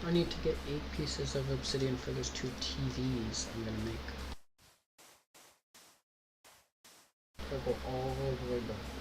I need to get 8 pieces of obsidian for those 2 TVs I'm gonna make. I'll go all the way back.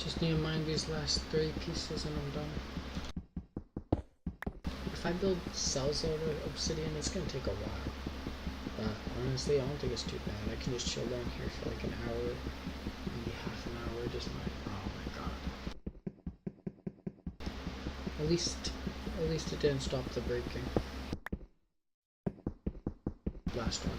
Just need to mine these last 3 pieces and I'm done. If I build cells out of obsidian, it's gonna take a while. But honestly, I don't think it's too bad. I can just chill down here for like an hour, maybe half an hour, just mine. Oh my god. At least it didn't stop the breaking. Last one.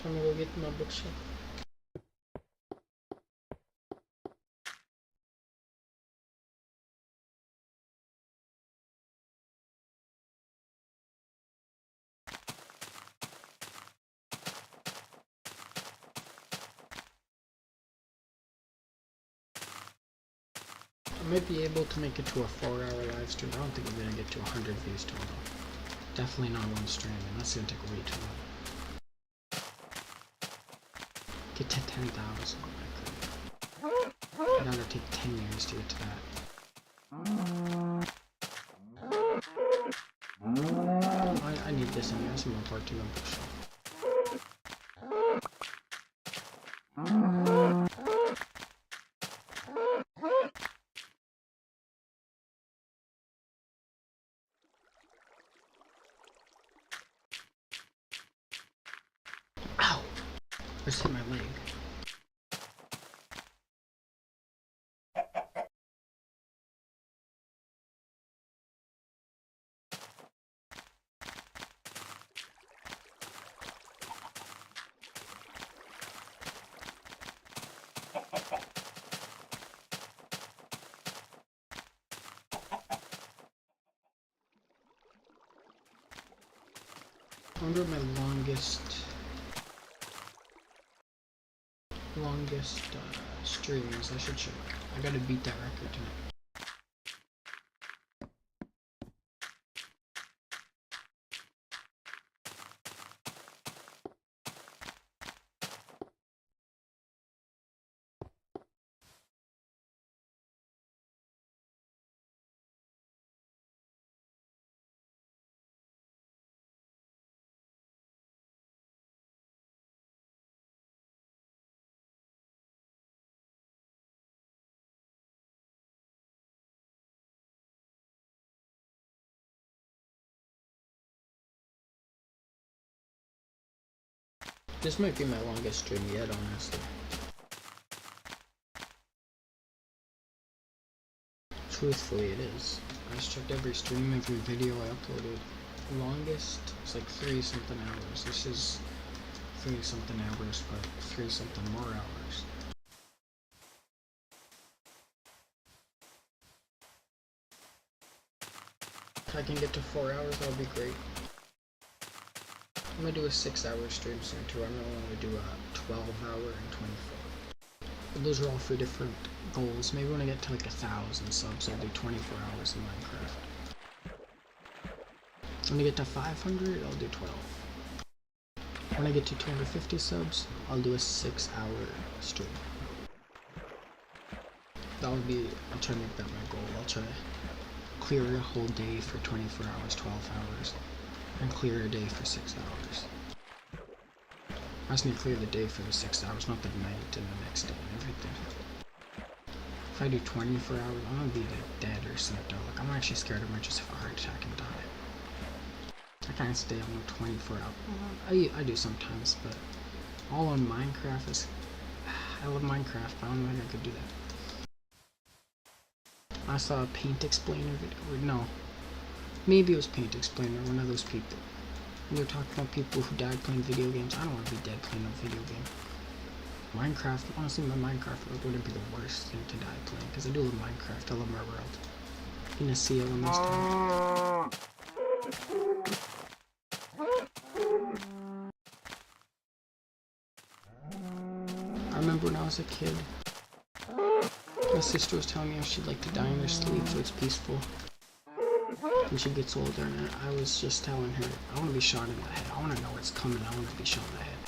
Time to go get my bookshelf. I might be able to make it to a 4-hour live stream. I don't think I'm gonna get to 100 views total. Definitely not one stream, and that's gonna take way too long. Get to 10,000. Oh my god. That'll take 10 years to get to that. I need this in there. Some more part to the bookshelf. Ow! I just hit my leg. I wonder my longest streams. I should check. I gotta beat that record tonight. This might be my longest stream yet, honestly. Truthfully, it is. I just checked every stream, every video I uploaded. Longest is like 3-something hours. This is 3-something hours, but 3-something more hours. If I can get to 4 hours, that'll be great. I'm gonna do a 6-hour stream soon too. I'm gonna want to do a 12-hour and 24. But those are all for different goals. Maybe when I get to like 1,000 subs, I'll do 24 hours in Minecraft. When I get to 500, I'll do 12. When I get to 250 subs, I'll do a 6-hour stream. That would be, I'll try to make that my goal. I'll try to clear a whole day for 24 hours, 12 hours. And clear a day for 6 hours. I just need to clear the day for the 6 hours, not the night and the next day and everything. If I do 24 hours, I'm gonna be like dead or slept out. Like, I'm actually scared I might just have a heart attack and die. I can't stay on the 24 hours. I do sometimes, but all on Minecraft is... I love Minecraft, but I don't think I could do that. I saw a Paint Explainer video, or no. Maybe it was Paint Explainer, one of those people. And they're talking about people who died playing video games. I don't want to be dead playing a video game. Minecraft, honestly, my Minecraft world wouldn't be the worst thing to die playing, because I do love Minecraft, I love my world. You gonna see it when this time. I remember when I was a kid, my sister was telling me how she'd like to die in her sleep so it's peaceful. When she gets older, and I was just telling her, I want to be shot in the head. I want to know what's coming. I want to be shot in the head.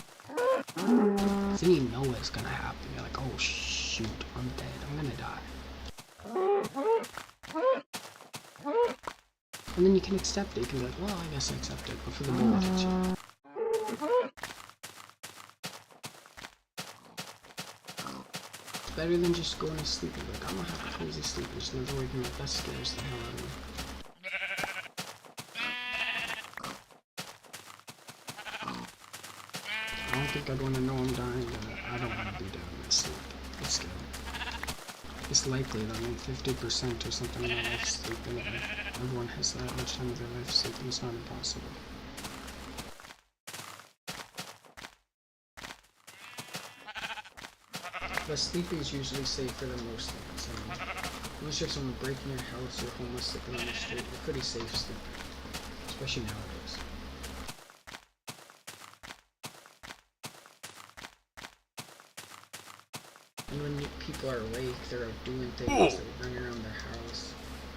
Then you know what's gonna happen. You're like, oh shoot, I'm dead. I'm gonna die. And then you can accept it. You can be like, well, I guess I accept it. But for the bullet hits you. It's better than just going to sleep and be like, I'm gonna have a crazy sleep and just never waking up. That scares the hell out of me. I don't think I'd want to know I'm dying, but I don't want to be down in my sleep. It's scary. It's likely that I'm 50% or something of my life sleeping. Everyone has that much time of their life sleeping. It's not impossible. But sleeping is usually safer than most things. Unless you have someone breaking your house or homeless sleeping on the street, you're pretty safe sleeping. Especially nowadays. And when people are awake, they're out doing things, they're running around their house,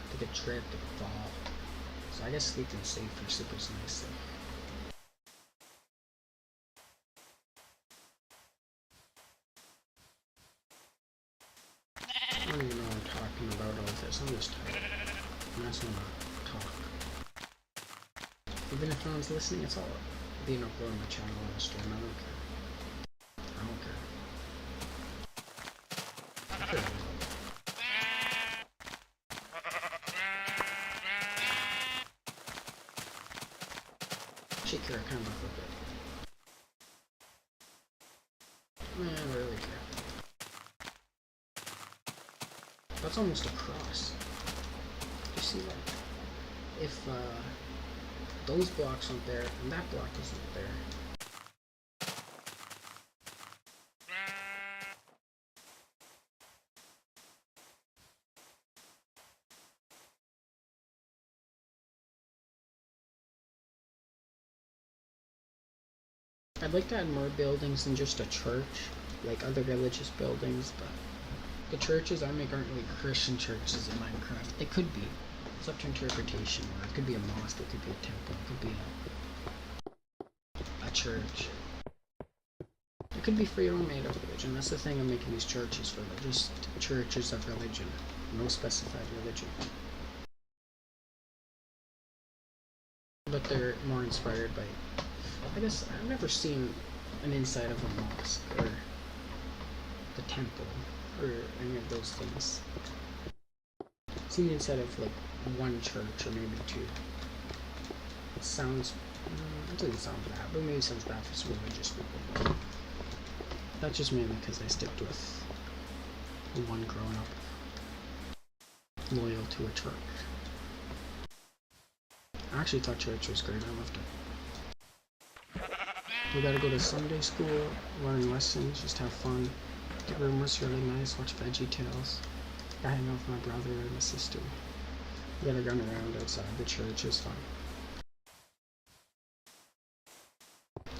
they could trip, they could fall. So I guess sleeping is safer, sleeping's nice. I don't even know what I'm talking about all this. I'm just tired. I just want to talk. Even if no one's listening, it's all being uploaded on my channel on the stream. I don't care. I don't care. I care. Actually care kind of a bit. Man, I really care. That's almost a cross. You see that? If those blocks aren't there and that block isn't there. I'd like to add more buildings than just a church, like other religious buildings, but the churches I make aren't really Christian churches in Minecraft. They could be. It's up to interpretation. Or it could be a mosque, it could be a temple, it could be a church. It could be for your own made-up religion. That's the thing I'm making these churches for. They're just churches of religion. No specified religion. But they're more inspired by... I guess I've never seen an inside of a mosque or the temple or any of those things. I've seen the inside of like one church or maybe two. It sounds... it doesn't sound bad, but maybe it sounds bad for some religious people. That's just mainly because I stick with one growing up loyal to a church. I actually thought church was great. I loved it. We gotta go to Sunday school, learn lessons, just have fun. The room was really nice, watch VeggieTales. I hang out with my brother and my sister. We gotta run around outside the church, it's fun.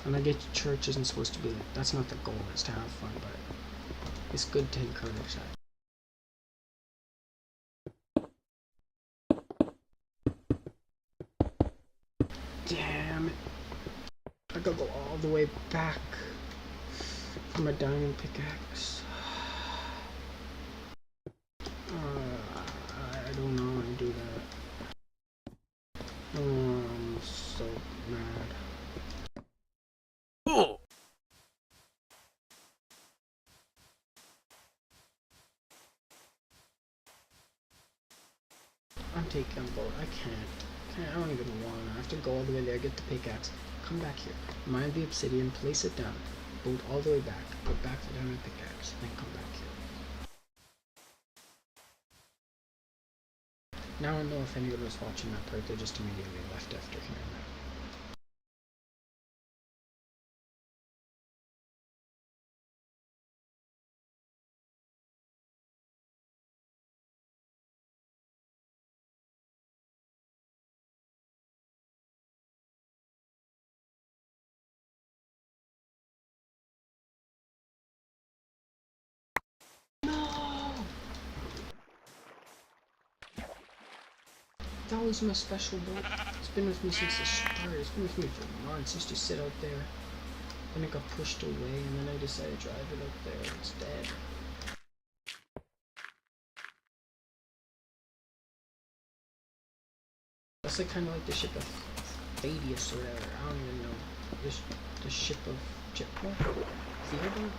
And I get church isn't supposed to be like, that's not the goal, is to have fun, but it's good to encourage that. Damn it. I gotta go all the way back for my diamond pickaxe. I don't know how to do that. Oh, I'm so mad. Oh! I'm taking a boat. I can't. I don't even want to. I have to go all the way there, get the pickaxe, come back here, mine the obsidian, place it down, boat all the way back, put back the diamond pickaxe, then come back here. Now I know if anyone was watching that part, they just immediately left after hearing that. That was my special boat. It's been with me since the start. It's been with me for months. It used to sit out there. Then it got pushed away, and then I decided to drive it up there instead. That's like kind of like the ship of Thaddeus or whatever. I don't even know. The ship of Theodore?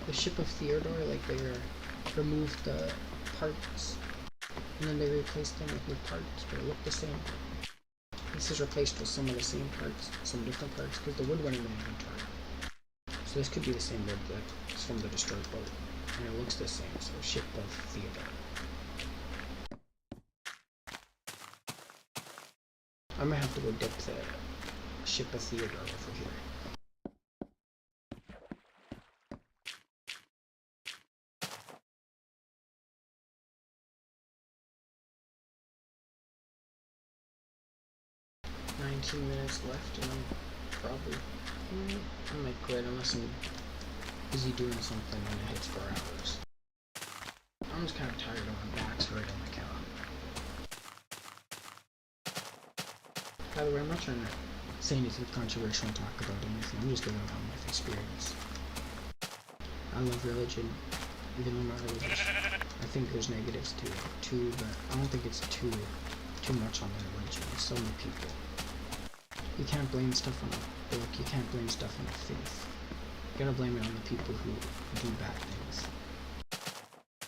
The ship of Theodore, like they removed the parts and then they replaced them with new parts, but it looked the same. This is replaced with some of the same parts, some different parts, because the wood went in the inventory. So this could be the same wood, but it's from the destroyed boat, and it looks the same. So ship of Theodore. I might have to go dip the ship of Theodore over here. Minutes left, and I'm probably I might quit unless I'm busy doing something and it hits 4 hours. I'm just kind of tired of my back's right on the couch. By the way, I'm not trying to say anything controversial and talk about anything. I'm just giving out my life experience. I love religion, even though I'm not religious. I think there's negatives to it too, but I don't think it's too much on the religion. There's so many people. You can't blame stuff on a book, you can't blame stuff on a faith. You gotta blame it on the people who do bad things.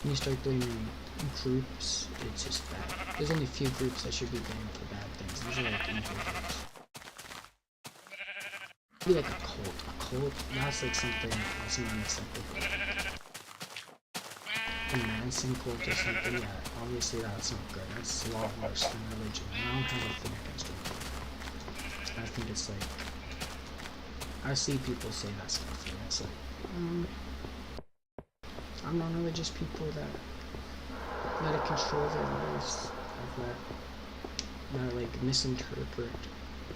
When you start blaming groups, it's just bad. There's only a few groups that should be blamed for bad things. These are like evil groups. Maybe like a cult. A cult, that's like something that's unacceptable. A Manson cult or something, yeah, obviously that's not good. That's a lot worse than religion. I don't have anything against religion. I think it's like, I see people say that stuff, and it's like, I'm non-religious people that let it control their lives, that like misinterpret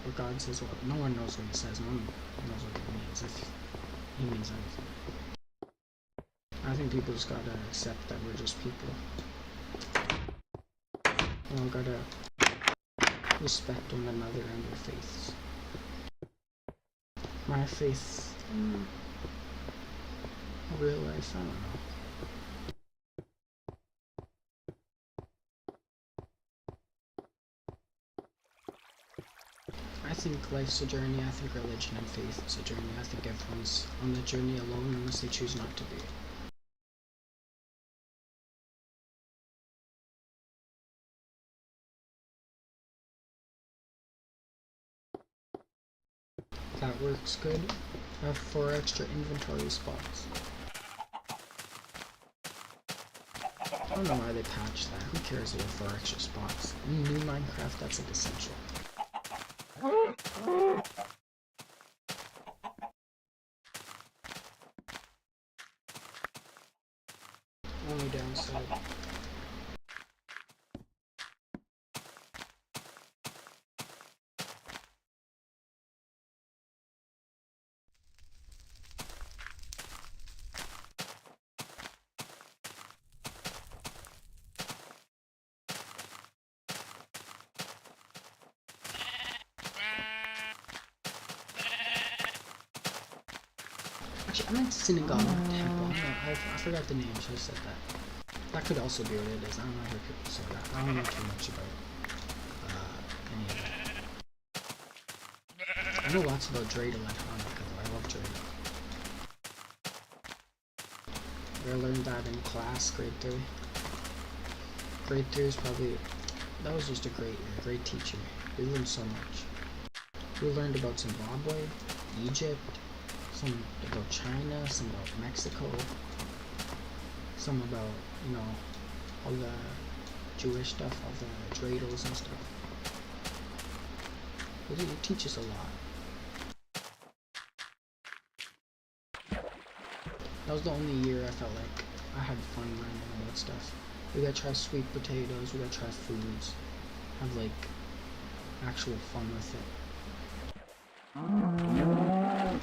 what God says. Well, no one knows what he says, no one knows what he means, if he means anything. I think people just gotta accept that we're just people. We all gotta respect one another and their faiths. My faith in real life, I don't know. I think life's a journey. I think religion and faith is a journey. I think everyone's on the journey alone unless they choose not to be. That works good. I have 4 extra inventory spots. I don't know why they patched that. Who cares about 4 extra spots? In new Minecraft, that's like essential. Only downside. Actually, I meant synagogue, not temple. I forgot the name, so I said that. That could also be what it is. I don't know how people say that. I don't know too much about any of that. I know lots about Dreidel at Hanukkah. I love Dreidel. I learned that in class, grade 3. Grade 3 is probably, that was just a great year, great teacher. We learned so much. We learned about Zimbabwe, Egypt, some about China, some about Mexico, some about, you know, all the Jewish stuff, all the dreidels and stuff. It teaches a lot. That was the only year I felt like I had fun learning all that stuff. We got to try sweet potatoes, we got to try foods, have like actual fun with it.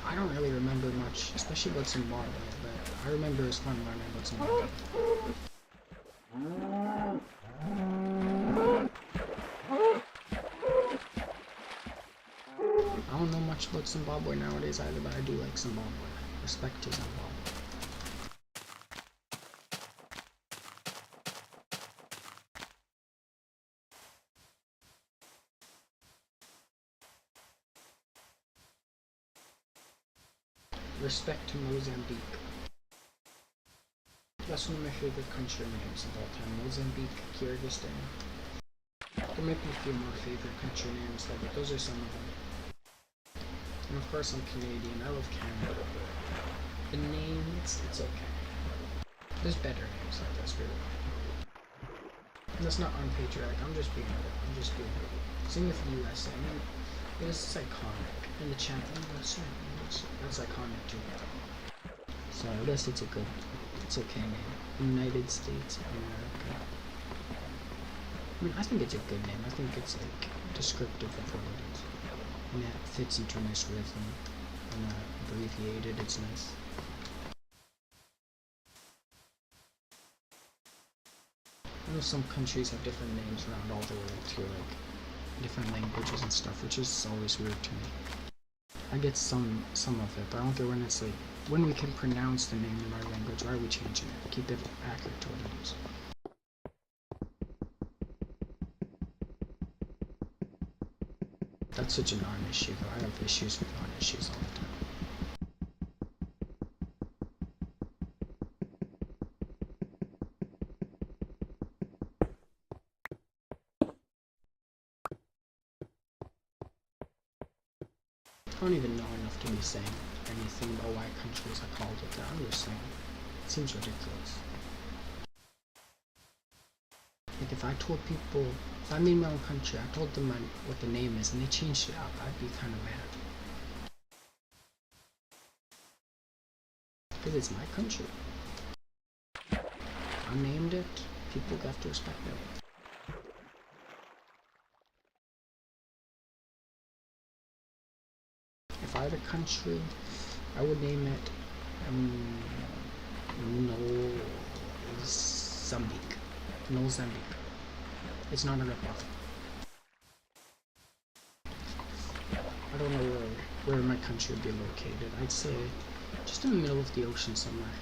I don't really remember much, especially about Zimbabwe, but I remember it was fun learning about Zimbabwe. I don't know much about Zimbabwe nowadays either, but I do like Zimbabwe. Respect to Zimbabwe. Respect to Mozambique. That's one of my favorite country names of all time. Mozambique, Kyrgyzstan. There might be a few more favorite country names though, but those are some of them. And of course I'm Canadian. I love Canada. The names, it's okay. There's better names like this, really. And that's not unpatriotic. I'm just being real. Same with the USA. I mean, it's iconic. And the chant, that's iconic too. So I guess it's okay name. United States of America. I mean, I think it's a good name. I think it's like descriptive of what it is. And it fits into a nice rhythm. And abbreviated, it's nice. I know some countries have different names around all the world too, like different languages and stuff, which is always weird to me. I get some of it, but I don't get when it's like, when we can pronounce the name in our language, why are we changing it? Keep it accurate to what it is. That's such a non-issue though. I have issues with non-issues all the time. I don't even know enough to be saying anything about why countries are called it that. I'm just saying, it seems ridiculous. Like if I told people, if I made my own country, I told them what the name is and they changed it up, I'd be kind of mad. Because it's my country. I named it, people have to respect it. If I had a country, I would name it Mozambique. It's not a ripoff. I don't know where my country would be located. I'd say just in the middle of the ocean somewhere.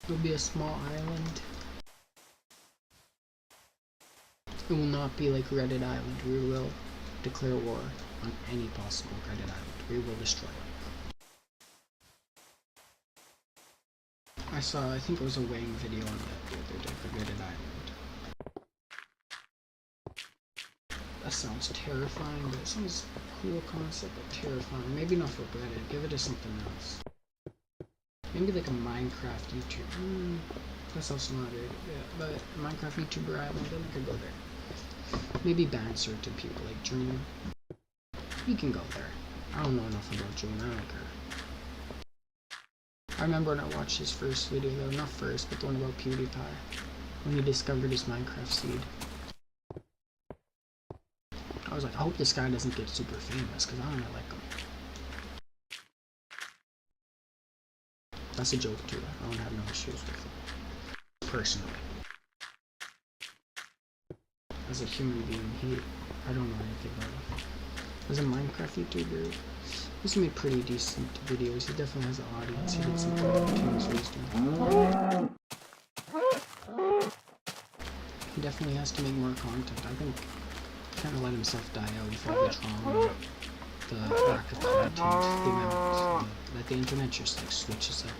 It would be a small island. It will not be like Reddit Island. We will declare war on any possible Reddit Island. We will destroy it. I think it was a Wang video on that the other day for Reddit Island. That sounds terrifying, but it sounds a cool concept, but terrifying. Maybe not for Reddit. Give it to something else. Maybe like a Minecraft YouTuber. That's also not it. Yeah, but Minecraft YouTuber Island, then I could go there. Maybe ban certain people like Dream. You can go there. I don't know enough about Dream. I don't care. I remember when I watched his first video though, not first, but the one about PewDiePie, when he discovered his Minecraft seed. I was like, I hope this guy doesn't get super famous, because I don't really like him. That's a joke too, I don't have no issues with him. Personally. As a human being, I don't know anything about him. As a Minecraft YouTuber, he's made pretty decent videos. He definitely has an audience. He did something to his wisdom. He definitely has to make more content. I think he kind of let himself die out with all the trauma, the lack of content, the amount that the internet just like switches up.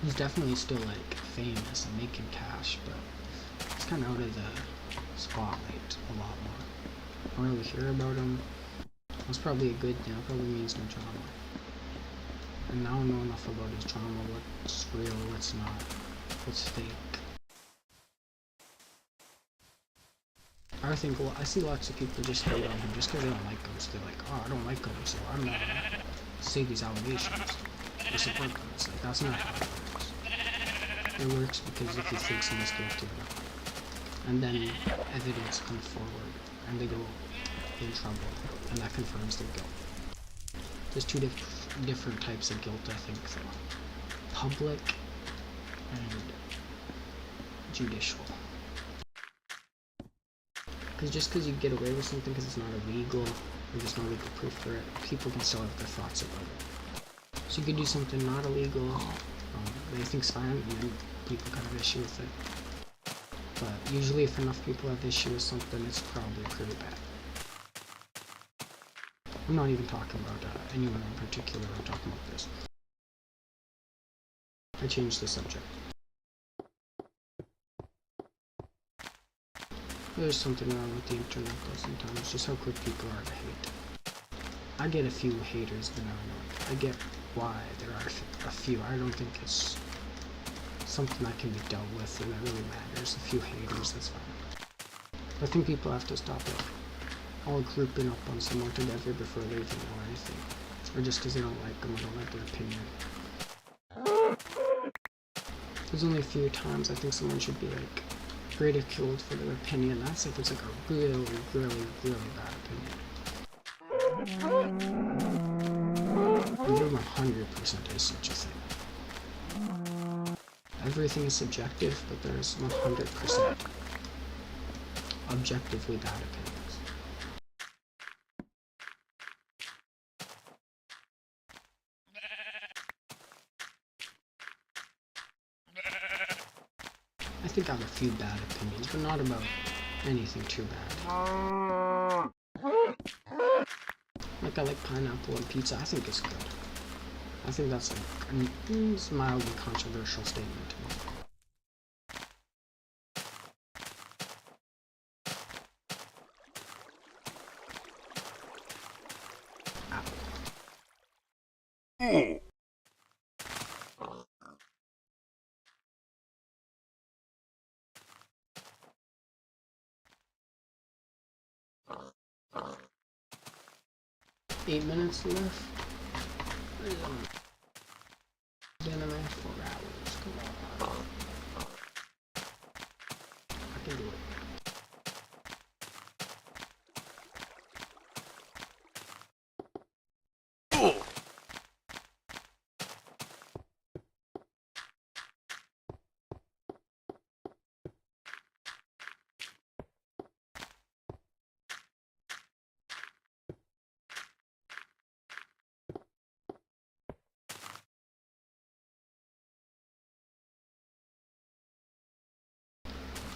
He's definitely still like famous and making cash, but he's kind of out of the spotlight a lot more. I don't really hear about him. That's probably a good thing. It probably means no trauma. And now I know enough about his trauma, what's real, what's not, what's fake. I see lots of people just hate on him just because they don't like him. So they're like, oh, I don't like him, so I'm not gonna say these allegations or support them. It's like, that's not how it works. It works because if you think someone's guilty, and then evidence comes forward, and they go in trouble, and that confirms their guilt. There's two different types of guilt, I think, though. Public and judicial. Because just because you get away with something because it's not illegal, or there's no legal proof for it, people can still have their thoughts about it. So you could do something not illegal, that you think's fine, and then people kind of issue with it. But usually if enough people have issue with something, it's probably pretty bad. I'm not even talking about anyone in particular, I'm talking about this. I changed the subject. There's something wrong with the internet though sometimes, just how quick people are to hate. I get a few haters, but I get why there are a few. I don't think it's something that can be dealt with and that really matters. A few haters, that's fine. I think people have to stop it. All grouping up on someone together before leaving or anything. Or just because they don't like them or don't like their opinion. There's only a few times I think someone should be like ridiculed for their opinion. That's if it's like a really, really, really bad opinion. And there 100% is such a thing. Everything is subjective, but there's 100% objectively bad opinions. I think I have a few bad opinions, but not about anything too bad. Like I like pineapple on pizza, I think it's good. I think that's like a mildly controversial statement to me. Ow. 8 minutes left. Then I'm at 4 hours. Come on. I can do it.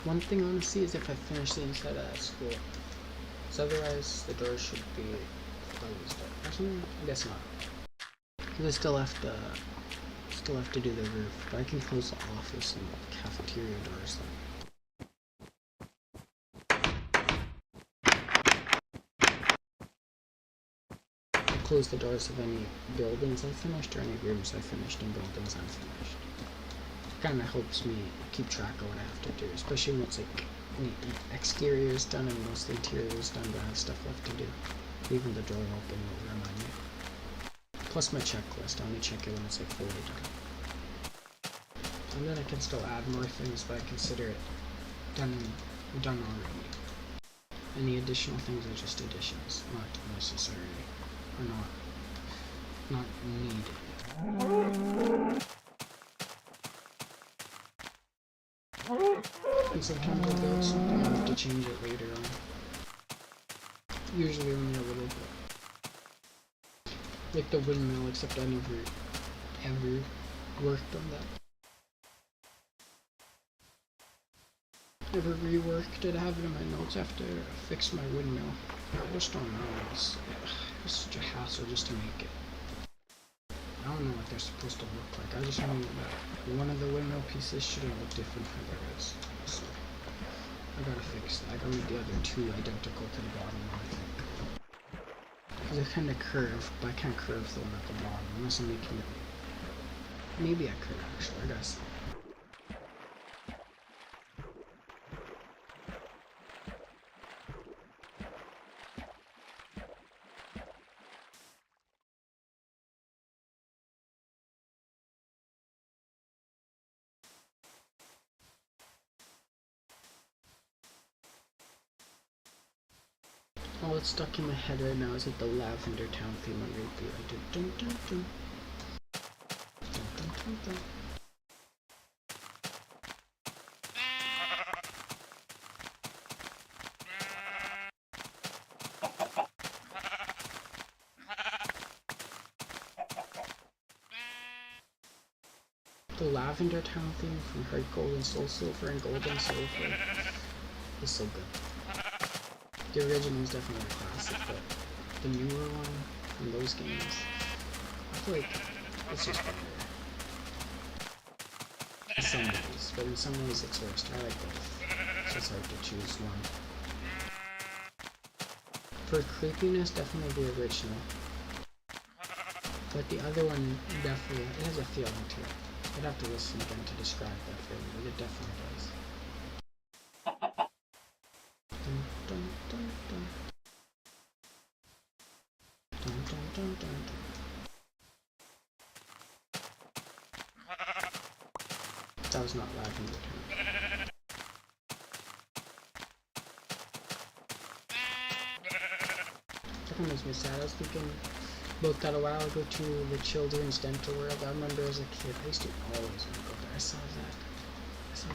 One thing I want to see is if I finish the inside of that school. Because otherwise the doors should be closed. Actually, I guess not. Because I still have to do the roof. But I can close the office and the cafeteria doors. I'll close the doors of any buildings I finished or any rooms I finished and buildings unfinished. Kind of helps me keep track of what I have to do, especially when it's like the exterior is done and most of the interior is done, but I have stuff left to do. Leaving the door open will remind me. Plus my checklist, I only check it when it's like fully done. And then I can still add more things, but I consider it done already. Any additional things are just additions, not necessary, or not needed. And sometimes I'll build something and have to change it later on. Usually only a little bit. Like the windmill, except I never ever worked on that. Never reworked it. I have it in my notes after I fixed my windmill. I just don't know. It's such a hassle just to make it. I don't know what they're supposed to look like. I just know that one of the windmill pieces shouldn't look different from the rest. So I gotta fix that. I gotta make the other two identical to the bottom one, I think. Because they're kind of curved, but I can't curve the one at the bottom unless I'm making it. Maybe I could actually, I guess. All that's stuck in my head right now is like the Lavender Town theme on repeat. I did dun dun dun. Dun dun dun dun. The Lavender Town theme from Heart Gold and Soul Silver and Gold and Silver is so good. The original is definitely a classic, but the newer one from those games, I feel like it's just better. In some ways, but in some ways it's worse. I like both. So it's hard to choose one. For creepiness, definitely the original. But the other one definitely, it has a feeling to it. I'd have to listen again to describe that feeling, but it definitely does. Dun, dun, dun, dun. Dun, dun, dun, dun, dun. That was not Lavender Town. That kind of makes me sad. I was thinking about that a while ago to the Children's Dental World. I remember as a kid, I used to always want to go there. I saw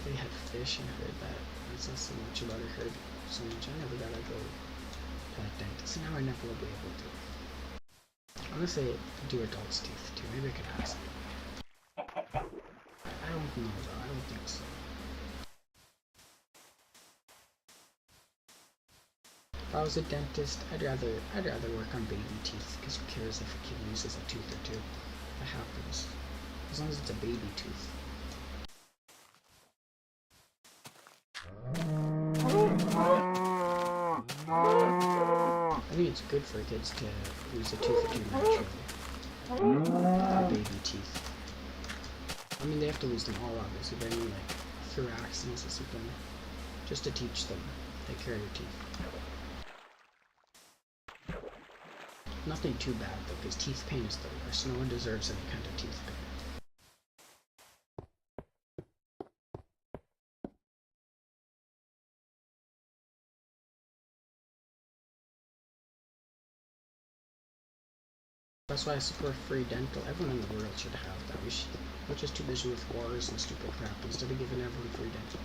they had fish and heard that. I saw so much about it, heard so much. I never got to go to that dentist. Now I never will be able to. I'm gonna say do adults' teeth too. Maybe I could ask them. I don't know though. I don't think so. If I was a dentist, I'd rather work on baby teeth, because who cares if a kid loses a tooth or two? That happens. As long as it's a baby tooth. I think it's good for kids to lose a tooth or two naturally. Baby teeth. I mean, they have to lose them all, obviously, but I mean, like, through accidents or something, just to teach them, take care of their teeth. Nothing too bad, though, because teeth pain is the worst. No one deserves any kind of teeth pain. That's why I support free dental. Everyone in the world should have that. We're just too busy with wars and stupid crap instead of giving everyone free dental.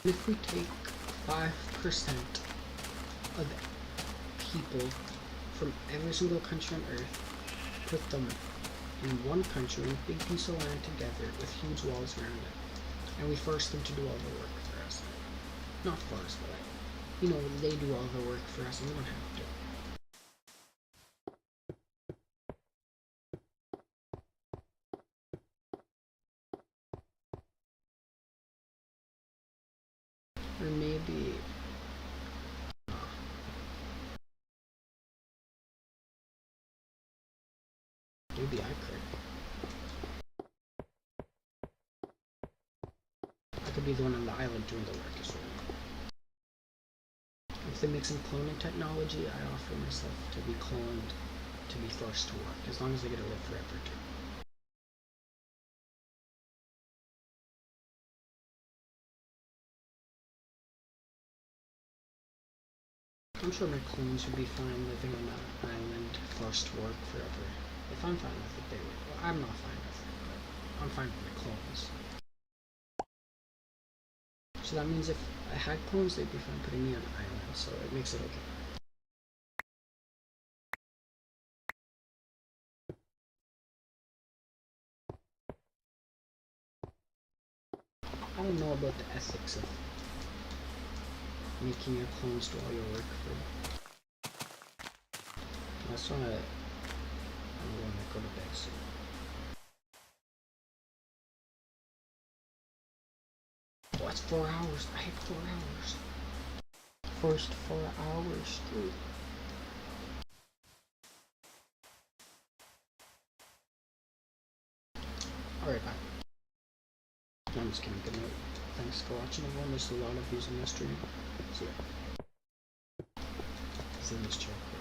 If we take 5% of people from every single country on Earth, put them in one country, in a big piece of land together with huge walls around it, and we force them to do all the work for us. Not force, but like, you know, they do all the work for us and we don't have to. Or maybe maybe I could be the one on the island doing the work as well. If they make some cloning technology, I offer myself to be cloned, to be forced to work, as long as I get to live forever too. I'm sure my clones would be fine living on an island, forced to work forever. If I'm fine with it, they would. Well, I'm not fine with it, but I'm fine with my clones. So that means if I had clones, they'd be fine putting me on an island, so it makes it okay. I don't know about the ethics of making your clones do all your work for you. That's why I'm going to go to bed soon. Oh, it's 4 hours. I hate 4 hours. First 4 hours straight. Alright, bye. I'm just kidding. Good night. Thanks for watching, everyone. There's a lot of views on my stream. See ya. He's in this chair.